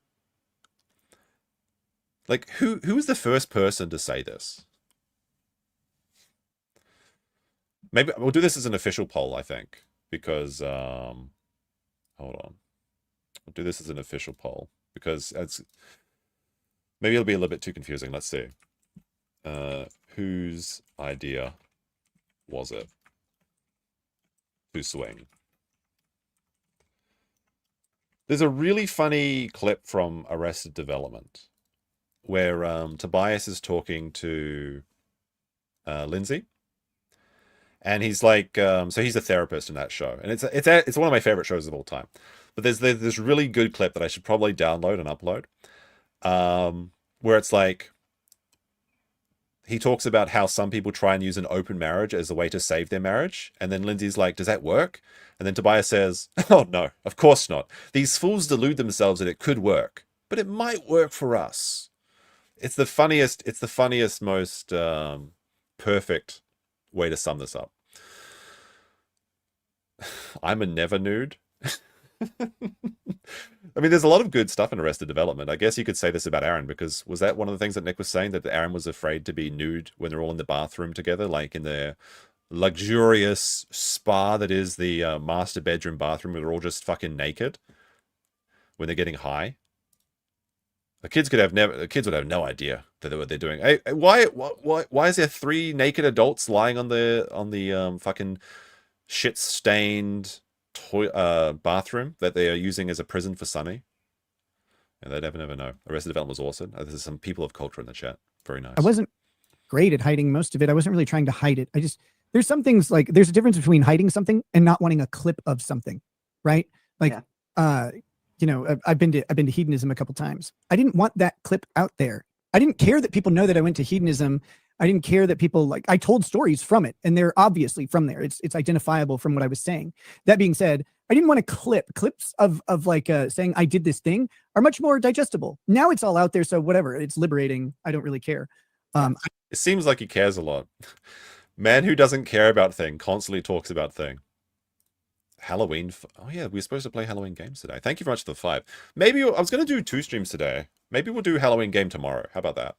Speaker 1: Like, who was the first person to say this? Maybe we'll do this as an official poll, I think, because hold on. I'll do this as an official poll because maybe it'll be a little bit too confusing. Let's see. Whose idea was it to swing? There's a really funny clip from Arrested Development where Tobias is talking to Lindsay, and he's like, so he's a therapist in that show, and it's one of my favorite shows of all time. But there's this really good clip that I should probably download and upload, where it's like he talks about how some people try and use an open marriage as a way to save their marriage, and then Lindsay's like, "Does that work?" And then Tobias says, "Oh no, of course not. These fools delude themselves that it could work, but it might work for us." It's the funniest, most perfect way to sum this up. I'm a never nude. I mean, there's a lot of good stuff in Arrested Development. I guess you could say this about Aaron, because was that one of the things that Nick was saying, that Aaron was afraid to be nude when they're all in the bathroom together, like in their luxurious spa that is the master bedroom bathroom, where they're all just fucking naked when they're getting high? The kids would have no idea that what they're doing. Hey, why is there 3 naked adults lying on the fucking shit stained bathroom that they are using as a prison for Sunny? And they'd never know. Arrested Development was awesome. There's some people of culture in the chat. Very nice.
Speaker 4: I wasn't great at hiding most of it. I wasn't really trying to hide it. There's some things, like there's a difference between hiding something and not wanting a clip of something, right? Like, you know, I've been to hedonism a couple times. I didn't want that clip out there. I didn't care that people know that I went to hedonism. I didn't care that people, like, I told stories from it, and they're obviously from there. It's identifiable from what I was saying. That being said, I didn't want to clips of like saying I did this thing are much more digestible. Now it's all out there, so whatever. It's liberating. I don't really care.
Speaker 1: It seems like he cares a lot. Man who doesn't care about thing constantly talks about thing. Halloween. Oh yeah, we were supposed to play Halloween games today. Thank you very much for the 5. Maybe I was going to do 2 streams today. Maybe we'll do Halloween game tomorrow. How about that?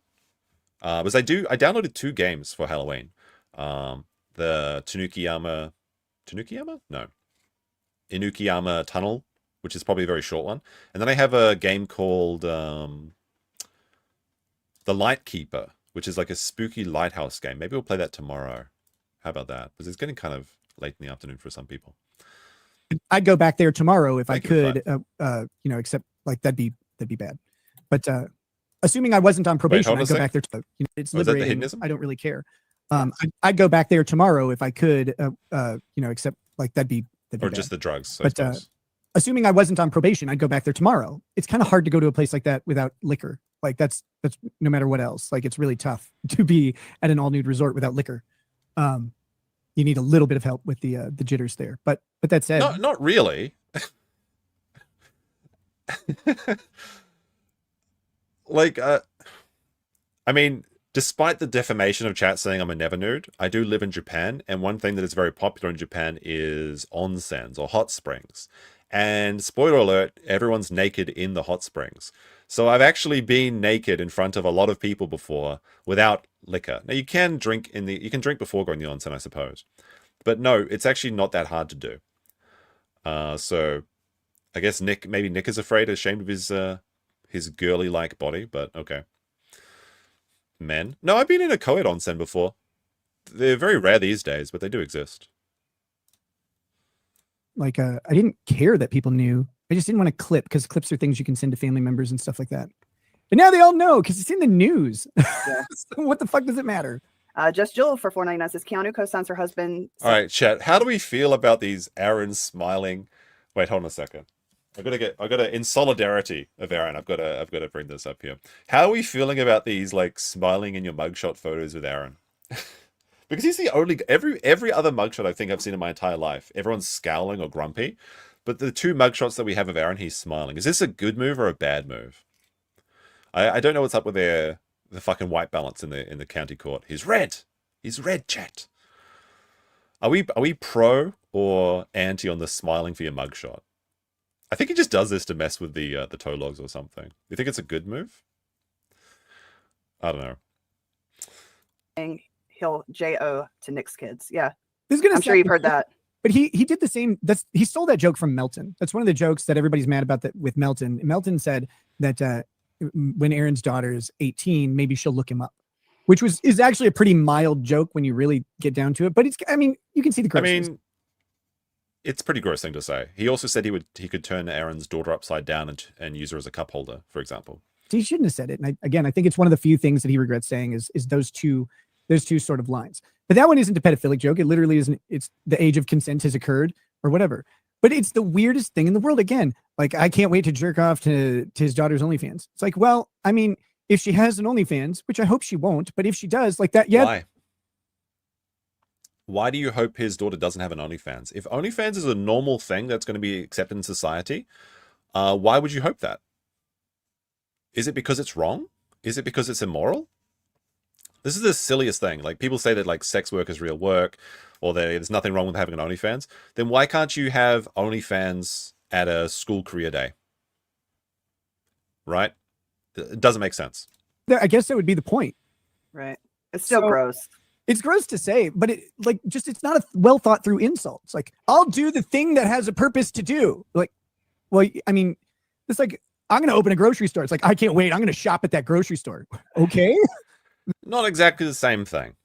Speaker 1: Because I downloaded 2 games for Halloween. The Inukiyama Tunnel, which is probably a very short one. And then I have a game called The Lightkeeper, which is like a spooky lighthouse game. Maybe we'll play that tomorrow. How about that? Because it's getting kind of late in the afternoon for some people.
Speaker 4: I'd go back there tomorrow if I could, you know, except like that'd be bad. But assuming I wasn't on probation, I'd go back there. You know, it's liberating. I don't really care. I'd go back there tomorrow if I could, you know, except like that'd be
Speaker 1: or
Speaker 4: bad.
Speaker 1: Just the drugs.
Speaker 4: But assuming I wasn't on probation, I'd go back there tomorrow. It's kind of hard to go to a place like that without liquor. Like that's no matter what else. Like it's really tough to be at an all nude resort without liquor. You need a little bit of help with the jitters there. But that said,
Speaker 1: not really. Like, I mean, despite the defamation of chat saying I'm a never nude, I do live in Japan, and one thing that is very popular in Japan is onsens or hot springs. And spoiler alert, everyone's naked in the hot springs. So I've actually been naked in front of a lot of people before without liquor. Now you can drink before going to the onsen, I suppose. But no, it's actually not that hard to do. So I guess maybe Nick is ashamed of his girly-like body, but okay. Men? No, I've been in a co-ed onsen before. They're very rare these days, but they do exist.
Speaker 4: Like, I didn't care that people knew. I just didn't want to clip, because clips are things you can send to family members and stuff like that. But now they all know because it's in the news. Yeah. So what the fuck does it matter?
Speaker 6: Just Jill for $4.99 says Keanu co-signs her husband.
Speaker 1: All right, chat. How do we feel about these Aaron smiling? Wait, hold on a second. I gotta in solidarity of Aaron. I've got to bring this up here. How are we feeling about these like smiling in your mugshot photos with Aaron? Because he's the only every other mugshot I think I've seen in my entire life, everyone's scowling or grumpy. But the 2 mugshots that we have of Aaron, he's smiling. Is this a good move or a bad move? I don't know what's up with the fucking white balance in the county court. He's red. He's red, chat. Are we pro or anti on the smiling for your mugshot? I think he just does this to mess with the toe logs or something. You think it's a good move? I don't know.
Speaker 6: He'll J-O to Nick's kids. Yeah.
Speaker 4: I'm
Speaker 6: sure you've heard that.
Speaker 4: But he did the same. He stole that joke from Melton. That's one of the jokes that everybody's mad about that with Melton. Melton said that when Aaron's daughter is 18, maybe she'll look him up, which is actually a pretty mild joke when you really get down to it. But you can see the grossness.
Speaker 1: It's a pretty gross thing to say. He also said he could turn Aaron's daughter upside down and use her as a cup holder, for example.
Speaker 4: He shouldn't have said it. And I think it's one of the few things that he regrets saying is those two sort of lines. But that one isn't a pedophilic joke. It literally isn't. It's the age of consent has occurred or whatever. But it's the weirdest thing in the world. Again, like, I can't wait to jerk off to his daughter's OnlyFans. It's like, well, I mean, if she has an OnlyFans, which I hope she won't, but if she does, like that, yeah.
Speaker 1: Why do you hope his daughter doesn't have an OnlyFans? If OnlyFans is a normal thing that's going to be accepted in society, why would you hope that? Is it because it's wrong? Is it because it's immoral? This is the silliest thing. Like, people say that like sex work is real work, or there's nothing wrong with having an OnlyFans. Then why can't you have OnlyFans at a school career day? Right? It doesn't make sense.
Speaker 4: I guess that would be the point.
Speaker 6: Right. It's still gross.
Speaker 4: It's gross to say, but it's not a well thought through insult. It's like, I'll do the thing that has a purpose to do. Like, well, I mean, it's like, I'm going to open a grocery store. It's like, I can't wait. I'm going to shop at that grocery store. Okay.
Speaker 1: Not exactly the same thing.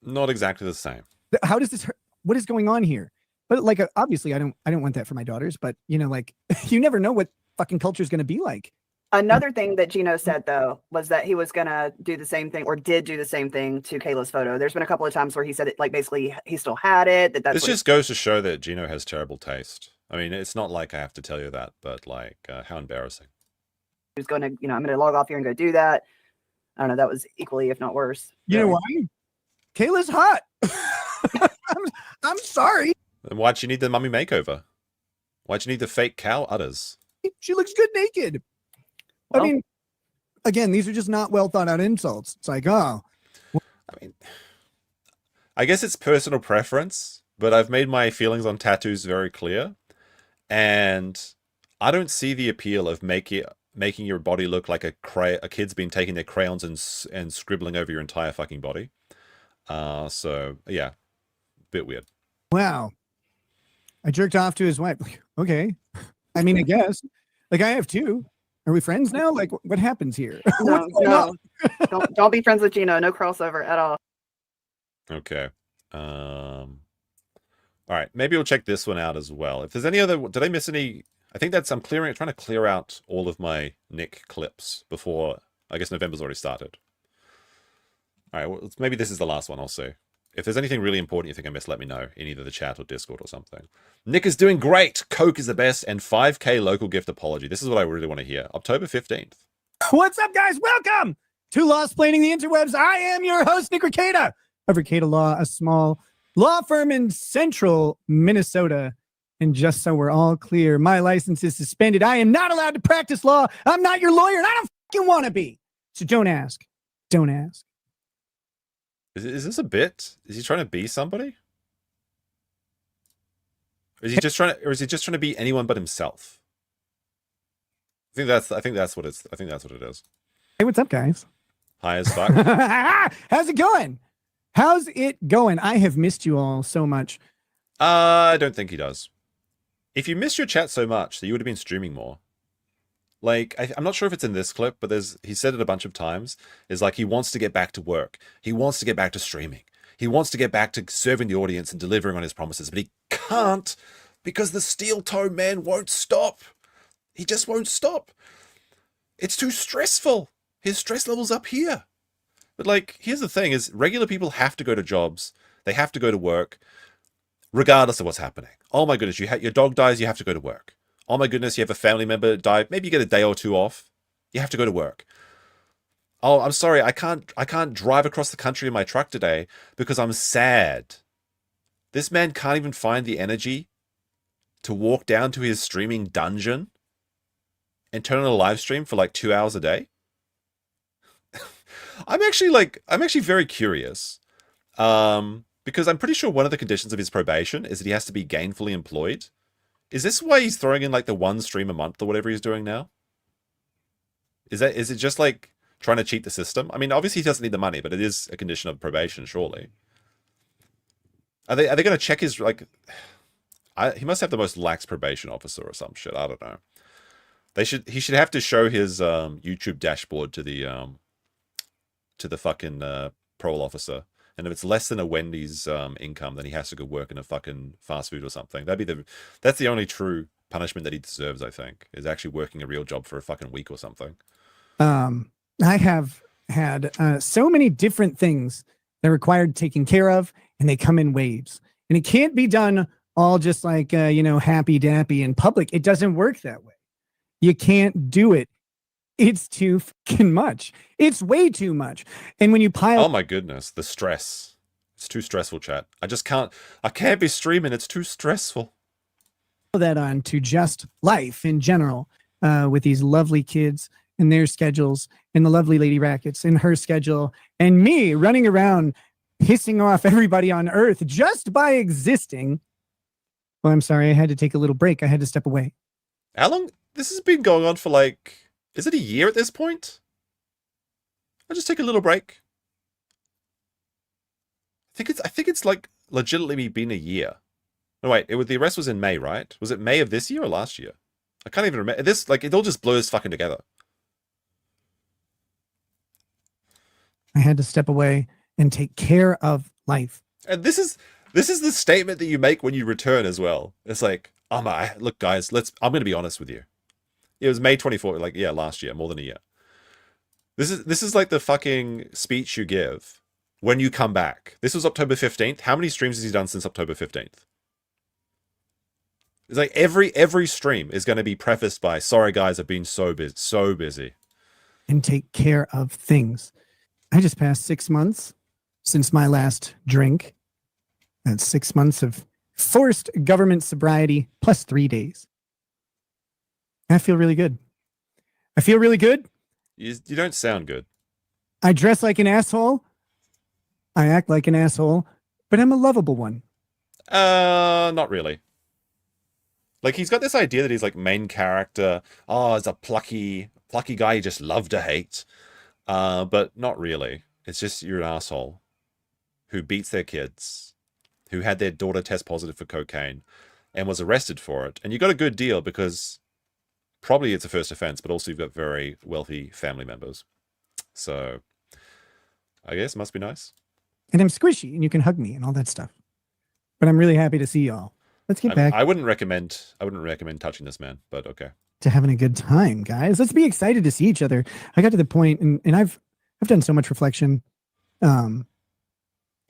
Speaker 1: Not exactly the same.
Speaker 4: How does this hurt? What is going on here? But like, obviously I don't want that for my daughters, but like, you never know what fucking culture is going to be like.
Speaker 6: Another thing that Gino said, though, was that he was going to do the same thing, or did do the same thing to Kayla's photo. There's been a couple of times where he said it, like, basically he still had it. This
Speaker 1: just goes to show that Gino has terrible taste. I mean, it's not like I have to tell you that, but like, how embarrassing.
Speaker 6: He was going to, I'm going to log off here and go do that. I don't know. That was equally, if not worse.
Speaker 4: You know why? Kayla's hot. I'm sorry.
Speaker 1: Then why'd you need the mummy makeover? Why'd you need the fake cow udders?
Speaker 4: She looks good naked. Well, I mean, again, these are just not well thought out insults. It's like, oh.
Speaker 1: I mean, I guess it's personal preference, but I've made my feelings on tattoos very clear. And I don't see the appeal of making your body look like a kid's been taking their crayons and scribbling over your entire fucking body. So, yeah, bit weird.
Speaker 4: Wow. I jerked off to his wife. Okay. I mean, I guess. Like, I have two. Are we friends now? Like, what happens here?
Speaker 6: No. Don't be friends with Gino. No crossover at all.
Speaker 1: Okay. All right. Maybe we'll check this one out as well. If there's any other, did I miss any? I think that's, I'm trying to clear out all of my Nick clips before, I guess November's already started. All right. Well, maybe this is the last one. I'll see. If there's anything really important you think I missed, let me know in either the chat or Discord or something. Nick is doing great. Coke is the best. And 5K local gift apology. This is what I really want to hear. October 15th.
Speaker 4: What's up, guys? Welcome to Lost Planning the Interwebs. I am your host, Nick Rekieta of Rekietalaw, a small law firm in central Minnesota. And just so we're all clear, my license is suspended. I am not allowed to practice law. I'm not your lawyer, and I don't fucking want to be. So don't ask. Don't ask.
Speaker 1: Is this a bit? Is he trying to be somebody? Or is he just trying to be anyone but himself? I think that's what it is.
Speaker 4: Hey, what's up, guys?
Speaker 1: Hi as fuck.
Speaker 4: How's it going? How's it going? I have missed you all so much.
Speaker 1: I don't think he does. If you missed your chat so much, that you would have been streaming more. Like, I'm not sure if it's in this clip, but he said it a bunch of times, is like he wants to get back to work. He wants to get back to streaming. He wants to get back to serving the audience and delivering on his promises, but he can't because the steel-toe man won't stop. He just won't stop. It's too stressful. His stress level's up here. But like, here's the thing is regular people have to go to jobs. They have to go to work regardless of what's happening. Oh my goodness, your dog dies, you have to go to work. Oh my goodness, you have a family member die. Maybe you get a day or two off. You have to go to work. Oh, I'm sorry, I can't drive across the country in my truck today because I'm sad. This man can't even find the energy to walk down to his streaming dungeon and turn on a live stream for like 2 hours a day. I'm actually very curious. Because I'm pretty sure one of the conditions of his probation is that he has to be gainfully employed. Is this why he's throwing in like the one stream a month or whatever he's doing now? Is it just like trying to cheat the system? I mean, obviously he doesn't need the money, but it is a condition of probation, surely. Are they going to check his like? He must have the most lax probation officer or some shit. I don't know. He should have to show his YouTube dashboard to the fucking parole officer. And if it's less than a Wendy's income, then he has to go work in a fucking fast food or something. That's the only true punishment that he deserves, I think, is actually working a real job for a fucking week or something.
Speaker 4: I have had so many different things that required taking care of, and they come in waves. And it can't be done all just like, happy dappy in public. It doesn't work that way. You can't do it. It's too fucking much. It's way too much. And when you pile...
Speaker 1: Oh my goodness, the stress. It's too stressful, chat. I can't be streaming. It's too stressful.
Speaker 4: That on to just life in general with these lovely kids and their schedules and the lovely Lady Rackets and her schedule and me running around pissing off everybody on Earth just by existing. Well, I'm sorry. I had to take a little break. I had to step away.
Speaker 1: How long? This has been going on for like... Is it a year at this point? I'll just take a little break. I think it's like legitimately been a year. No, wait, the arrest was in May, right? Was it May of this year or last year? I can't even remember. It all just blurs fucking together.
Speaker 4: I had to step away and take care of life.
Speaker 1: And this is the statement that you make when you return as well. It's like, look, guys, I'm going to be honest with you. It was May 24th, like, yeah, last year, more than a year. This is like the fucking speech you give when you come back. This was October 15th. How many streams has he done since October 15th? It's like every stream is going to be prefaced by, sorry guys, I've been so busy.
Speaker 4: And take care of things. I just passed 6 months since my last drink. That's 6 months of forced government sobriety plus 3 days. I feel really good. I feel really good.
Speaker 1: You don't sound good.
Speaker 4: I dress like an asshole. I act like an asshole, but I'm a lovable one.
Speaker 1: Not really. Like, he's got this idea that he's like main character. Oh, he's a plucky guy you just love to hate. But not really. It's just you're an asshole who beats their kids, who had their daughter test positive for cocaine and was arrested for it. And you got a good deal because probably it's a first offense, but also you've got very wealthy family members. So I guess it must be nice.
Speaker 4: And I'm squishy and you can hug me and all that stuff. But I'm really happy to see y'all. Let's get back
Speaker 1: I wouldn't recommend touching this man, but okay.
Speaker 4: to having a good time, guys. Let's be excited to see each other. I got to the point and I've done so much reflection in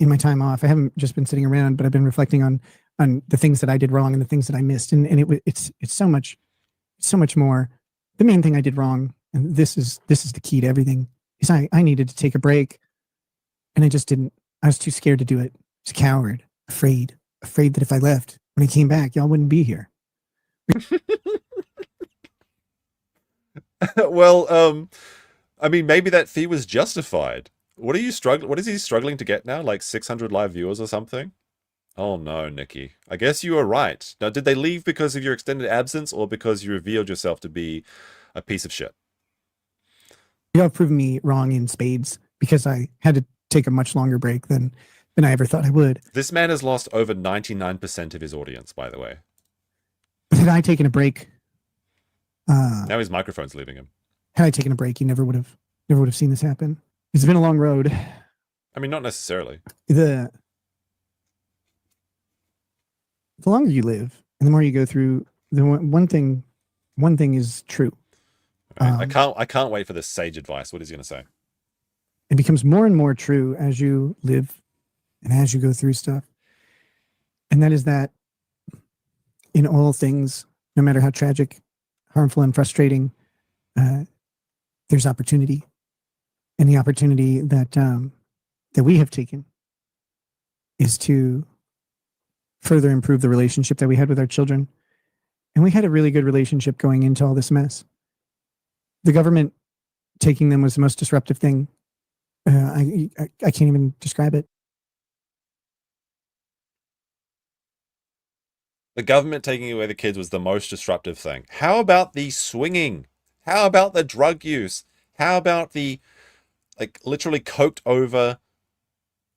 Speaker 4: my time off. I haven't just been sitting around, but I've been reflecting on the things that I did wrong and the things that I missed. And it's so much more. The main thing I did wrong, and this is the key to everything, is I needed to take a break. And I just didn't. I was too scared to do it. I was a coward, afraid that if I left, when I came back, y'all wouldn't be here.
Speaker 1: Well, I mean, maybe that fee was justified. What is he struggling to get now? Like 600 live viewers or something? Oh no, Nikki. I guess you were right. Now, did they leave because of your extended absence or because you revealed yourself to be a piece of shit?
Speaker 4: Y'all have proven me wrong in spades because I had to take a much longer break than I ever thought I would.
Speaker 1: This man has lost over 99% of his audience, by the way.
Speaker 4: But had I taken a break,
Speaker 1: Now his microphone's leaving him.
Speaker 4: had I taken a break, you never would have seen this happen. It's been a long road.
Speaker 1: I mean, not necessarily.
Speaker 4: The longer you live and the more you go through, the one thing is true.
Speaker 1: I can't wait for this sage advice. What is he going to say?
Speaker 4: It becomes more and more true as you live and as you go through stuff. And that is that in all things, no matter how tragic, harmful, and frustrating, there's opportunity. And the opportunity that we have taken is to further improve the relationship that we had with our children. And we had a really good relationship going into all this mess. The government taking them was the most disruptive thing. I can't even describe it.
Speaker 1: The government taking away the kids was the most disruptive thing. How about the swinging? How about the drug use? How about the, like, literally coked over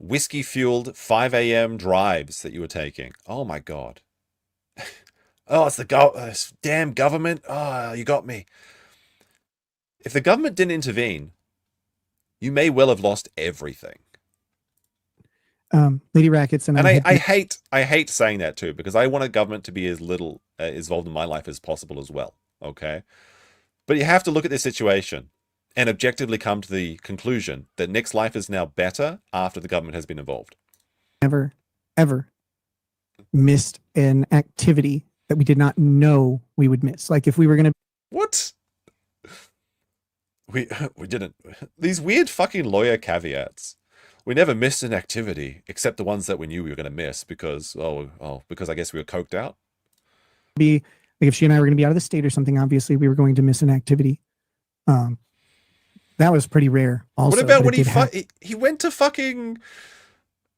Speaker 1: whiskey-fueled 5 a.m. drives that you were taking. Oh my god. Oh, it's the damn government. Oh, you got me. If the government didn't intervene, you may well have lost everything.
Speaker 4: Lady Rackets and
Speaker 1: I hate saying that too, because I want a government to be as little involved in my life as possible as well. Okay, but you have to look at this situation and objectively come to the conclusion that Nick's life is now better after the government has been involved.
Speaker 4: never, ever missed an activity that we did not know we would miss. Like if we were going to.
Speaker 1: What? We didn't. These weird fucking lawyer caveats. We never missed an activity except the ones that we knew we were going to miss because because I guess we were coked out.
Speaker 4: Be like if she and I were going to be out of the state or something, obviously we were going to miss an activity. That was pretty rare. Also,
Speaker 1: what about when he went to fucking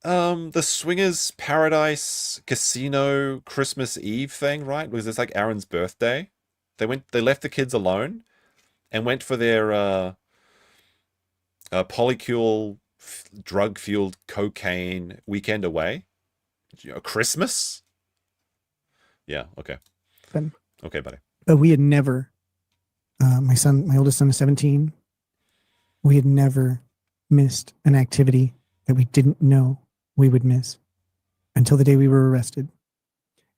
Speaker 1: the Swingers Paradise Casino Christmas Eve thing, right? Because it's like Aaron's birthday. They left the kids alone and went for their polycule drug-fueled cocaine weekend away. Christmas? Yeah, okay. Okay, buddy.
Speaker 4: But we had never, my oldest son is 17. We had never missed an activity that we didn't know we would miss until the day we were arrested.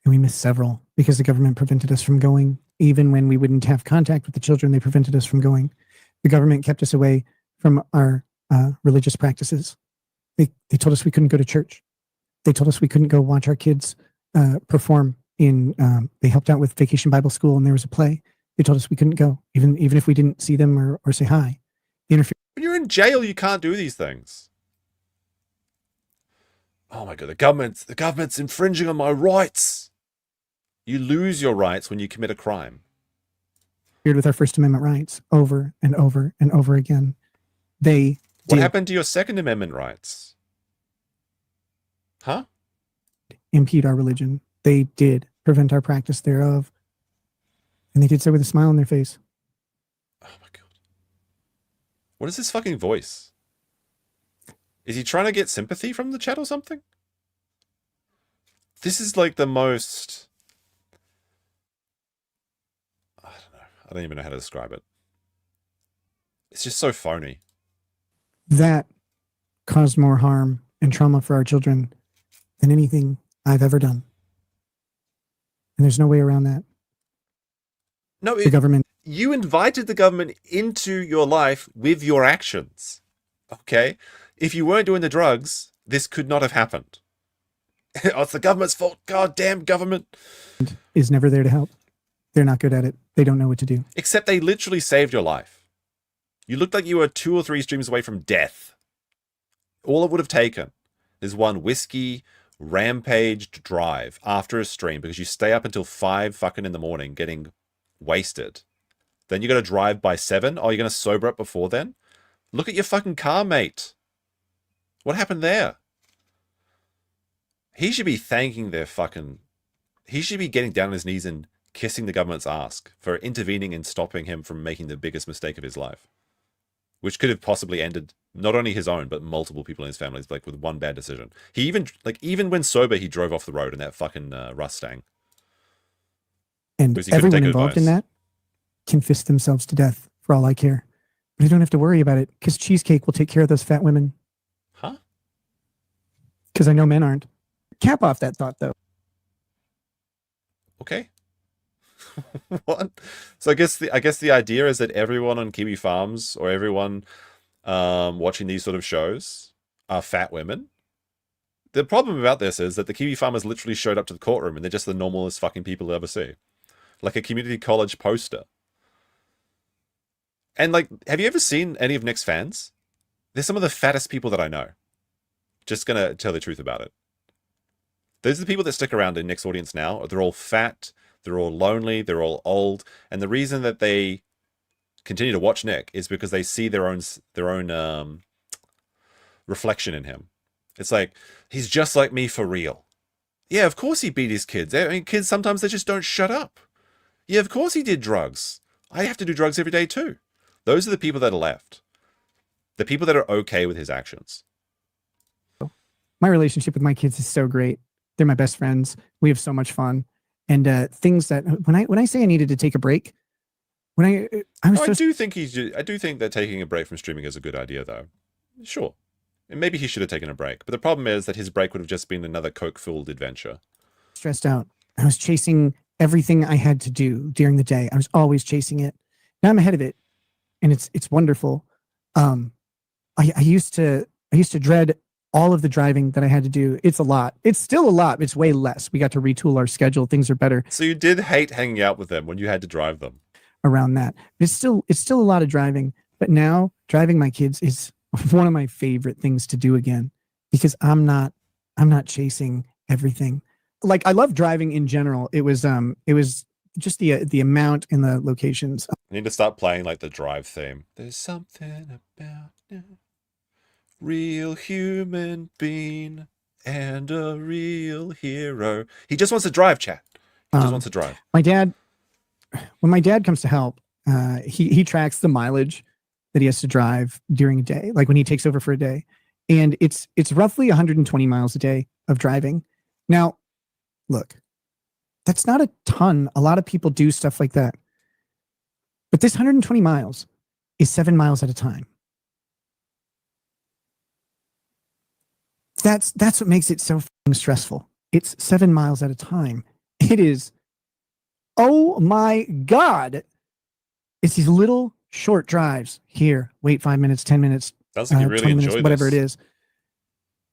Speaker 4: And we missed several because the government prevented us from going. Even when we wouldn't have contact with the children, they prevented us from going. The government kept us away from our religious practices. They told us we couldn't go to church. They told us we couldn't go watch our kids perform in, they helped out with Vacation Bible School and there was a play. They told us we couldn't go, even if we didn't see them or say hi.
Speaker 1: When you're in jail, you can't do these things. Oh my god, the government's infringing on my rights. You lose your rights when you commit a crime.
Speaker 4: With our First Amendment rights over and over and over again.
Speaker 1: What happened to your Second Amendment rights? Huh?
Speaker 4: Impede our religion. They did prevent our practice thereof. And they did so with a smile on their face.
Speaker 1: Oh my god. What is this fucking voice? Is he trying to get sympathy from the chat or something? This is like the most... I don't know. I don't even know how to describe it. It's just so phony.
Speaker 4: That caused more harm and trauma for our children than anything I've ever done. And there's no way around that.
Speaker 1: No,
Speaker 4: the government.
Speaker 1: You invited the government into your life with your actions. Okay? If you weren't doing the drugs, this could not have happened. Oh, it's the government's fault. Goddamn government.
Speaker 4: Is never there to help. They're not good at it. They don't know what to do.
Speaker 1: Except they literally saved your life. You looked like you were 2 or 3 streams away from death. All it would have taken is one whiskey rampaged drive after a stream because you stay up until 5 fucking in the morning getting wasted. Then you got to drive by 7. Oh, you're going to sober up before then? Look at your fucking car, mate. What happened there? He should be thanking their fucking... He should be getting down on his knees and kissing the government's ass for intervening and stopping him from making the biggest mistake of his life. Which could have possibly ended not only his own, but multiple people in his family, like with one bad decision. He even when sober, he drove off the road in that fucking Mustang.
Speaker 4: And everyone involved in that can fist themselves to death for all I care. But you don't have to worry about it because Cheesecake will take care of those fat women.
Speaker 1: Huh?
Speaker 4: Because I know men aren't. Cap off that thought, though.
Speaker 1: Okay. What? So I guess the idea is that everyone on Kiwi Farms or everyone watching these sort of shows are fat women. The problem about this is that the Kiwi Farmers literally showed up to the courtroom and they're just the normalest fucking people you'll ever see. Like a community college poster. And like, have you ever seen any of Nick's fans? They're some of the fattest people that I know. Just gonna tell the truth about it. Those are the people that stick around in Nick's audience now. They're all fat, they're all lonely, they're all old. And the reason that they continue to watch Nick is because they see their own reflection in him. It's like, he's just like me for real. Yeah, of course he beat his kids. I mean, kids, sometimes they just don't shut up. Yeah, of course he did drugs. I have to do drugs every day too. Those are the people that are left. The people that are okay with his actions.
Speaker 4: my relationship with my kids is so great. They're my best friends. We have so much fun. And things that when I say I needed to take a break, when I was
Speaker 1: I
Speaker 4: so
Speaker 1: do think I do think that taking a break from streaming is a good idea, though. Sure, and maybe he should have taken a break. But the problem is that his break would have just been another coke-fueled adventure.
Speaker 4: stressed out. I was chasing everything I had to do during the day. I was always chasing it. Now I'm ahead of it, and it's wonderful. I used to dread all of the driving that I had to do. It's a lot. It's still a lot. It's way less. We got to retool our schedule. Things are better
Speaker 1: So you did hate hanging out with them when you had to drive them.
Speaker 4: around that. But it's still a lot of driving. But now driving my kids is one of my favorite things to do again, because I'm not chasing everything. Like, I love driving in general. It was just the amount and the locations.
Speaker 1: I need to start playing like the Drive theme. There's something about a real human being and a real hero. He just wants to drive, chat. He just wants to drive.
Speaker 4: My dad, when my dad comes to help, he tracks the mileage that he has to drive during a day, like when he takes over for a day. And it's roughly 120 miles a day of driving. Now, look, that's not a ton. A lot of people do stuff like that. But this 120 miles is 7 miles at a time. That's what makes it so stressful. It's 7 miles at a time. It is, oh my God. It's these little short drives here. Wait 5 minutes, 10 minutes,
Speaker 1: Sounds like you really
Speaker 4: 20 minutes,
Speaker 1: enjoy
Speaker 4: whatever
Speaker 1: this.
Speaker 4: it is.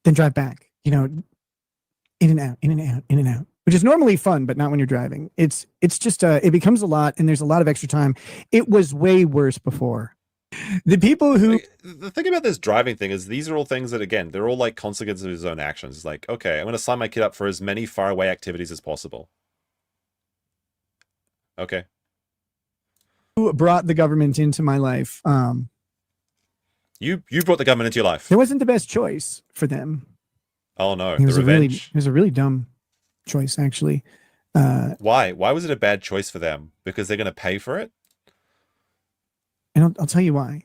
Speaker 4: Then drive back, in and out, in and out, in and out, which is normally fun, but not when you're driving. It's just, it becomes a lot, and there's a lot of extra time. It was way worse before. The people who,
Speaker 1: The thing about this driving thing is these are all things that, again, they're all like consequences of his own actions. It's like, okay, I'm going to sign my kid up for as many faraway activities as possible. Okay.
Speaker 4: who brought the government into my life,
Speaker 1: You brought the government into your life.
Speaker 4: it wasn't the best choice for them.
Speaker 1: Oh no,
Speaker 4: It
Speaker 1: the
Speaker 4: was
Speaker 1: revenge.
Speaker 4: it was a really dumb choice, actually.
Speaker 1: Why? Why was it a bad choice for them? Because they're going to pay for it?
Speaker 4: And I'll tell you why.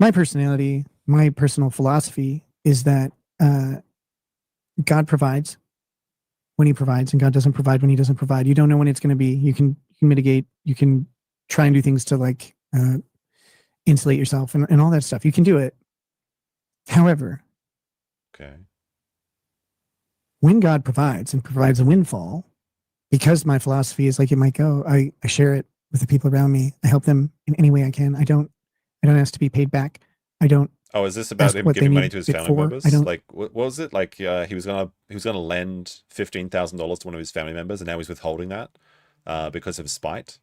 Speaker 4: My personality, my personal philosophy is that God provides when he provides, and God doesn't provide when he doesn't provide. You don't know when it's going to be. You can mitigate. You can try and do things to like insulate yourself and all that stuff. You can do it. However,
Speaker 1: Okay.
Speaker 4: when God provides and provides a windfall, because my philosophy is like it might go, I share it with the people around me. I help them in any way I can. I don't ask to be paid back. I don't.
Speaker 1: Oh, is this about
Speaker 4: Ask
Speaker 1: him
Speaker 4: what they
Speaker 1: giving money
Speaker 4: need
Speaker 1: to his
Speaker 4: it
Speaker 1: family
Speaker 4: for.
Speaker 1: members?
Speaker 4: I don't-
Speaker 1: Like, what was it? Like, he was gonna lend $15,000 to one of his family members, and now he's withholding that because of spite.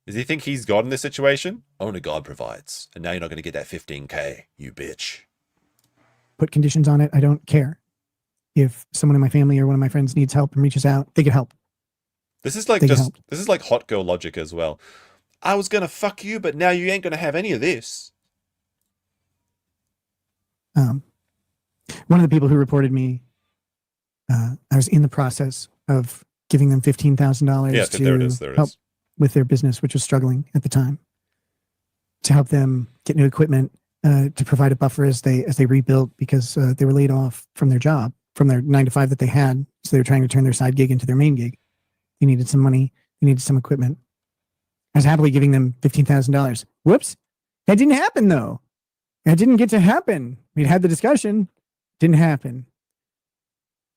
Speaker 1: Does he think he's God in this situation? Only God provides, and now you're not going to get that 15K, you bitch.
Speaker 4: Put conditions on it. I don't care. If someone in my family or one of my friends needs help and reaches out, they get help.
Speaker 1: This is like
Speaker 4: They can
Speaker 1: just
Speaker 4: help.
Speaker 1: this is like hot girl logic as well. I was gonna fuck you, but now you ain't gonna have any of this.
Speaker 4: One of the people who reported me, I was in the process of giving them $15,000
Speaker 1: Yeah,
Speaker 4: to
Speaker 1: there it is. There it
Speaker 4: help
Speaker 1: is.
Speaker 4: with their business, which was struggling at the time, to help them get new equipment, to provide a buffer as they rebuilt, because they were laid off from their job, from their 9 to 5 that they had. So they were trying to turn their side gig into their main gig. They needed some money. They needed some equipment. I was happily giving them $15,000. Whoops. That didn't happen though. That didn't get to happen. We'd had the discussion. Didn't happen.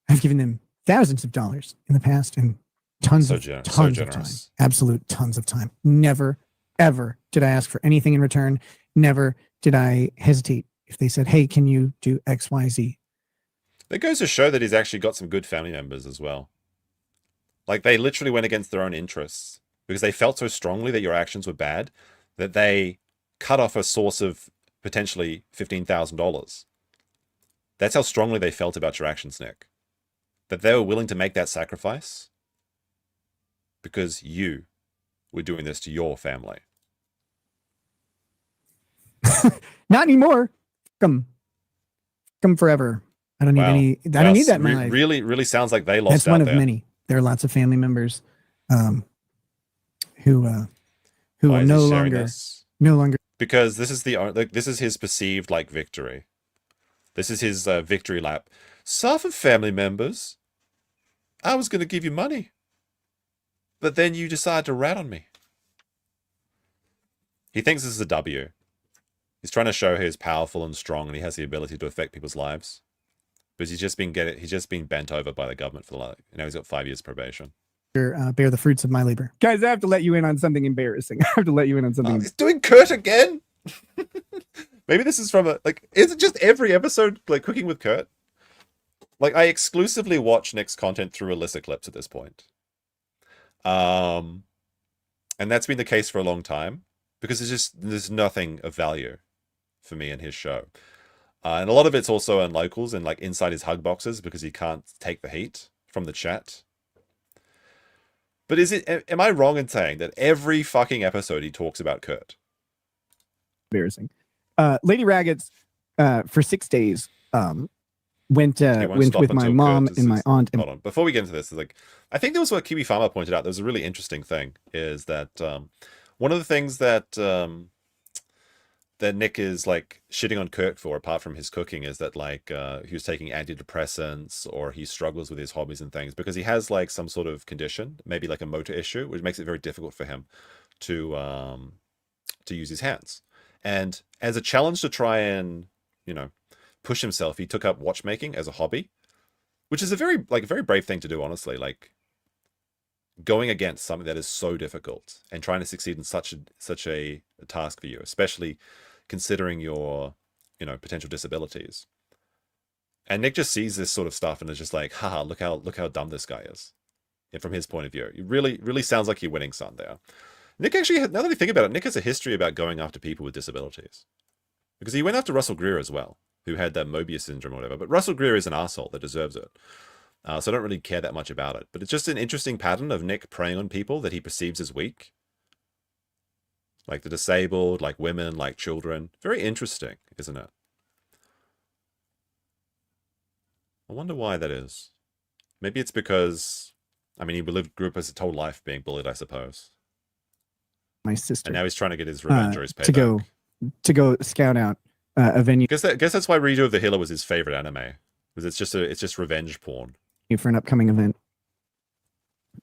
Speaker 4: I've given them thousands of dollars in the past and tons of time.
Speaker 1: generous.
Speaker 4: Absolute tons of time. Never, ever did I ask for anything in return. Never did I hesitate if they said, hey, can you do X, Y, Z?
Speaker 1: That goes to show that he's actually got some good family members as well. Like, they literally went against their own interests because they felt so strongly that your actions were bad that they cut off a source of potentially $15,000. That's how strongly they felt about your actions, Nick. That they were willing to make that sacrifice because you were doing this to your family.
Speaker 4: Not anymore. Come forever. I don't need
Speaker 1: Wow.
Speaker 4: any. I don't need that in my
Speaker 1: Re-
Speaker 4: life.
Speaker 1: really sounds like they lost
Speaker 4: That's
Speaker 1: out
Speaker 4: one of
Speaker 1: there.
Speaker 4: many. There are lots of family members who
Speaker 1: Why
Speaker 4: will
Speaker 1: is he
Speaker 4: no
Speaker 1: sharing
Speaker 4: longer
Speaker 1: this?
Speaker 4: no longer.
Speaker 1: Because this is this is his perceived like victory. This is his victory lap. Suffer, family members. I was going to give you money, but then you decided to rat on me. He thinks this is a W. He's trying to show he's powerful and strong, and he has the ability to affect people's lives. But he's just been bent over by the government for he's got 5 years probation.
Speaker 4: Bear the fruits of my labor. Guys, I have to let you in on something embarrassing. I have to let you in on something.
Speaker 1: He's doing Kurt again. Maybe this is from is it just every episode like Cooking with Kurt? Like, I exclusively watch Nick's content through Alyssa clips at this point. And that's been the case for a long time because there's nothing of value for me in his show. And a lot of it's also on locals and like inside his hug boxes because he can't take the heat from the chat. But am I wrong in saying that every fucking episode he talks about Kurt?
Speaker 4: Embarrassing. Lady Raggets, for 6 days, went with my mom and my aunt.
Speaker 1: Hold on, before we get into this, I think there was what Kiwi Farmer pointed out. There was a really interesting thing is that one of the things that that Nick is like shitting on Kurt for, apart from his cooking, is that he was taking antidepressants or he struggles with his hobbies and things because he has like some sort of condition, maybe like a motor issue, which makes it very difficult for him to use his hands. And as a challenge to try and push himself, he took up watchmaking as a hobby, which is a very brave thing to do, honestly. Like going against something that is so difficult and trying to succeed in such a task for you, especially considering your potential disabilities. And Nick just sees this sort of stuff and is just like, haha, look how dumb this guy is. And from his point of view, it really sounds like you're winning, son. There, Nick actually, now that I think about it, Nick has a history about going after people with disabilities, because he went after Russell Greer as well, who had that Mobius syndrome or whatever. But Russell Greer is an asshole that deserves it. So I don't really care that much about it. But it's just an interesting pattern of Nick preying on people that he perceives as weak. Like the disabled, like women, like children. Very interesting, isn't it? I wonder why that is. Maybe it's because, he grew up as a whole life being bullied, I suppose.
Speaker 4: My sister.
Speaker 1: And now he's trying to get his revenge or his payback.
Speaker 4: To go scout out a venue.
Speaker 1: Guess that's why Redo of the Healer was his favorite anime. Because it's just revenge porn.
Speaker 4: For an upcoming event.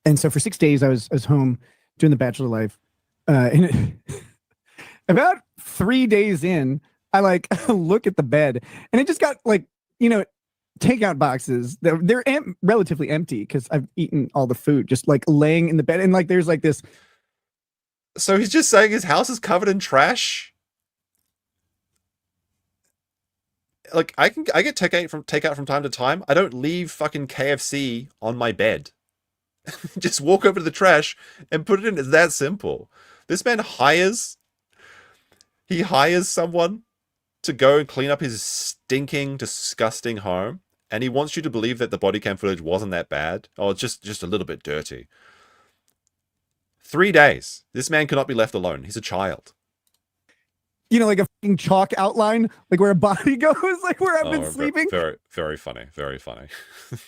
Speaker 4: And so for 6 days I was home doing the Bachelor Life. And about 3 days in, I look at the bed and it just got takeout boxes. They're relatively empty because I've eaten all the food, just laying in the bed. And there's this.
Speaker 1: So he's just saying his house is covered in trash. I get takeout from time to time. I don't leave fucking KFC on my bed. Just walk over to the trash and put it in. It's that simple. This man hires someone to go and clean up his stinking, disgusting home, and he wants you to believe that the body cam footage wasn't that bad. Oh, it's just a little bit dirty. 3 days. This man cannot be left alone. He's a child.
Speaker 4: Like a fucking chalk outline, where a body goes, where I've been sleeping.
Speaker 1: Very, very funny. Very funny.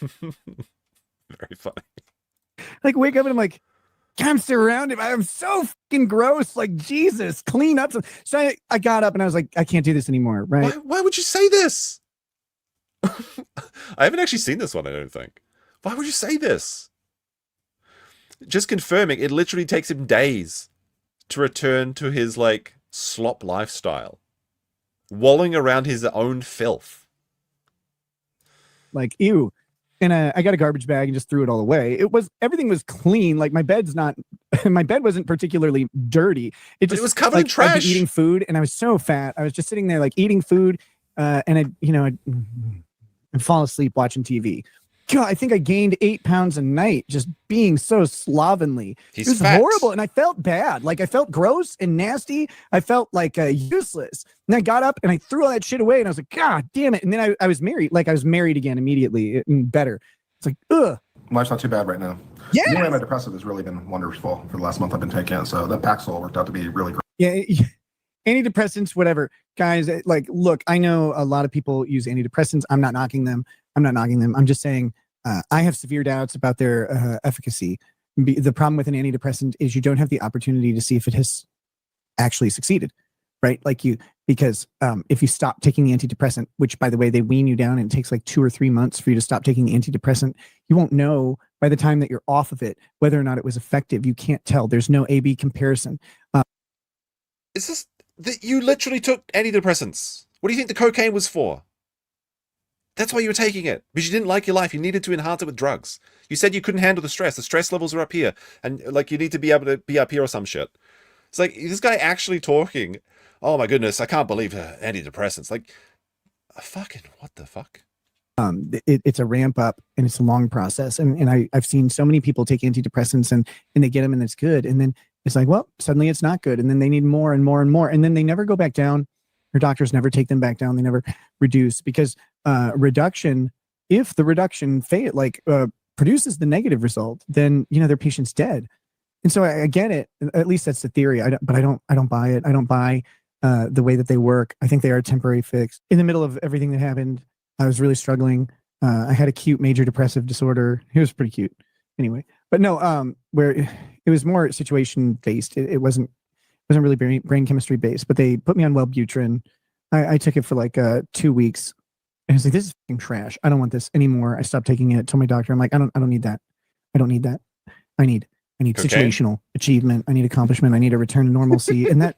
Speaker 1: Very funny.
Speaker 4: Wake up and I'm like, I'm surrounded. I'm so fucking gross. Jesus, clean up. So I got up and I was like, I can't do this anymore. Right?
Speaker 1: Why would you say this? I haven't actually seen this one, I don't think. Why would you say this? Just confirming, it literally takes him days to return to his slop lifestyle, wallowing around his own filth.
Speaker 4: Ew. And I got a garbage bag and just threw it all away. Everything was clean. My bed's not, my bed wasn't particularly dirty. It was covered in trash. I'd been eating food and I was so fat. I was just sitting there eating food, and I'd fall asleep watching TV. God, I think I gained 8 pounds a night just being so slovenly. It was horrible, and I felt bad. I felt gross and nasty. I felt useless. And I got up and I threw all that shit away, and I was like, God damn it! And then I was married. I was married again immediately, and better. It's ugh.
Speaker 8: Life's not too bad right now.
Speaker 4: Yeah.
Speaker 8: The antidepressant has really been wonderful for the last month I've been taking it. So that Paxil worked out to be really great.
Speaker 4: Yeah. Antidepressants, whatever. Guys, look, I know a lot of people use antidepressants. I'm not knocking them. I'm just saying I have severe doubts about their efficacy. The problem with an antidepressant is you don't have the opportunity to see if it has actually succeeded, right? because if you stop taking the antidepressant, which by the way, they wean you down and it takes like 2 or 3 months for you to stop taking the antidepressant, you won't know by the time that you're off of it whether or not it was effective. You can't tell. There's no A/B comparison.
Speaker 1: It's just that you literally took antidepressants. What do you think the cocaine was for? That's why you were taking it, because you didn't like your life. You needed to enhance it with drugs. You said you couldn't handle the stress. The stress levels are up here, and like you need to be able to be up here or some shit. It's like this guy actually talking. Oh my goodness, I can't believe antidepressants. Like, fucking what the fuck?
Speaker 4: It's a ramp up and it's a long process. And I've seen so many people take antidepressants and they get them and it's good. And then it's like, well, suddenly it's not good. And then they need more and more and more. And then they never go back down. Their doctors never take them back down. They never reduce, because reduction, if the reduction produces the negative result, then, you know, their patient's dead. And so I get it. At least that's the theory. I don't buy it. I don't buy the way that they work. I think they are a temporary fix. In the middle of everything that happened, I was really struggling. I had acute major depressive disorder. It was pretty cute anyway, but no, where it was more situation based. It wasn't really brain chemistry based, but they put me on Wellbutrin. I took it for like 2 weeks. And I was like, this is fucking trash. I don't want this anymore. I stopped taking it. Told my doctor, I'm like, I don't need that. I don't need that. I need
Speaker 1: Okay.
Speaker 4: situational achievement. I need accomplishment. I need a return to normalcy. And that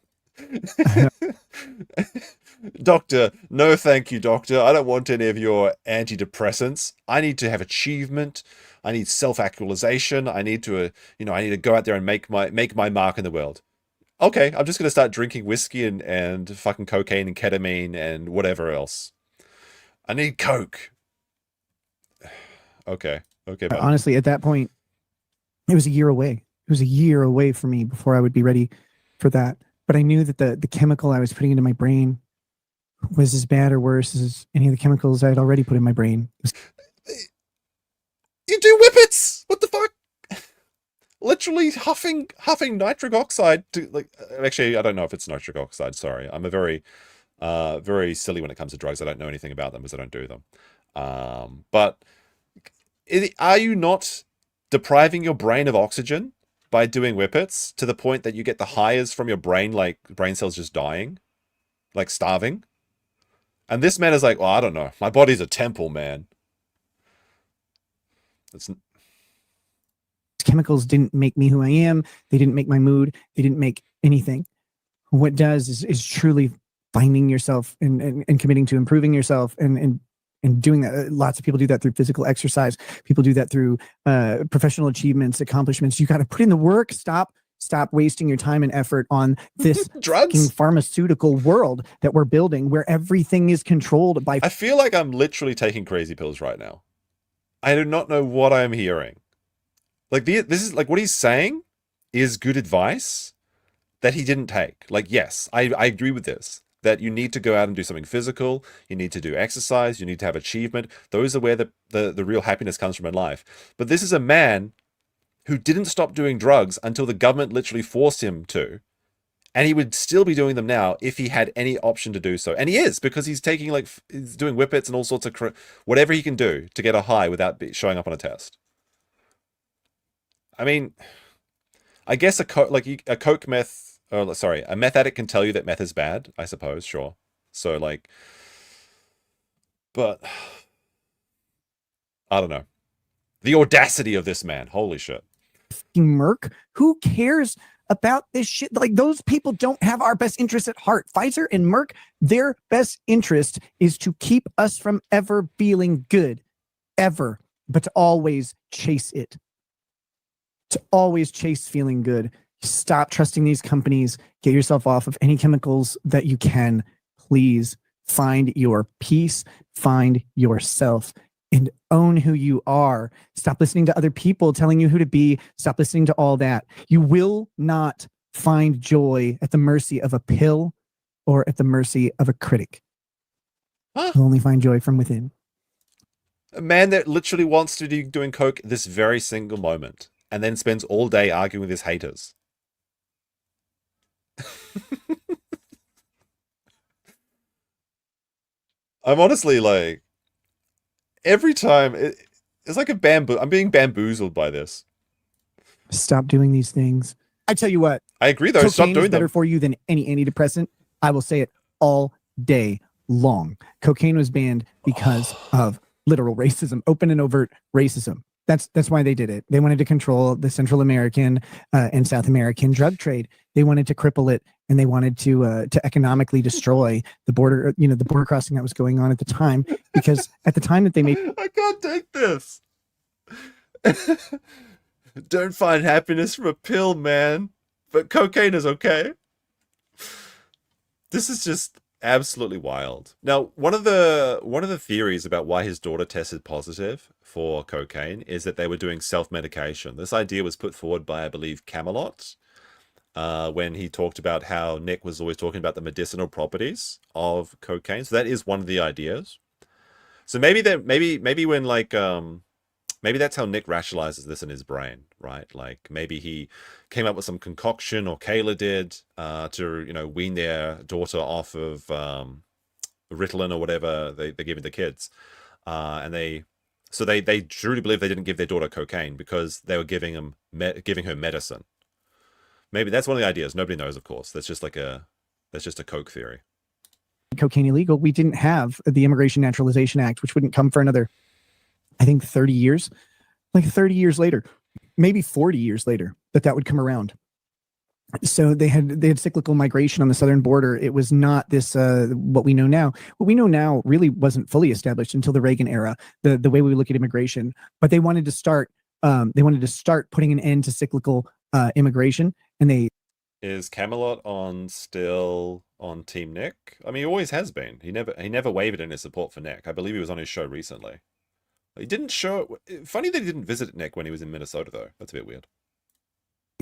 Speaker 1: Doctor, no thank you, doctor. I don't want any of your antidepressants. I need to have achievement. I need self-actualization. I need to, I need to go out there and make my mark in the world. Okay, I'm just going to start drinking whiskey and fucking cocaine and ketamine and whatever else. I need coke. Okay, buddy.
Speaker 4: honestly, at that point, it was a year away. It was a year away for me before I would be ready for that. But I knew that the chemical I was putting into my brain was as bad or worse as any of the chemicals I had already put in my brain.
Speaker 1: You do whippets! What the fuck? Literally huffing nitric oxide to, like, actually, I don't know if it's nitric oxide, sorry. I'm a very silly when it comes to drugs. I don't know anything about them because I don't do them. But are you not depriving your brain of oxygen by doing whippets to the point that you get the highs from your brain, like brain cells just dying, like starving? And this man is like, well, I don't know. My body's a temple, man.
Speaker 4: Chemicals didn't make me who I am. They didn't make my mood. They didn't make anything. What does is truly finding yourself and committing to improving yourself and doing that. Lots of people do that through physical exercise. People do that through professional achievements, accomplishments. You got to put in the work. Stop wasting your time and effort on this
Speaker 1: drugs
Speaker 4: pharmaceutical world that we're building, where everything is controlled by.
Speaker 1: I feel like I'm literally taking crazy pills right now. I do not know what I'm hearing. Like, this is like what he's saying is good advice that he didn't take. Like, yes, I agree with this, that you need to go out and do something physical. You need to do exercise. You need to have achievement. Those are where the real happiness comes from in life. But this is a man who didn't stop doing drugs until the government literally forced him to. And he would still be doing them now if he had any option to do so. And he is, because he's taking, like, he's doing whippets and all sorts of whatever he can do to get a high without showing up on a test. I mean, I guess a meth addict can tell you that meth is bad, I suppose, sure. So, like, but I don't know. The audacity of this man, holy shit.
Speaker 4: Merck, who cares about this shit? Like, those people don't have our best interests at heart. Pfizer and Merck, their best interest is to keep us from ever feeling good, ever, but to always chase it. To always chase feeling good. Stop trusting these companies. Get yourself off of any chemicals that you can. Please find your peace, find yourself, and own who you are. Stop listening to other people telling you who to be. Stop listening to all that. You will not find joy at the mercy of a pill or at the mercy of a critic. You'll only find joy from within.
Speaker 1: A man that literally wants to be doing coke this very single moment, and then spends all day arguing with his haters. I'm honestly like, every time it's like I'm being bamboozled by this.
Speaker 4: Stop doing these things. I tell you what,
Speaker 1: I agree though. Stop
Speaker 4: cocaine is
Speaker 1: doing
Speaker 4: better
Speaker 1: them.
Speaker 4: for you than any antidepressant. I will say it all day long. Cocaine was banned because of literal racism, open and overt racism. That's why they did it. They wanted to control the Central American and South American drug trade. They wanted to cripple it, and they wanted to economically destroy the border, the border crossing that was going on at the time. Because at the time that they made,
Speaker 1: I can't take this. Don't find happiness from a pill, man. But cocaine is okay. This is just absolutely wild. Now, one of the theories about why his daughter tested positive for cocaine is that they were doing self-medication. This idea was put forward by, I believe, Camelot, when he talked about how Nick was always talking about the medicinal properties of cocaine. So that is one of the ideas. So maybe when like maybe that's how Nick rationalizes this in his brain, right? Like maybe he came up with some concoction, or Kayla did, to wean their daughter off of Ritalin or whatever they're giving the kids, and they truly believe they didn't give their daughter cocaine because they were giving her medicine. Maybe that's one of the ideas. Nobody knows, of course. That's just a coke theory.
Speaker 4: cocaine illegal, we didn't have the Immigration Naturalization Act, which wouldn't come for another, I think, 30 years, like 30 years later, maybe 40 years later, that would come around. So they had cyclical migration on the southern border. It was not this what we know now. What we know now really wasn't fully established until the Reagan era. The way we look at immigration, but they wanted to start putting an end to cyclical immigration, and
Speaker 1: Is Camelot still on Team Nick? I mean, he always has been. He never wavered in his support for Nick. I believe he was on his show recently. He didn't show. Funny that he didn't visit Nick when he was in Minnesota, though. That's a bit weird.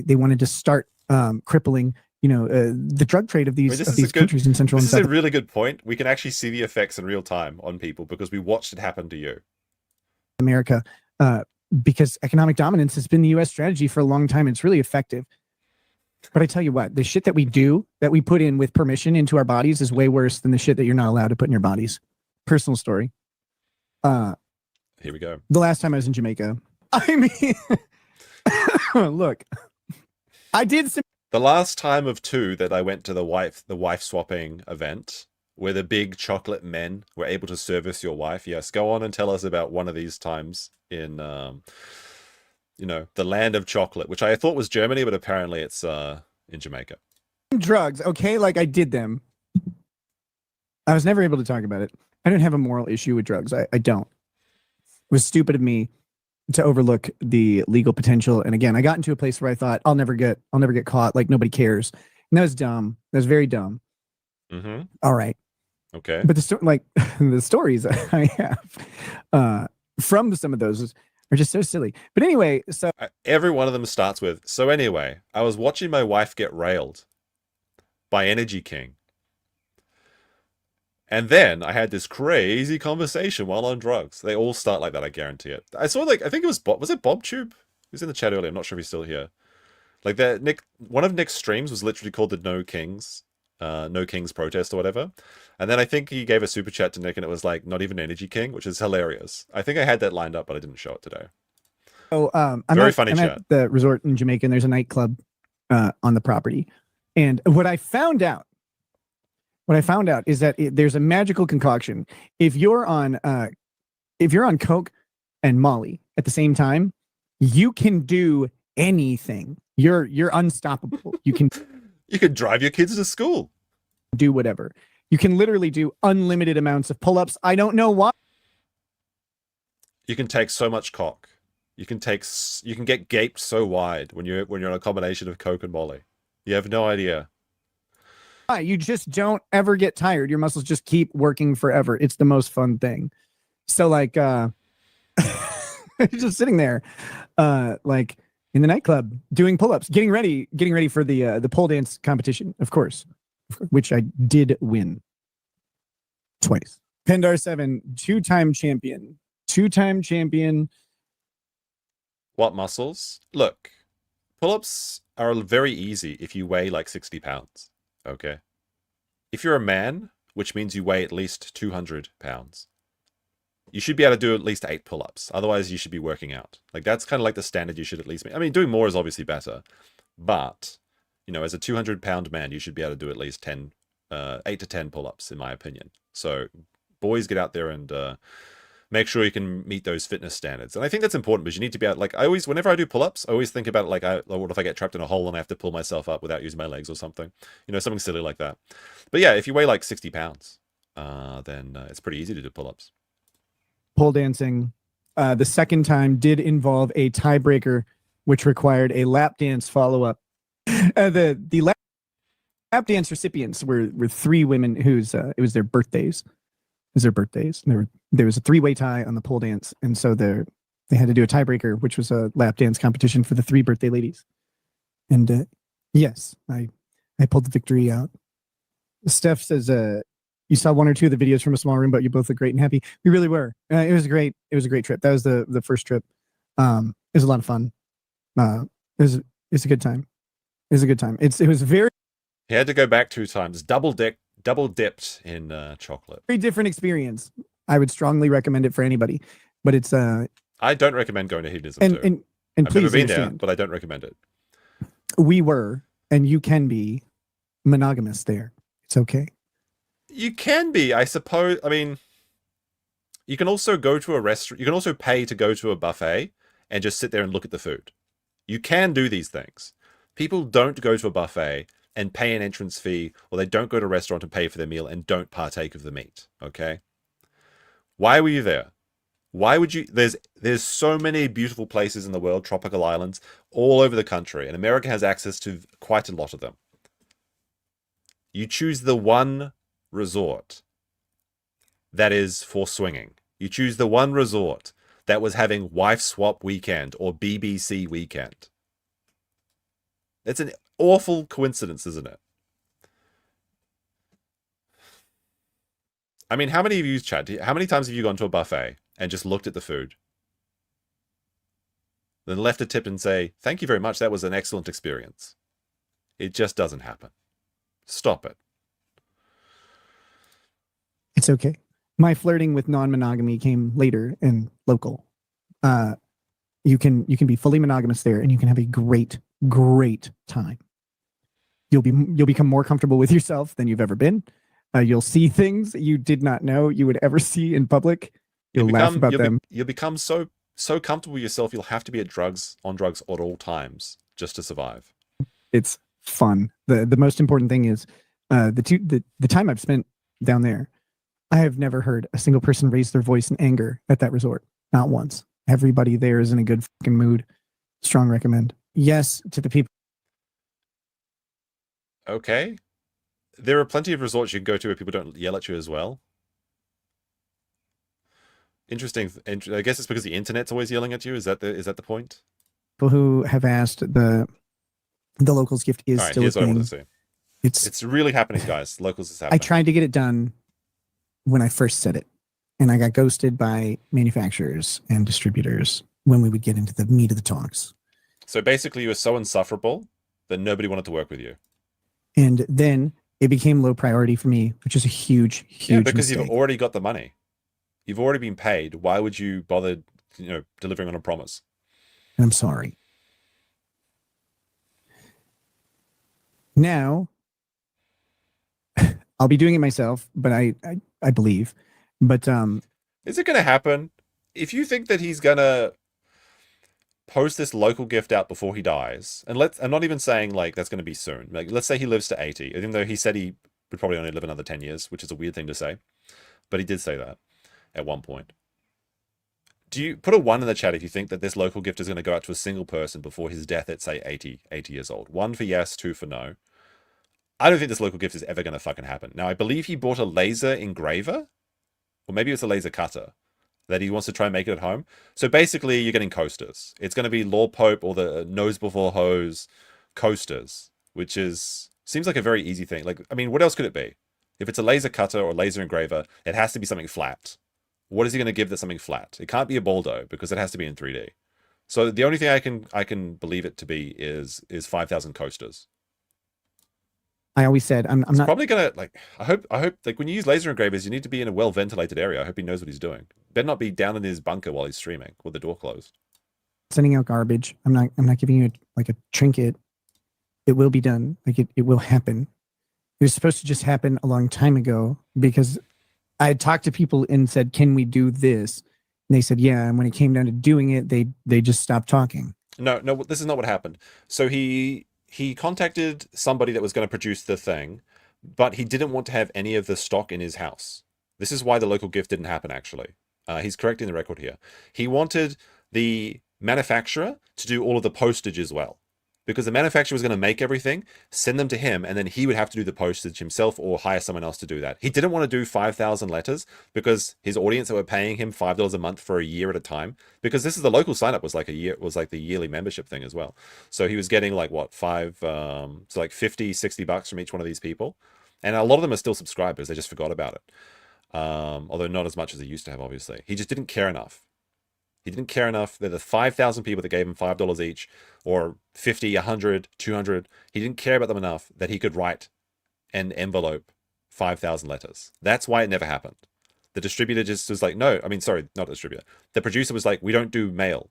Speaker 4: They wanted to start crippling, the drug trade of these countries in Central and South.
Speaker 1: This is a really good point. We can actually see the effects in real time on people because we watched it happen to you.
Speaker 4: America, because economic dominance has been the U.S. strategy for a long time. It's really effective. But I tell you what, the shit that we do, that we put in with permission into our bodies, is way worse than the shit that you're not allowed to put in your bodies. Personal story.
Speaker 1: Here we go.
Speaker 4: The last time I was in Jamaica, I mean, look, I did some.
Speaker 1: The last time of two that I went to the wife swapping event, where the big chocolate men were able to service your wife. Yes, go on and tell us about one of these times in, the land of chocolate, which I thought was Germany, but apparently it's in Jamaica.
Speaker 4: Drugs, okay, like I did them. I was never able to talk about it. I don't have a moral issue with drugs. I don't. It was stupid of me to overlook the legal potential. And again, I got into a place where I thought I'll never get caught. Like nobody cares. And that was dumb. That was very dumb.
Speaker 1: Mm-hmm.
Speaker 4: All right.
Speaker 1: Okay.
Speaker 4: But the stories I have from some of those are just so silly. But anyway, so
Speaker 1: every one of them starts with, so anyway, I was watching my wife get railed by Energy King. And then I had this crazy conversation while on drugs. They all start like that, I guarantee it. I saw, I think it was Bob. Was it BobTube? He was in the chat earlier. I'm not sure if he's still here. Like that, one of Nick's streams was literally called the No Kings protest or whatever. And then I think he gave a super chat to Nick, and it was like, not even Energy King, which is hilarious. I think I had that lined up, but I didn't show it today.
Speaker 4: Oh, I'm at the resort in Jamaica, and there's a nightclub on the property. And what I found out is that there's a magical concoction. If you're on coke and Molly at the same time, you can do anything. You're unstoppable. You can
Speaker 1: drive your kids to school.
Speaker 4: Do whatever. You can literally do unlimited amounts of pull-ups. I don't know why.
Speaker 1: You can take so much cock. You can get gaped so wide when you're on a combination of coke and Molly. You have no idea.
Speaker 4: You just don't ever get tired. Your muscles just keep working forever. It's the most fun thing. So just sitting there, like in the nightclub doing pull-ups, getting ready for the pole dance competition, of course, which I did win twice. Pendar 7, two-time champion.
Speaker 1: What muscles? Look, pull-ups are very easy if you weigh like 60 pounds. Okay. If you're a man, which means you weigh at least 200 pounds, you should be able to do at least 8 pull-ups. Otherwise, you should be working out. Like, that's kind of like the standard you should at least make. I mean, doing more is obviously better. But, as a 200-pound man, you should be able to do at least 10 8 to 10 pull-ups, in my opinion. So boys, get out there and make sure you can meet those fitness standards. And I think that's important because you need to be out, like, whenever I do pull-ups, I always think about it like, what if I get trapped in a hole and I have to pull myself up without using my legs or something? You know, something silly like that. But yeah, if you weigh like 60 pounds, then it's pretty easy to do pull-ups.
Speaker 4: Pole dancing, the second time did involve a tiebreaker, which required a lap dance follow-up. The lap dance recipients were 3 women whose it was their birthdays. And there was a 3-way tie on the pole dance, and so they had to do a tiebreaker, which was a lap dance competition for the 3 birthday ladies. And yes, I pulled the victory out. Steph says, you saw 1 or 2 of the videos from a small room, but you both look great and happy. We really were. It was a great trip. That was the first trip. It was a lot of fun. It's a good time. It was very.
Speaker 1: He had to go back 2 times, double dipped in chocolate.
Speaker 4: Very different experience. I would strongly recommend it for anybody, but it's
Speaker 1: I don't recommend going to hedonism too.
Speaker 4: and
Speaker 1: I've
Speaker 4: please
Speaker 1: never been there,
Speaker 4: understand,
Speaker 1: but I don't recommend it.
Speaker 4: we were, and you can be monogamous there. It's okay.
Speaker 1: You can be, I suppose. I mean, you can also go to a restaurant. You can also pay to go to a buffet and just sit there and look at the food. You can do these things. People don't go to a buffet and pay an entrance fee, or they don't go to a restaurant and pay for their meal and don't partake of the meat. Okay? Why were you there? Why would you? There's so many beautiful places in the world, tropical islands, all over the country, and America has access to quite a lot of them. You choose the one resort that is for swinging. You choose the one resort that was having wife swap weekend or BBC weekend. It's an awful coincidence, isn't it? I mean, how many of you, Chad, how many times have you gone to a buffet and just looked at the food, then left a tip and say, thank you very much, that was an excellent experience? It just doesn't happen. Stop it.
Speaker 4: It's okay. My flirting with non-monogamy came later and local. You can be fully monogamous there, and you can have a great time. You'll become more comfortable with yourself than you've ever been. You'll see things you did not know you would ever see in public. You'll laugh about them.
Speaker 1: You'll become so comfortable with yourself, you'll have to be on drugs at all times just to survive.
Speaker 4: It's fun. The most important thing is the time I've spent down there. I have never heard a single person raise their voice in anger at that resort. Not once. Everybody there is in a good fucking mood. Strong recommend. Yes to the people.
Speaker 1: Okay. There are plenty of resorts you can go to where people don't yell at you as well. Interesting. I guess it's because the internet's always yelling at you. Is that the point?
Speaker 4: People who have asked, the locals gift is still
Speaker 1: here's
Speaker 4: a
Speaker 1: what I
Speaker 4: thing.
Speaker 1: want to say. It's really happening, guys. Locals is happening.
Speaker 4: I tried to get it done when I first said it, and I got ghosted by manufacturers and distributors when we would get into the meat of the talks.
Speaker 1: So basically, you were so insufferable that nobody wanted to work with you.
Speaker 4: And then it became low priority for me, which is a huge
Speaker 1: because
Speaker 4: mistake.
Speaker 1: You've already got the money. You've already been paid. Why would you bother, delivering on a promise?
Speaker 4: And I'm sorry. Now, I'll be doing it myself, but I believe. But
Speaker 1: is it going to happen? If you think that he's going to post this local gift out before he dies, and I'm not even saying like that's going to be soon. Like, let's say he lives to 80, even though he said he would probably only live another 10 years, which is a weird thing to say, but he did say that at one point. Do you put a 1 in the chat if you think that this local gift is going to go out to a single person before his death at, say, 80 years old? 1 for yes, 2 for no. I don't think this local gift is ever going to fucking happen. Now, I believe he bought a laser engraver, or maybe it's a laser cutter, that he wants to try and make it at home. So basically, you're getting coasters. It's going to be Law Pope or the Nose Before Hose coasters, which seems like a very easy thing. Like, I mean, what else could it be? If it's a laser cutter or laser engraver, it has to be something flat. What is he going to give that's something flat? It can't be a Balldo because it has to be in 3D. So the only thing I can believe it to be is 5,000 coasters.
Speaker 4: I always said I'm not
Speaker 1: probably gonna I hope like when you use laser engravers, you need to be in a well ventilated area. I hope he knows what he's doing. Better not be down in his bunker while he's streaming with the door closed.
Speaker 4: sending out garbage. I'm not giving you like a trinket. It will be done. Like it will happen. It was supposed to just happen a long time ago because I had talked to people and said, "Can we do this?" And they said, "Yeah." And when it came down to doing it, they just stopped talking.
Speaker 1: No, this is not what happened. So he contacted somebody that was going to produce the thing, but he didn't want to have any of the stock in his house. This is why the local gift didn't happen, actually. He's correcting the record here. He wanted the manufacturer to do all of the postage as well, because the manufacturer was going to make everything, send them to him, and then he would have to do the postage himself or hire someone else to do that. He didn't want to do 5,000 letters because his audience that were paying him $5 a month for a year at a time, because this is the local sign up was like a year, was like the yearly membership thing as well. So he was getting like what, so like 50, 60 bucks from each one of these people. And a lot of them are still subscribers. They just forgot about it. Although not as much as they used to have, obviously. He just didn't care enough. He didn't care enough that the 5,000 people that gave him $5 each, or 50, 100, 200, he didn't care about them enough that he could write and envelope 5,000 letters. That's why it never happened. The distributor just was like, no, I mean, sorry, not the distributor. The producer was like, we don't do mail.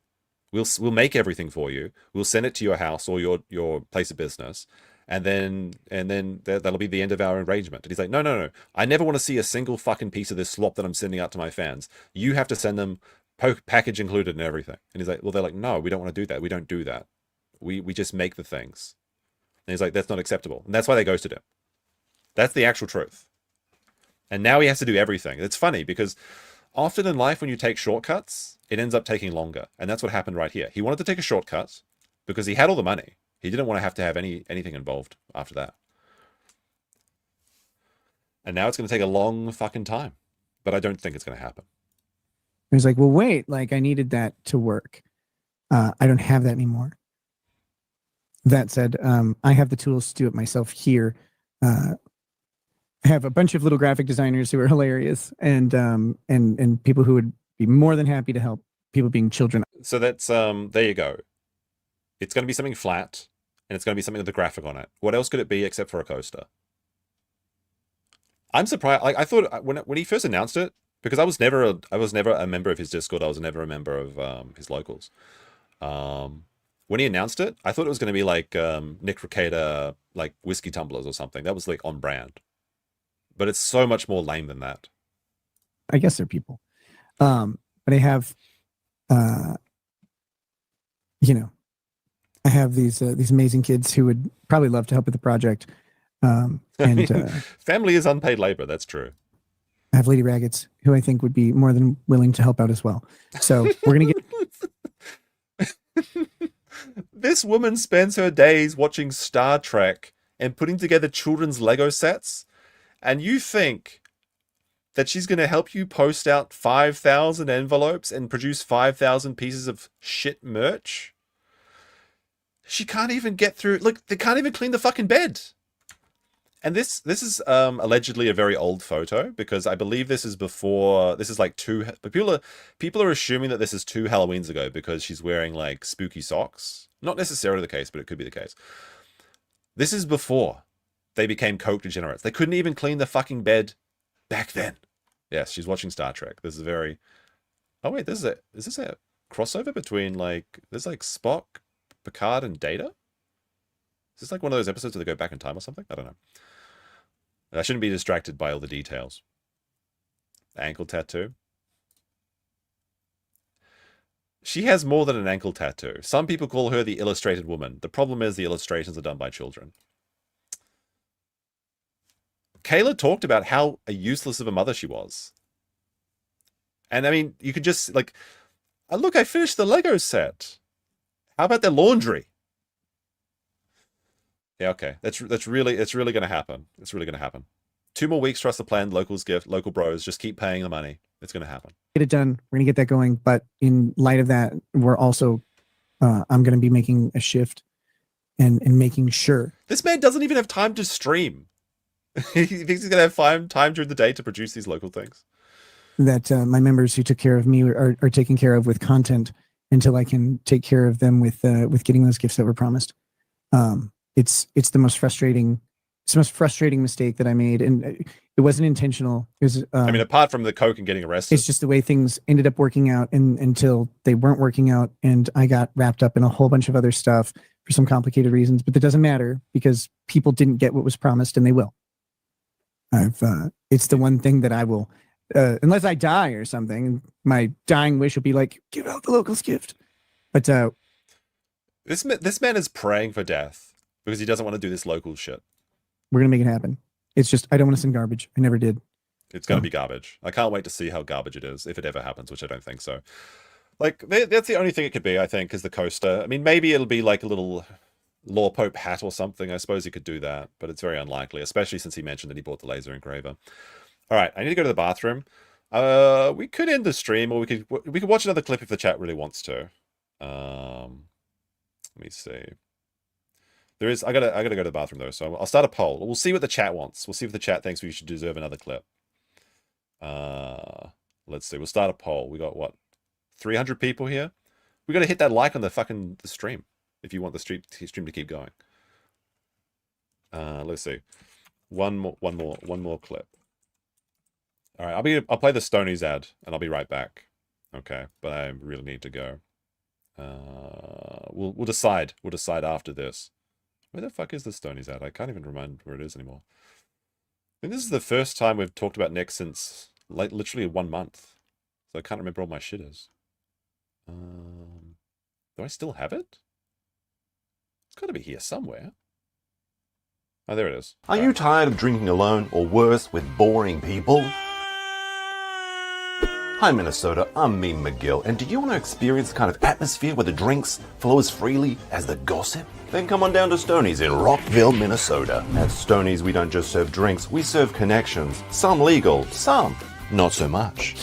Speaker 1: We'll make everything for you. We'll send it to your house or your place of business. And then that'll be the end of our arrangement. And he's like, no. I never want to see a single fucking piece of this slop that I'm sending out to my fans. You have to send them package included and everything. And he's like, well, they're like, no, we don't want to do that. We don't do that. We just make the things. And he's like, that's not acceptable. And that's why they ghosted him. That's the actual truth. And now he has to do everything. It's funny because often in life when you take shortcuts, it ends up taking longer. And that's what happened right here. He wanted to take a shortcut because he had all the money. He didn't want to have anything involved after that. And now it's going to take a long fucking time. But I don't think it's going to happen.
Speaker 4: He was like, well, wait, like I needed that to work. I don't have that anymore. That said, I have the tools to do it myself here. I have a bunch of little graphic designers who are hilarious and people who would be more than happy to help, people being children.
Speaker 1: So that's, there you go. It's going to be something flat and it's going to be something with a graphic on it. What else could it be except for a coaster? I'm surprised. Like I thought when he first announced it, because I was never a member of his Discord. I was never a member of his locals. When he announced it, I thought it was going to be like Nick Rekieta, like whiskey tumblers or something. That was like on brand. But it's so much more lame than that.
Speaker 4: I guess they're people. But I have, I have these amazing kids who would probably love to help with the project.
Speaker 1: Family is unpaid labor. That's true.
Speaker 4: I have Lady Raggets, who I think would be more than willing to help out as well. So we're going to
Speaker 1: get... This woman spends her days watching Star Trek and putting together children's Lego sets. And you think that she's going to help you post out 5,000 envelopes and produce 5,000 pieces of shit merch? She can't even get through. Look, they can't even clean the fucking bed. And this is allegedly a very old photo, because I believe this is before, this is like people are assuming that this is 2 Halloweens ago because she's wearing like spooky socks. Not necessarily the case, but it could be the case. This is before they became coke degenerates. They couldn't even clean the fucking bed back then. Yes, she's watching Star Trek. This is very... Oh wait, is this a crossover between like, there's like Spock, Picard, and Data? Is this like one of those episodes where they go back in time or something? I don't know. I shouldn't be distracted by all the details. Ankle tattoo. She has more than an ankle tattoo. Some people call her the illustrated woman. The problem is the illustrations are done by children. Kayla talked about how useless of a mother she was. And I mean, you could just like, oh, look, I finished the Lego set. How about their laundry? Yeah, okay. It's really going to happen. It's really going to happen. 2 more weeks, trust the plan, locals gift, local bros, just keep paying the money. It's going to happen.
Speaker 4: Get it done. We're going to get that going. But in light of that, we're also, I'm going to be making a shift and making sure.
Speaker 1: This man doesn't even have time to stream. He thinks he's going to have time during the day to produce these local things.
Speaker 4: That my members who took care of me are taken care of with content until I can take care of them with getting those gifts that were promised. It's the most frustrating mistake that I made, and it wasn't intentional. It was,
Speaker 1: I mean, apart from the coke and getting arrested,
Speaker 4: it's just the way things ended up working out, and until they weren't working out, and I got wrapped up in a whole bunch of other stuff for some complicated reasons. But that doesn't matter because people didn't get what was promised, and they will. It's the one thing that I will, unless I die or something, my dying wish will be like, give out the locals gift. But
Speaker 1: this man is praying for death because he doesn't want to do this local shit.
Speaker 4: we're gonna make it happen. It's just I don't want to send garbage. I never did.
Speaker 1: It's going to be garbage. I can't wait to see how garbage it is, if it ever happens, which I don't think so. Like, that's the only thing it could be, I think, is the coaster. I mean, maybe it'll be like a little Law Pope hat or something. I suppose he could do that, but it's very unlikely, especially since he mentioned that he bought the laser engraver. All right, I need to go to the bathroom. We could end the stream, or we could watch another clip if the chat really wants to. Let me see. I gotta go to the bathroom though, so I'll start a poll. We'll see what the chat wants. We'll see if the chat thinks we should deserve another clip. Let's see. We'll start a poll. We got what? 300 people here. We got to hit that like on the stream if you want the stream to keep going. Let's see. One more clip. All right, I'll play the Stonies ad and I'll be right back. Okay, but I really need to go. We'll decide. We'll decide after this. Where the fuck is the Stonies ad? I can't even remember where it is anymore. I think this is the first time we've talked about Nick since like literally 1 month. So I can't remember all my shit is. Do I still have it? It's got to be here somewhere. Oh, there it is.
Speaker 9: Are you tired of drinking alone, or worse, with boring people? Hi Minnesota, I'm Meme McGill, and do you want to experience the kind of atmosphere where the drinks flow as freely as the gossip? Then come on down to Stoney's in Rockville, Minnesota. At Stoney's, we don't just serve drinks, we serve connections. Some legal, some not so much.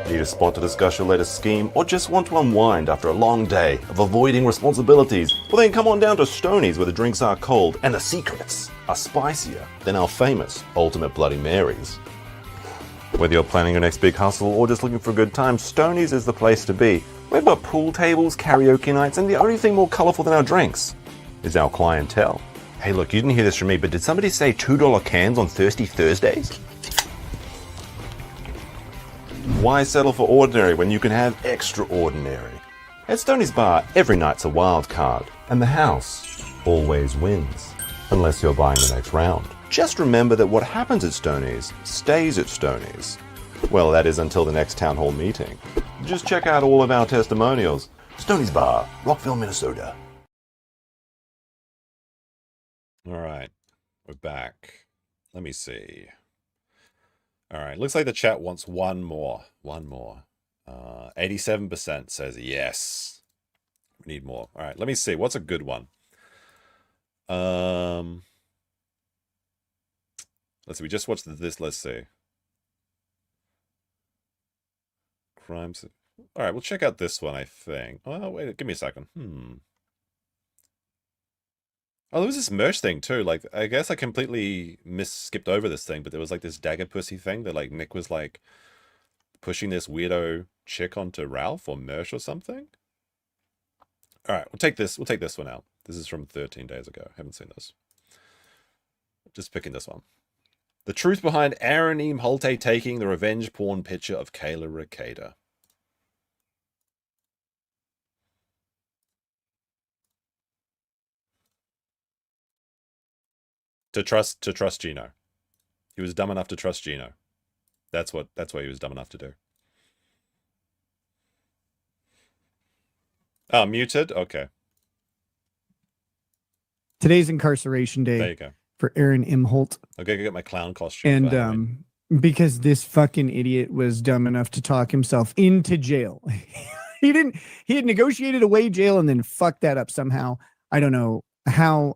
Speaker 9: Need a spot to discuss your latest scheme, or just want to unwind after a long day of avoiding responsibilities? Well then come on down to Stoney's where the drinks are cold and the secrets are spicier than our famous Ultimate Bloody Marys. Whether you're planning your next big hustle or just looking for a good time, Stoney's is the place to be. We've got pool tables, karaoke nights, and the only thing more colourful than our drinks is our clientele. Hey look, you didn't hear this from me, but did somebody say $2 cans on Thirsty Thursdays? Why settle for ordinary when you can have extraordinary? At Stoney's Bar, every night's a wild card, and the house always wins. Unless you're buying the next round. Just remember that what happens at Stoney's stays at Stoney's. Well, that is until the next town hall meeting. Just check out all of our testimonials. Stoney's Bar, Rockville, Minnesota.
Speaker 1: All right, we're back. Let me see. All right, looks like the chat wants one more. 87% says yes. We need more. All right, let me see. What's a good one? Let's see. We just watched this. Let's see. Crimes. All right, we'll check out this one, I think. Oh, wait. Give me a second. Oh, there was this merch thing too. Like, I guess I completely skipped over this thing, but there was like this dagger pussy thing that like Nick was like pushing this weirdo chick onto Ralph or merch or something. All right, we'll take this one out. This is from 13 days ago. Haven't seen this. Just picking this one. The truth behind Aaron Eam Holte taking the revenge porn picture of Kayla Ricada. To trust Gino. He was dumb enough to trust Gino. That's what he was dumb enough to do. Oh, muted? Okay.
Speaker 4: Today's incarceration day.
Speaker 1: There you go.
Speaker 4: For Aaron Imholt.
Speaker 1: Okay, go get my clown costume.
Speaker 4: And because this fucking idiot was dumb enough to talk himself into jail. He had negotiated away jail and then fucked that up somehow. I don't know how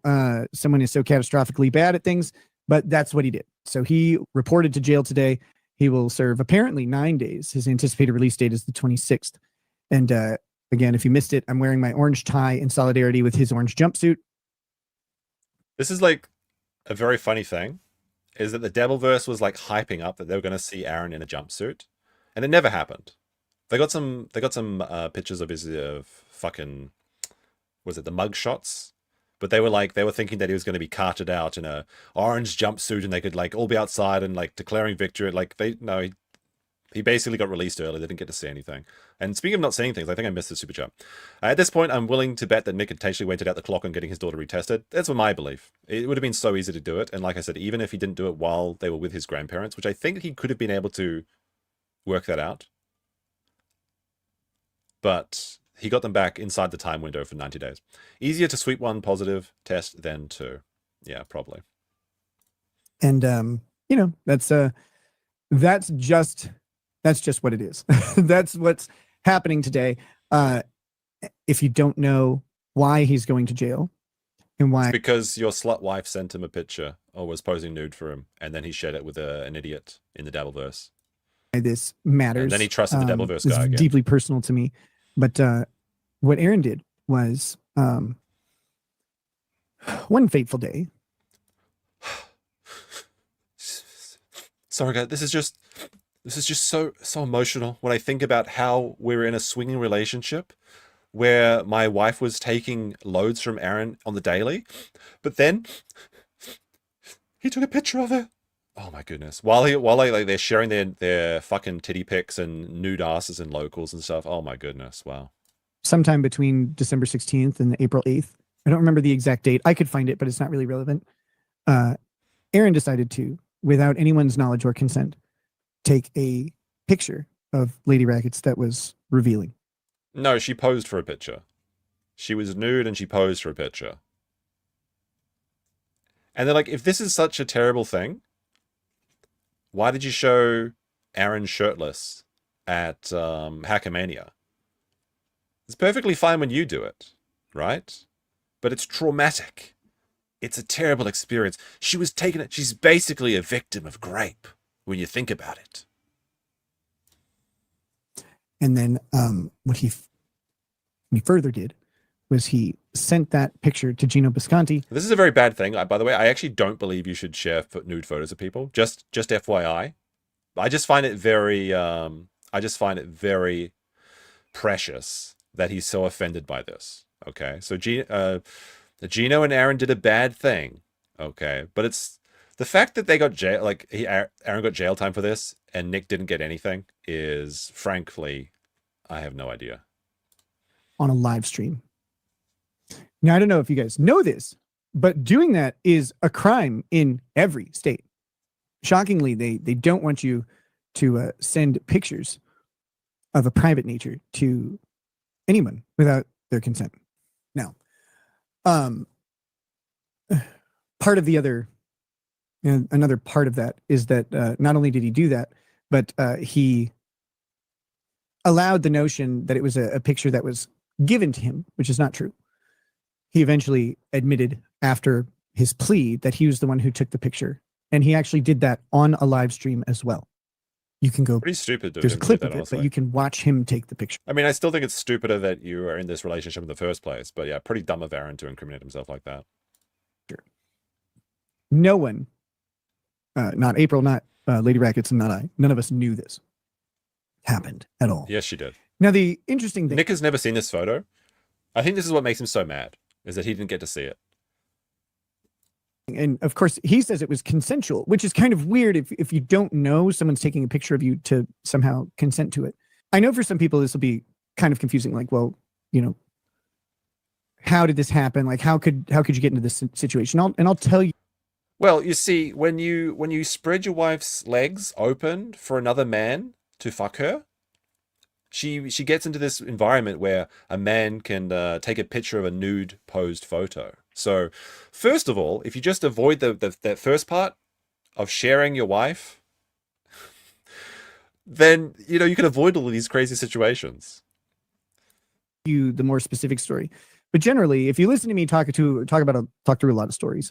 Speaker 4: someone is so catastrophically bad at things, but that's what he did. So he reported to jail today. He will serve apparently 9 days. His anticipated release date is the 26th. And again, if you missed it, I'm wearing my orange tie in solidarity with his orange jumpsuit.
Speaker 1: This is like a very funny thing, is that the Devilverse was like hyping up that they were going to see Aaron in a jumpsuit, and it never happened. They got some pictures of his fucking, was it the mug shots? But they were thinking that he was going to be carted out in a orange jumpsuit, and they could like all be outside and like declaring victory. Like He basically got released early. They didn't get to see anything. And speaking of not seeing things, I think I missed the super chat. At this point, I'm willing to bet that Nick intentionally waited out the clock on getting his daughter retested. That's what my belief. It would have been so easy to do it. And like I said, even if he didn't do it while they were with his grandparents, which I think he could have been able to work that out. But he got them back inside the time window for 90 days. Easier to sweep one positive test than two. Yeah, probably.
Speaker 4: And you know, that's just what it is. That's what's happening today. If you don't know why he's going to jail and why,
Speaker 1: it's because your slut wife sent him a picture or was posing nude for him, and then he shared it with an idiot in the Dabbleverse.
Speaker 4: This matters.
Speaker 1: And then he trusted the Dabbleverse
Speaker 4: it's
Speaker 1: guy again.
Speaker 4: Deeply personal to me. But what Aaron did was one fateful day.
Speaker 1: Sorry, guys. This is just so emotional when I think about how we're in a swinging relationship where my wife was taking loads from Aaron on the daily, but then he took a picture of her. Oh my goodness! While they're sharing their fucking titty pics and nude asses and locals and stuff. Oh my goodness! Wow.
Speaker 4: Sometime between December 16th and April 8th. I don't remember the exact date. I could find it, but it's not really relevant. Aaron decided to, without anyone's knowledge or consent, take a picture of Lady Rackets that was revealing.
Speaker 1: No, she posed for a picture. She was nude and she posed for a picture. And they're like, if this is such a terrible thing, why did you show Aaron shirtless at Hackermania? It's perfectly fine when you do it, right? But it's traumatic. It's a terrible experience. She was taking it. She's basically a victim of grape when you think about it.
Speaker 4: And then what he further did was he sent that picture to Gino Bisconti.
Speaker 1: This is a very bad thing. By the way, I actually don't believe you should share nude photos of people. Just FYI. I just find it very precious that he's so offended by this. Okay, so Gino and Aaron did a bad thing. Okay, but it's the fact that they got jail, like Aaron got jail time for this, and Nick didn't get anything. Is frankly, I have no idea.
Speaker 4: On a live stream. Now I don't know if you guys know this, but doing that is a crime in every state. Shockingly, they don't want you to send pictures of a private nature to anyone without their consent. Now, part of the other, another part of that is that not only did he do that, but he allowed the notion that it was a picture that was given to him, which is not true. He eventually admitted after his plea that he was the one who took the picture, and he actually did that on a live stream as well. You can go.
Speaker 1: Pretty stupid.
Speaker 4: There's a clip of it, but you can watch him take the picture.
Speaker 1: I mean, I still think it's stupider that you are in this relationship in the first place. But yeah, pretty dumb of Aaron to incriminate himself like that.
Speaker 4: Sure. No one, not April, not Lady Rackets, and not I, none of us knew this happened at all.
Speaker 1: Yes, she did.
Speaker 4: Now, the interesting thing.
Speaker 1: Nick has never seen this photo. I think this is what makes him so mad, is that he didn't get to see it.
Speaker 4: And of course, he says it was consensual, which is kind of weird if you don't know someone's taking a picture of you to somehow consent to it. I know for some people this will be kind of confusing. Like, well, how did this happen? Like, how could you get into this situation? I'll tell you.
Speaker 1: Well, you see, when you spread your wife's legs open for another man to fuck her, she gets into this environment where a man can take a picture of a nude posed photo. So, first of all, if you just avoid that first part of sharing your wife, then you can avoid all of these crazy situations.
Speaker 4: The more specific story, but generally, if you listen to me talk through a lot of stories,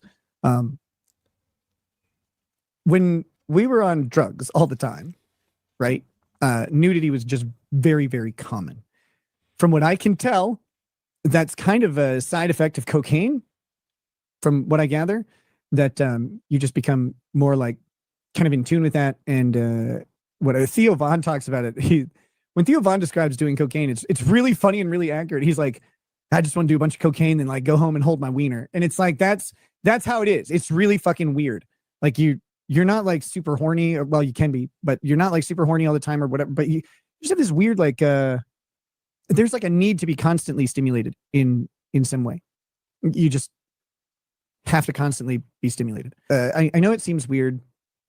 Speaker 4: when we were on drugs all the time, right? Nudity was just very, very common. From what I can tell, that's kind of a side effect of cocaine. From what I gather, that you just become more like kind of in tune with that. And what Theo Von talks about it, when Theo Von describes doing cocaine, it's really funny and really accurate. He's like, I just want to do a bunch of cocaine and like go home and hold my wiener. And it's like, that's how it is. It's really fucking weird. Like you're not like super horny, or well, you can be, but you're not like super horny all the time or whatever. But you just have this weird like there's like a need to be constantly stimulated in some way. You just have to constantly be stimulated. I know it seems weird,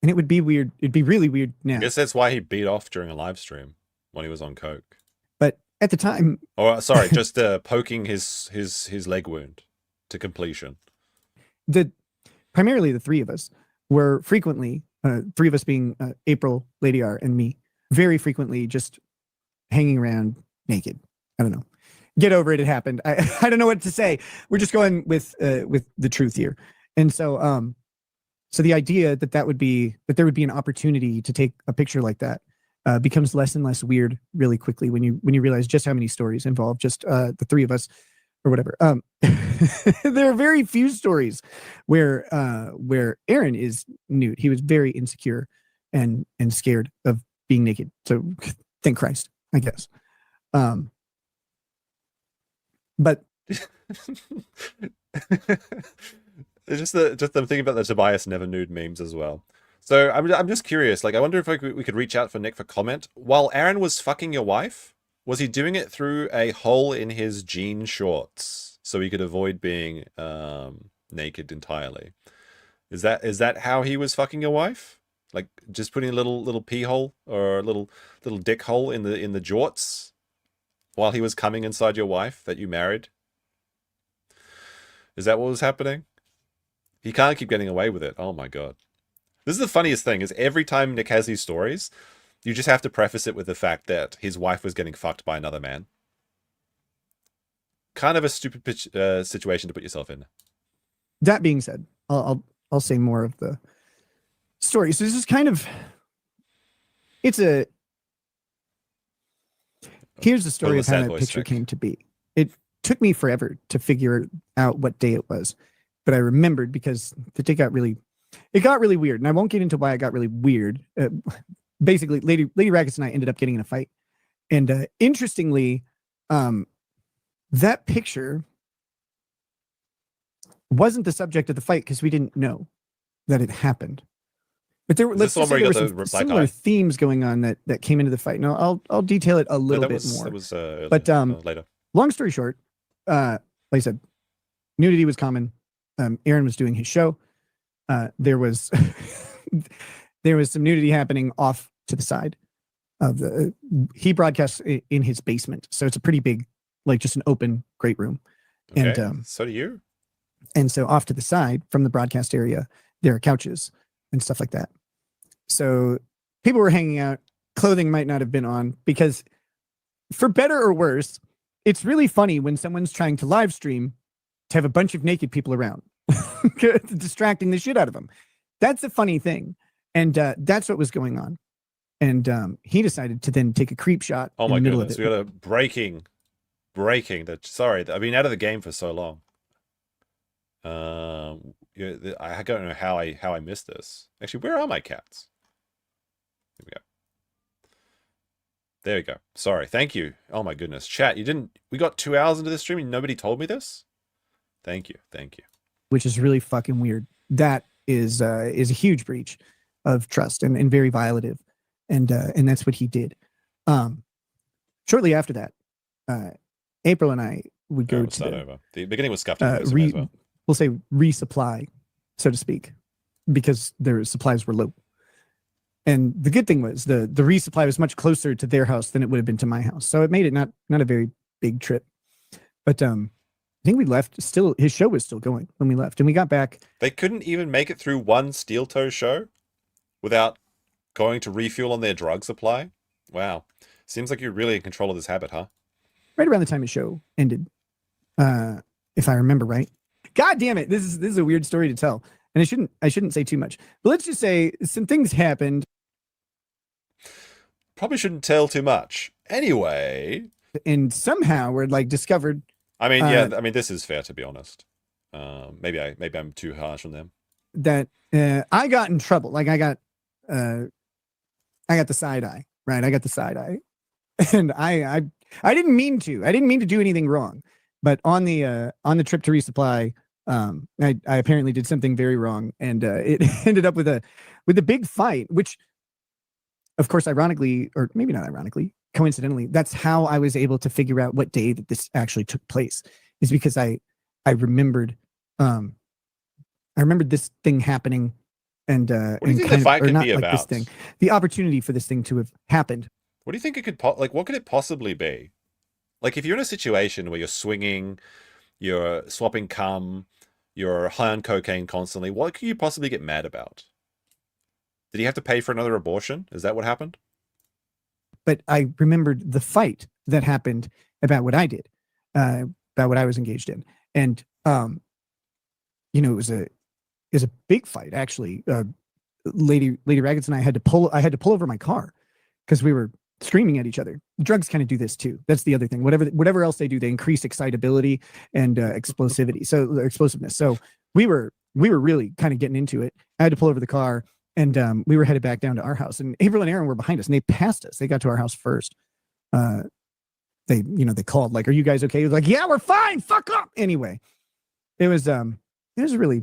Speaker 4: and it would be weird. It'd be really weird now.
Speaker 1: I guess that's why he beat off during a live stream when he was on coke.
Speaker 4: But at the time,
Speaker 1: Or sorry, just poking his leg wound to completion.
Speaker 4: Primarily the three of us were frequently, three of us being April, Lady R, and me, very frequently just hanging around naked. I don't know. Get over it. It happened. I don't know what to say. We're just going with the truth here. And so so the idea that there would be an opportunity to take a picture like that becomes less and less weird really quickly when you realize just how many stories involve just the three of us or whatever. There are very few stories where Aaron is nude. He was very insecure and scared of being naked. So thank Christ, I guess. But
Speaker 1: just I'm thinking about the Tobias never nude memes as well. So I'm just curious. Like, I wonder if we could reach out for Nick for comment. While Aaron was fucking your wife, was he doing it through a hole in his jean shorts so he could avoid being naked entirely? Is that how he was fucking your wife? Like just putting a little pee hole or a little dick hole in the jorts while he was coming inside your wife that you married? Is that what was happening? He can't keep getting away with it. Oh my god. This is the funniest thing, is every time Nick has these stories, you just have to preface it with the fact that his wife was getting fucked by another man. Kind of a stupid situation to put yourself in.
Speaker 4: That being said, I'll say more of the story. So this is kind of, here's the story of how that picture came to be. It took me forever to figure out what day it was, but I remembered because the day got really weird, and I won't get into why it got really weird. Basically, Lady Rackets and I ended up getting in a fight, and interestingly, that picture wasn't the subject of the fight because we didn't know that it happened. But there were some similar themes going on that came into the fight. Now I'll detail it a little bit more.
Speaker 1: That was
Speaker 4: but
Speaker 1: later.
Speaker 4: Long story short, like I said, nudity was common. Aaron was doing his show. There was some nudity happening off to the side of the. He broadcasts in his basement, so it's a pretty big, like just an open great room.
Speaker 1: Okay.
Speaker 4: And
Speaker 1: so do you.
Speaker 4: And so off to the side from the broadcast area, there are couches and stuff like that. So people were hanging out. Clothing might not have been on because, for better or worse, it's really funny when someone's trying to live stream to have a bunch of naked people around, distracting the shit out of them. That's a funny thing. And that's what was going on. And he decided to then take a creep shot.
Speaker 1: Oh my goodness, we got a breaking. Sorry, I've been out of the game for so long. I don't know how I missed this. Actually, where are my cats? Here we go. There we go. Sorry. Thank you. Oh my goodness. Chat, we got 2 hours into this stream and nobody told me this? Thank you.
Speaker 4: Which is really fucking weird. That is a huge breach of trust and very violative. And that's what he did. Shortly after that, April and I would go to
Speaker 1: the beginning was scuffed as well.
Speaker 4: We'll say resupply, so to speak, because their supplies were low. And the good thing was the resupply was much closer to their house than it would have been to my house. So it made it not a very big trip. But I think we left still, his show was still going when we left, and we got back.
Speaker 1: They couldn't even make it through one Steel Toe show without going to refuel on their drug supply. Wow. Seems like you're really in control of this habit, huh?
Speaker 4: Right around the time the show ended, if I remember right. God damn it. This is a weird story to tell. And I shouldn't say too much. But let's just say some things happened.
Speaker 1: Probably shouldn't tell too much. Anyway.
Speaker 4: And somehow we're like discovered.
Speaker 1: I mean, yeah, this is fair, to be honest. Maybe I'm too harsh on them.
Speaker 4: That I got in trouble. Like I got the side eye, right? I got the side eye. And I didn't mean to. I didn't mean to do anything wrong. But on the trip to resupply, I apparently did something very wrong, and it ended up with a big fight, which, of course, ironically, or maybe not ironically, coincidentally, that's how I was able to figure out what day that this actually took place, is because I remembered this thing happening, and
Speaker 1: What do you think the fight could be about?
Speaker 4: This thing, the opportunity for this thing to have happened.
Speaker 1: What do you think it could what could it possibly be? Like, if you're in a situation where you're swinging, you're swapping cum, you're high on cocaine constantly, what could you possibly get mad about? Did he have to pay for another abortion? Is that what happened?
Speaker 4: But I remembered the fight that happened about what I did, about what I was engaged in, and it was a big fight, actually. Lady Raggets and I had to pull over my car because we were screaming at each other. Drugs kind of do this too. That's the other thing. Whatever else they do, they increase excitability and explosiveness. So we were really kind of getting into it. I had to pull over the car, and we were headed back down to our house. And April and Aaron were behind us, and they passed us. They got to our house first. They called, like, "Are you guys okay?" It was like, "Yeah, we're fine. Fuck up." Anyway, it was a really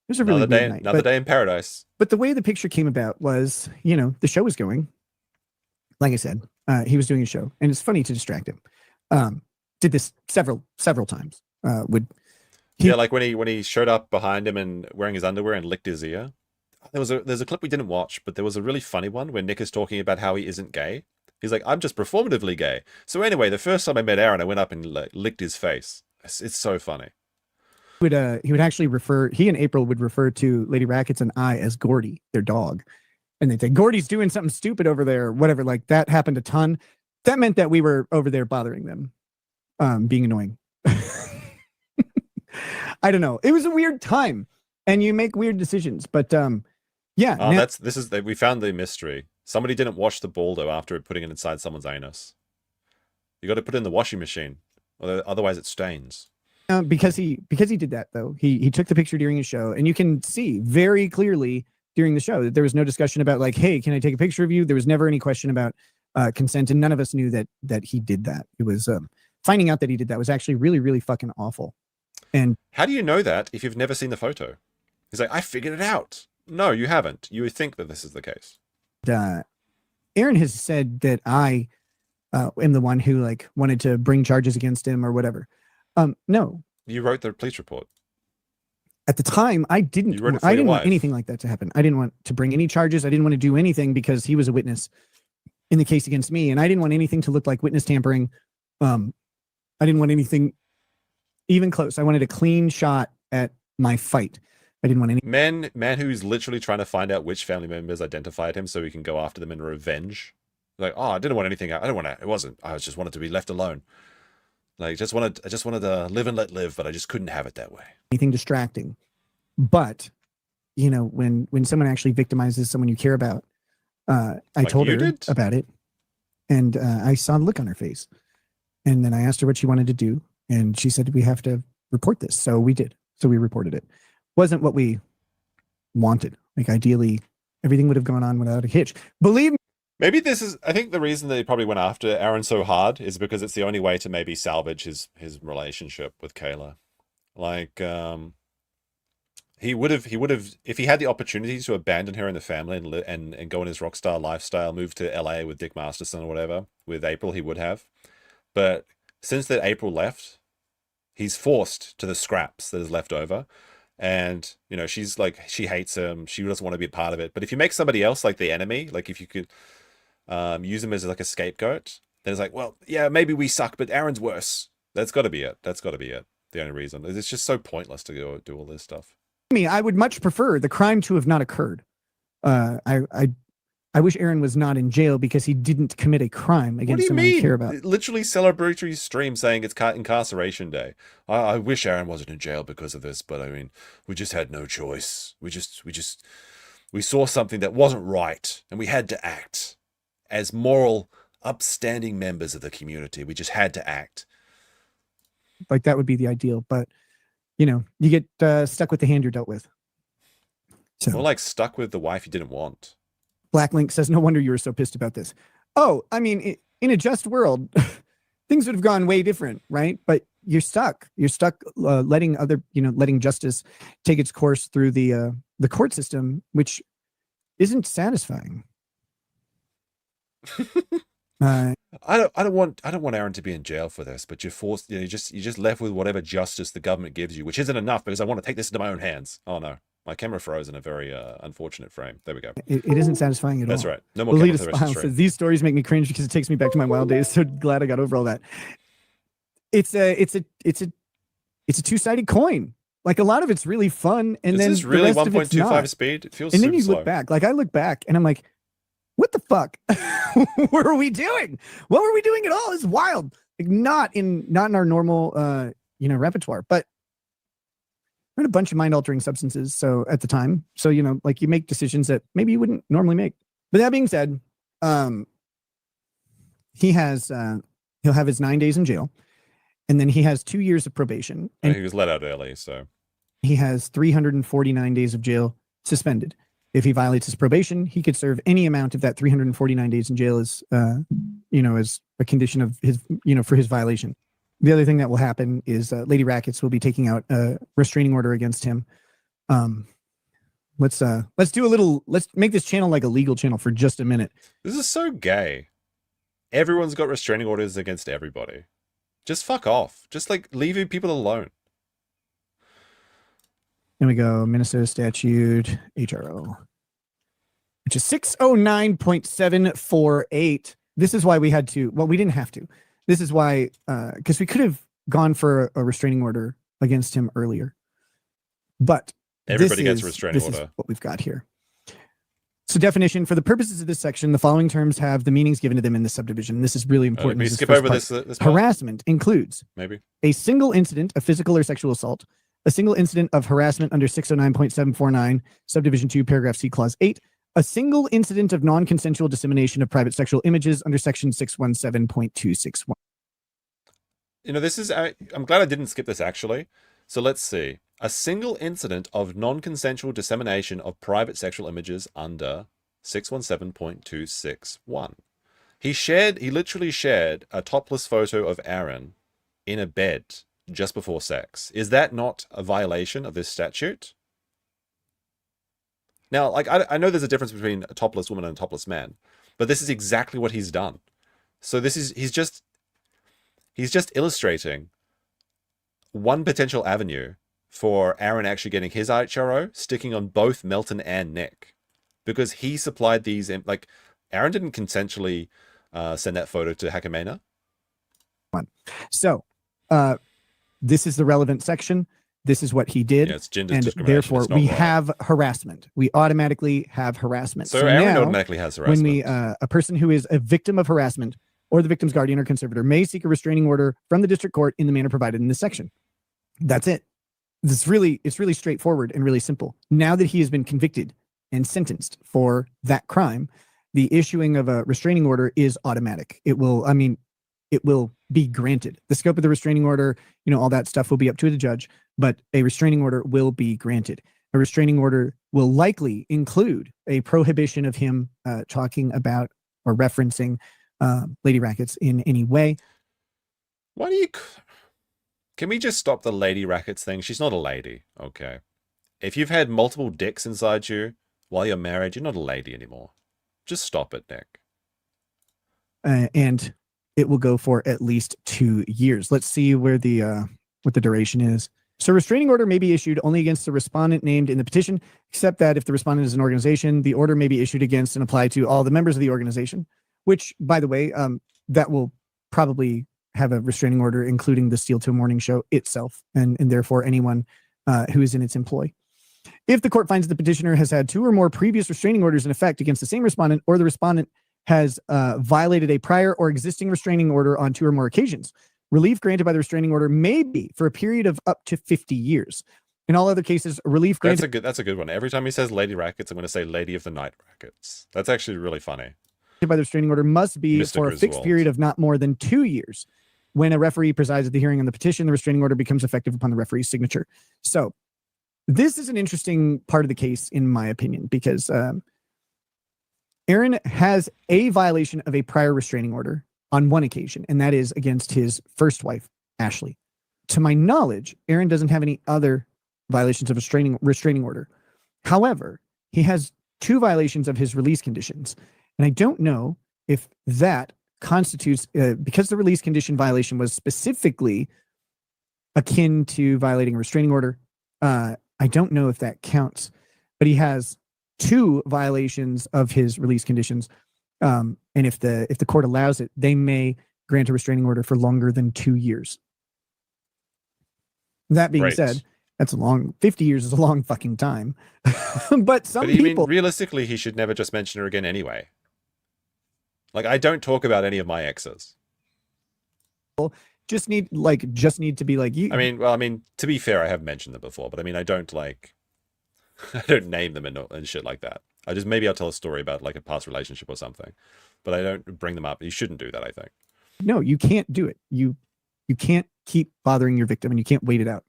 Speaker 4: weird night.
Speaker 1: Another day in paradise.
Speaker 4: But the way the picture came about was, the show was going. Like I said, he was doing a show, and it's funny to distract him. Did this several times.
Speaker 1: Like when he showed up behind him and wearing his underwear and licked his ear. There's a clip we didn't watch, but there was a really funny one where Nick is talking about how he isn't gay. He's like, "I'm just performatively gay." So anyway, the first time I met Aaron, I went up and licked his face. It's so funny.
Speaker 4: He would actually he and April would refer to Lady Rackets and I as Gordy, their dog. And they'd say, "Gordy's doing something stupid over there," or whatever. Like, that happened a ton. That meant that we were over there bothering them, being annoying. I don't know. It was a weird time, and you make weird decisions. But yeah.
Speaker 1: We found the mystery. Somebody didn't wash the Balldo after putting it inside someone's anus. You got to put it in the washing machine, otherwise it stains.
Speaker 4: Because he did that, though. He took the picture during his show, and you can see very clearly during the show that there was no discussion about, like, "Hey, can I take a picture of you?" There was never any question about consent, and none of us knew that he did that. It was finding out that he did that was actually really, really fucking awful. And
Speaker 1: how do you know that if you've never seen the photo? He's like, "I figured it out." No, you haven't. You would think that this is the case.
Speaker 4: Aaron has said that I am the one who, like, wanted to bring charges against him or whatever. No.
Speaker 1: You wrote the police report.
Speaker 4: At the time, I didn't want anything like that to happen. I didn't want to bring any charges. I didn't want to do anything because he was a witness in the case against me, and I didn't want anything to look like witness tampering. I didn't want anything even close. I wanted a clean shot at my fight. I didn't want any
Speaker 1: man who's literally trying to find out which family members identified him so he can go after them in revenge. Like, "Oh, I didn't want anything. I just wanted to be left alone. Like, I just wanted to live and let live, but I just couldn't have it that way."
Speaker 4: Anything distracting. But, when someone actually victimizes someone you care about, I told her about it, and I saw the look on her face. And then I asked her what she wanted to do, and she said, "We have to report this." So we did. So we reported it. Wasn't what we wanted. Like, ideally, everything would have gone on without a hitch. Believe me.
Speaker 1: Maybe I think the reason they probably went after Aaron so hard is because it's the only way to maybe salvage his relationship with Kayla. Like, he would have, if he had the opportunity to abandon her in the family and go in his rock star lifestyle, move to LA with Dick Masterson or whatever, with April, he would have. But since that April left, he's forced to the scraps that is left over. And, she's like, she hates him. She doesn't want to be a part of it. But if you make somebody else like the enemy, like if you could use him as like a scapegoat, then it's like, well, yeah, maybe we suck, but Aaron's worse. That's got to be it. The only reason. It's just so pointless to go do all this stuff.
Speaker 4: I would much prefer the crime to have not occurred. I wish Aaron was not in jail because he didn't commit a crime against someone I care about.
Speaker 1: Literally celebratory stream saying it's incarceration day. I wish Aaron wasn't in jail because of this, but I mean, we just had no choice. We saw something that wasn't right, and we had to act. As moral, upstanding members of the community, we just had to act.
Speaker 4: Like, that would be the ideal, but you get stuck with the hand you're dealt with. So,
Speaker 1: more like stuck with the wife you didn't want.
Speaker 4: Black Link says, "No wonder you were so pissed about this." Oh, I mean, in a just world, things would have gone way different, right? But you're stuck. You're stuck letting justice take its course through the court system, which isn't satisfying.
Speaker 1: I don't want Aaron to be in jail for this, but you're forced. You're just left with whatever justice the government gives you, which isn't enough because I want to take this into my own hands. Oh no, my camera froze in a very unfortunate frame. There we go.
Speaker 4: It isn't satisfying at all.
Speaker 1: That's right. No more.
Speaker 4: Lolita Smile says, these stories make me cringe because it takes me back to my wild days. So glad I got over all that. It's a two-sided coin. Like a lot of it's really fun, and then
Speaker 1: this really
Speaker 4: the rest
Speaker 1: 1.25 speed? It feels.
Speaker 4: And
Speaker 1: super
Speaker 4: then you
Speaker 1: slow.
Speaker 4: look back. Like I look back, and I'm like, what the fuck? What are we doing? What were we doing at all? It's wild. Like not in our normal repertoire, but we're in a bunch of mind-altering substances. So at the time, like you make decisions that maybe you wouldn't normally make. But that being said, he'll have his 9 days in jail. And then he has 2 years of probation. And
Speaker 1: he was let out early, so
Speaker 4: he has 349 days of jail suspended. If he violates his probation, he could serve any amount of that 349 days in jail as a condition of his, for his violation. The other thing that will happen is Lady Rackets will be taking out a restraining order against him. Let's make this channel like a legal channel for just a minute.
Speaker 1: This is so gay. Everyone's got restraining orders against everybody. Just fuck off. Just like leave people alone.
Speaker 4: There we go. Minnesota statute HRO, which is 609.748. This is why we had to. Well, we didn't have to. This is why, because we could have gone for a restraining order against him earlier. But
Speaker 1: everybody gets a restraining order.
Speaker 4: This is what we've got here. So definition, for the purposes of this section, the following terms have the meanings given to them in this subdivision. This is really important.
Speaker 1: Can we skip over this part?
Speaker 4: Harassment includes
Speaker 1: maybe
Speaker 4: a single incident of physical or sexual assault, a single incident of harassment under 609.749, subdivision 2, paragraph C, clause 8, a single incident of non-consensual dissemination of private sexual images under section 617.261.
Speaker 1: This is, I'm glad I didn't skip this actually. So let's see. A single incident of non-consensual dissemination of private sexual images under 617.261. He literally shared a topless photo of Aaron in a bed just before sex. Is that not a violation of this statute? Now, like, I know there's a difference between a topless woman and a topless man, but this is exactly what he's done. So he's just illustrating one potential avenue for Aaron actually getting his HRO sticking on both Melton and Nick, because he supplied these. Like, Aaron didn't consensually send that photo to Hakamena.
Speaker 4: So, this is the relevant section. This is what he did.
Speaker 1: Yeah, it's gender
Speaker 4: and
Speaker 1: discrimination.
Speaker 4: Therefore, we have harassment. We automatically have harassment.
Speaker 1: So Aaron automatically has harassment.
Speaker 4: When a person who is a victim of harassment or the victim's guardian or conservator may seek a restraining order from the district court in the manner provided in this section. That's it. It's really straightforward and really simple. Now that he has been convicted and sentenced for that crime, the issuing of a restraining order is automatic. It will be granted. The scope of the restraining order, all that stuff will be up to the judge, but a restraining order will be granted. A restraining order will likely include a prohibition of him talking about or referencing Lady Rackets in any way.
Speaker 1: Can we just stop the Lady Rackets thing? She's not a lady, okay? If you've had multiple dicks inside you while you're married, you're not a lady anymore. Just stop it, Nick.
Speaker 4: And it will go for at least 2 years. Let's see where what the duration is. So restraining order may be issued only against the respondent named in the petition, except that if the respondent is an organization, the order may be issued against and apply to all the members of the organization, which, by the way, that will probably have a restraining order, including the Steel Till Morning show itself, and therefore anyone who is in its employ. If the court finds the petitioner has had 2 or more previous restraining orders in effect against the same respondent, or the respondent has violated a prior or existing restraining order on 2 or more occasions, relief granted by the restraining order may be for a period of up to 50 years. In all other cases, relief granted...
Speaker 1: That's a good one. Every time he says Lady Rackets, I'm going to say Lady of the Night Rackets. That's actually really funny.
Speaker 4: By the restraining order must be
Speaker 1: Mr.
Speaker 4: for a fixed period of not more than 2 years. When a referee presides at the hearing on the petition, the restraining order becomes effective upon the referee's signature. So this is an interesting part of the case, in my opinion, because Aaron has a violation of a prior restraining order on one occasion, and that is against his first wife, Ashley. to my knowledge, Aaron doesn't have any other violations of a restraining order. However, he has 2 violations of his release conditions. And I don't know if that constitutes, because the release condition violation was specifically akin to violating a restraining order. I don't know if that counts, but he has 2 violations of his release conditions. And if the court allows it, they may grant a restraining order for longer than 2 years. That being said, that's a long 50 years is a long fucking time. But some people,
Speaker 1: realistically, he should never just mention her again anyway. Like, I don't talk about any of my exes.
Speaker 4: just need to be like you.
Speaker 1: I mean, to be fair, I have mentioned them before, but I mean, I don't I don't name them and shit like that. Maybe I'll tell a story about like a past relationship or something, but I don't bring them up. You shouldn't do that, I think.
Speaker 4: No, you can't do it. You can't keep bothering your victim, and you can't wait it out.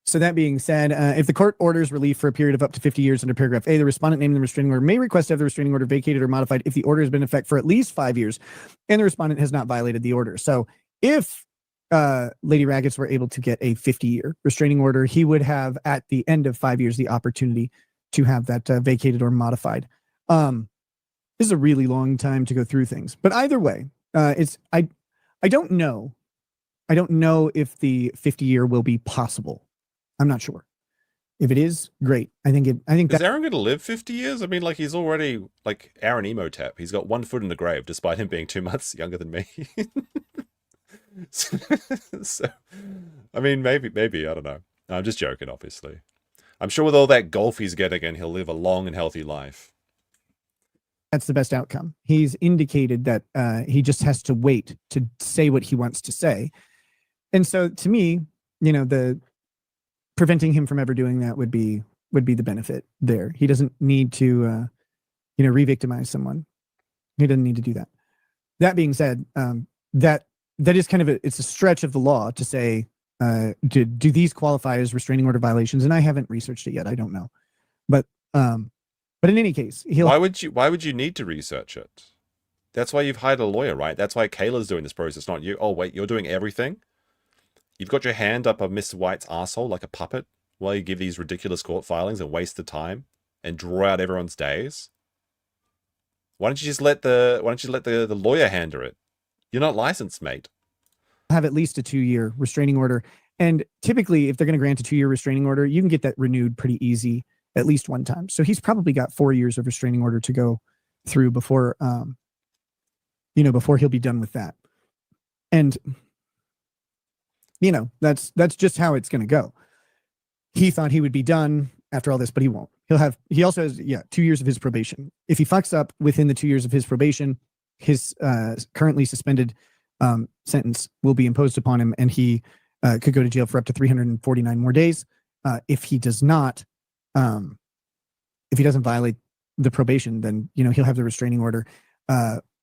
Speaker 4: So that being said, if the court orders relief for a period of up to 50 years under paragraph A, the respondent named in the restraining order may request to have the restraining order vacated or modified if the order has been in effect for at least 5 years and the respondent has not violated the order. So if Lady Raggets were able to get a 50-year restraining order, he would have at the end of 5 years the opportunity to have that vacated or modified. This is a really long time to go through things, but either way, I don't know. I don't know if the 50-year will be possible. I'm not sure. If it is, great. I think
Speaker 1: is Aaron going to live 50 years? I mean, like, he's already like Aaron Emotep. He's got 1 foot in the grave, despite him being 2 months younger than me. So, I mean, maybe I don't know. I'm just joking, obviously. I'm sure with all that golf he's getting in, he'll live a long and healthy life.
Speaker 4: That's the best outcome. He's indicated that he just has to wait to say what he wants to say. And so to me, the preventing him from ever doing that would be the benefit there. He doesn't need to, re-victimize someone. He doesn't need to do that. That being said, that is kind of it's a stretch of the law to say, do these qualify as restraining order violations? And I haven't researched it yet. I don't know, but in any case, why
Speaker 1: would you need to research it? That's why you've hired a lawyer, right? That's why Kayla's doing this process, not you. Oh wait, you're doing everything. You've got your hand up a Mr. White's asshole like a puppet while you give these ridiculous court filings and waste the time and draw out everyone's days. Why don't you just let the lawyer handle it? You're not licensed, mate.
Speaker 4: Have at least a 2-year restraining order. And typically, if they're going to grant a 2-year restraining order, you can get that renewed pretty easy at least one time. So he's probably got 4 years of restraining order to go through before he'll be done with that. And that's just how it's going to go. He thought he would be done after all this, but he won't. He also has 2 years of his probation. If he fucks up within the 2 years of his probation, his currently suspended sentence will be imposed upon him, and he could go to jail for up to 349 more days. If he does not, if he doesn't violate the probation, then he'll have the restraining order,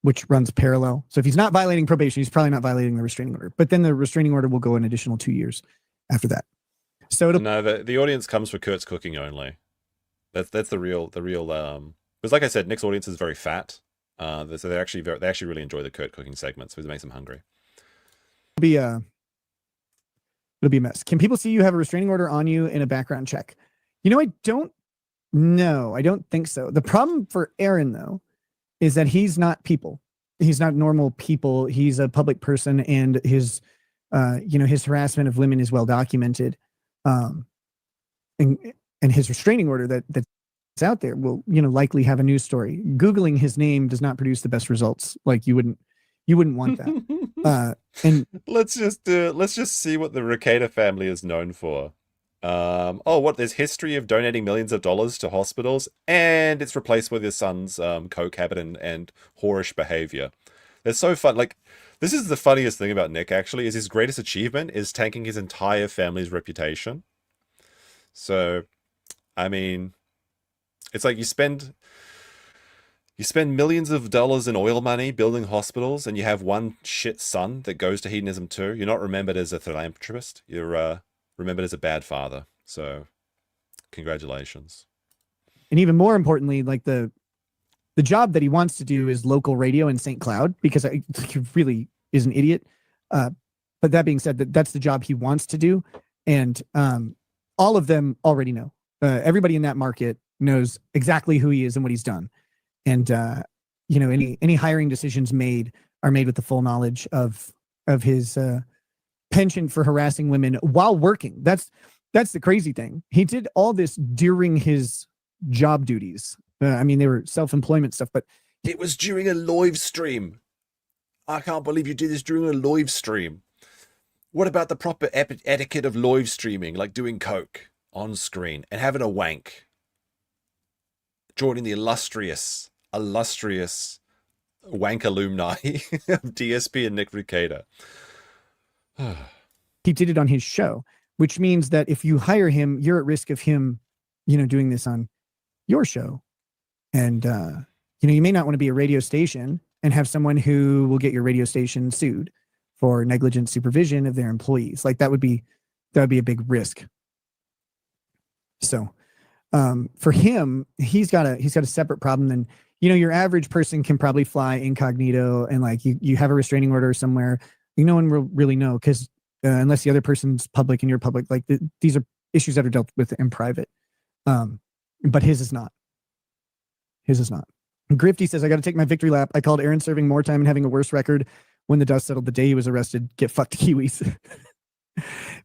Speaker 4: which runs parallel. So if he's not violating probation, he's probably not violating the restraining order. But then the restraining order will go an additional 2 years after that. So
Speaker 1: the audience comes for Kurt's cooking only. That's the real because like I said, Nick's audience is very fat. So they actually really enjoy the Kurt cooking segments, because it makes them hungry.
Speaker 4: It'll be a mess. Can people see you have a restraining order on you in a background check? I don't know. I don't think so. The problem for Aaron, though, is that he's not people. He's not normal people. He's a public person, and his harassment of women is well documented. And his restraining order that's out there will, likely have a news story. Googling his name does not produce the best results. Like you wouldn't want that. And
Speaker 1: let's just see what the Rekieta family is known for. There's history of donating millions of dollars to hospitals, and it's replaced with his son's coke habit and whorish behavior. It's so fun. Like, this is the funniest thing about Nick, actually, is his greatest achievement is tanking his entire family's reputation. So, I mean, it's like you spend millions of dollars in oil money building hospitals, and you have one shit son that goes to hedonism too. You're not remembered as a philanthropist. You're remembered as a bad father. So, congratulations.
Speaker 4: And even more importantly, like the job that he wants to do is local radio in St. Cloud, because he really is an idiot. But that being said, that's the job he wants to do, and all of them already know. Everybody in that market knows exactly who he is and what he's done, and any hiring decisions made are made with the full knowledge of his penchant for harassing women while working. That's the crazy thing. He did all this during his job duties. I mean, they were self-employment stuff, but
Speaker 1: it was during a live stream. I can't believe you did this during a live stream. What about the proper etiquette of live streaming, like doing coke on screen and having a wank? Joining the illustrious wank alumni of DSP and Nick Rekieta.
Speaker 4: He did it on his show, which means that if you hire him, you're at risk of him, doing this on your show. And, you may not want to be a radio station and have someone who will get your radio station sued for negligent supervision of their employees. Like that would be a big risk. So, for him, he's got a separate problem than, your average person can probably fly incognito and like you have a restraining order somewhere. No one will really know because unless the other person's public and you're public, like these are issues that are dealt with in private. But his is not. Grifty says, I got to take my victory lap. I called Aaron serving more time and having a worse record when the dust settled the day he was arrested. Get fucked, Kiwis.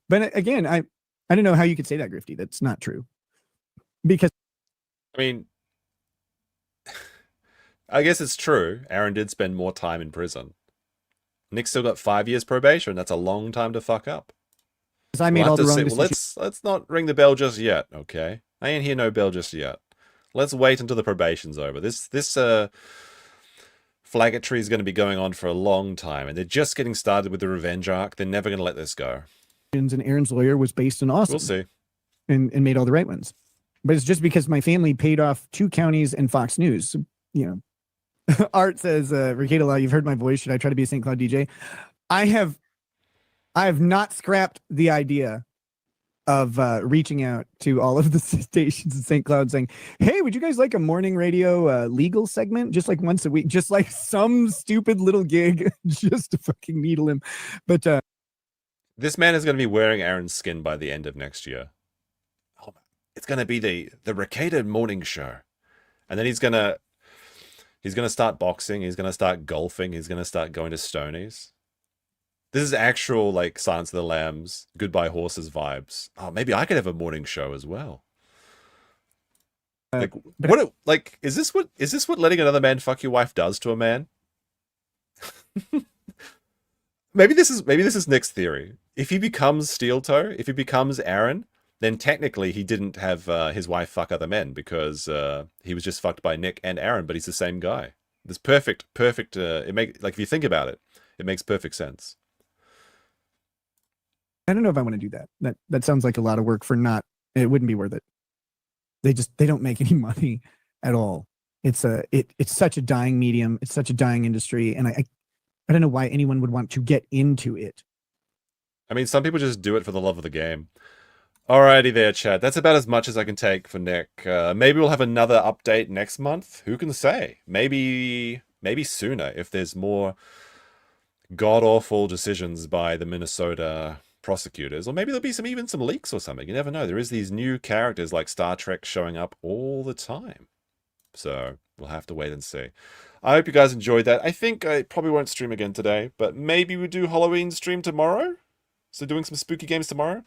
Speaker 4: But again, I don't know how you could say that, Grifty. That's not true. Because
Speaker 1: I mean, I guess it's true. Aaron did spend more time in prison. Nick still got 5 years probation. That's a long time to fuck up.
Speaker 4: I made all the wrong
Speaker 1: decisions. Let's not ring the bell just yet, okay? I ain't hear no bell just yet. Let's wait until the probation's over. This flagatory is going to be going on for a long time, and they're just getting started with the revenge arc. They're never going to let this go.
Speaker 4: And Aaron's lawyer was based in Austin.
Speaker 1: We'll see.
Speaker 4: And made all the right ones. But it's just because my family paid off 2 counties and Fox News. Art says, Rekietalaw, you've heard my voice. Should I try to be a St. Cloud DJ? I have not scrapped the idea of reaching out to all of the stations in St. Cloud saying, hey, would you guys like a morning radio legal segment? Just like once a week, just like some stupid little gig just to fucking needle him. But
Speaker 1: this man is going to be wearing Aaron's skin by the end of next year. Oh, it's going to be the Rekieta morning show. And then he's going to start boxing. He's going to start golfing. He's going to start going to Stonies. This is actual, like, Silence of the Lambs, Goodbye Horses vibes. Oh, maybe I could have a morning show as well. Is this what letting another man fuck your wife does to a man? maybe this is Nick's theory. If he becomes Steel Toe, if he becomes Aaron, then technically he didn't have his wife fuck other men because he was just fucked by Nick and Aaron, but he's the same guy. This perfect. If you think about it, it makes perfect sense.
Speaker 4: I don't know if I want to do that. That sounds like a lot of work for not. It wouldn't be worth it. They don't make any money at all. It's such a dying medium. It's such a dying industry, and I don't know why anyone would want to get into it.
Speaker 1: I mean, some people just do it for the love of the game. Alrighty there, Chad. That's about as much as I can take for Nick. Maybe we'll have another update next month. Who can say? Maybe sooner if there's more god-awful decisions by the Minnesota prosecutors, or maybe there'll be even some leaks or something. You never know. There is these new characters like Star Trek showing up all the time. So we'll have to wait and see. I hope you guys enjoyed that. I think I probably won't stream again today, but maybe we do Halloween stream tomorrow. So doing some spooky games tomorrow.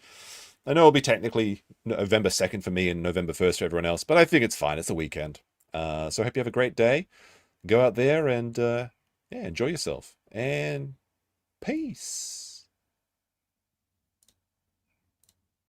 Speaker 1: I know it'll be technically November 2nd for me and November 1st for everyone else, but I think it's fine. It's a weekend. So I hope you have a great day. Go out there and enjoy yourself. And peace.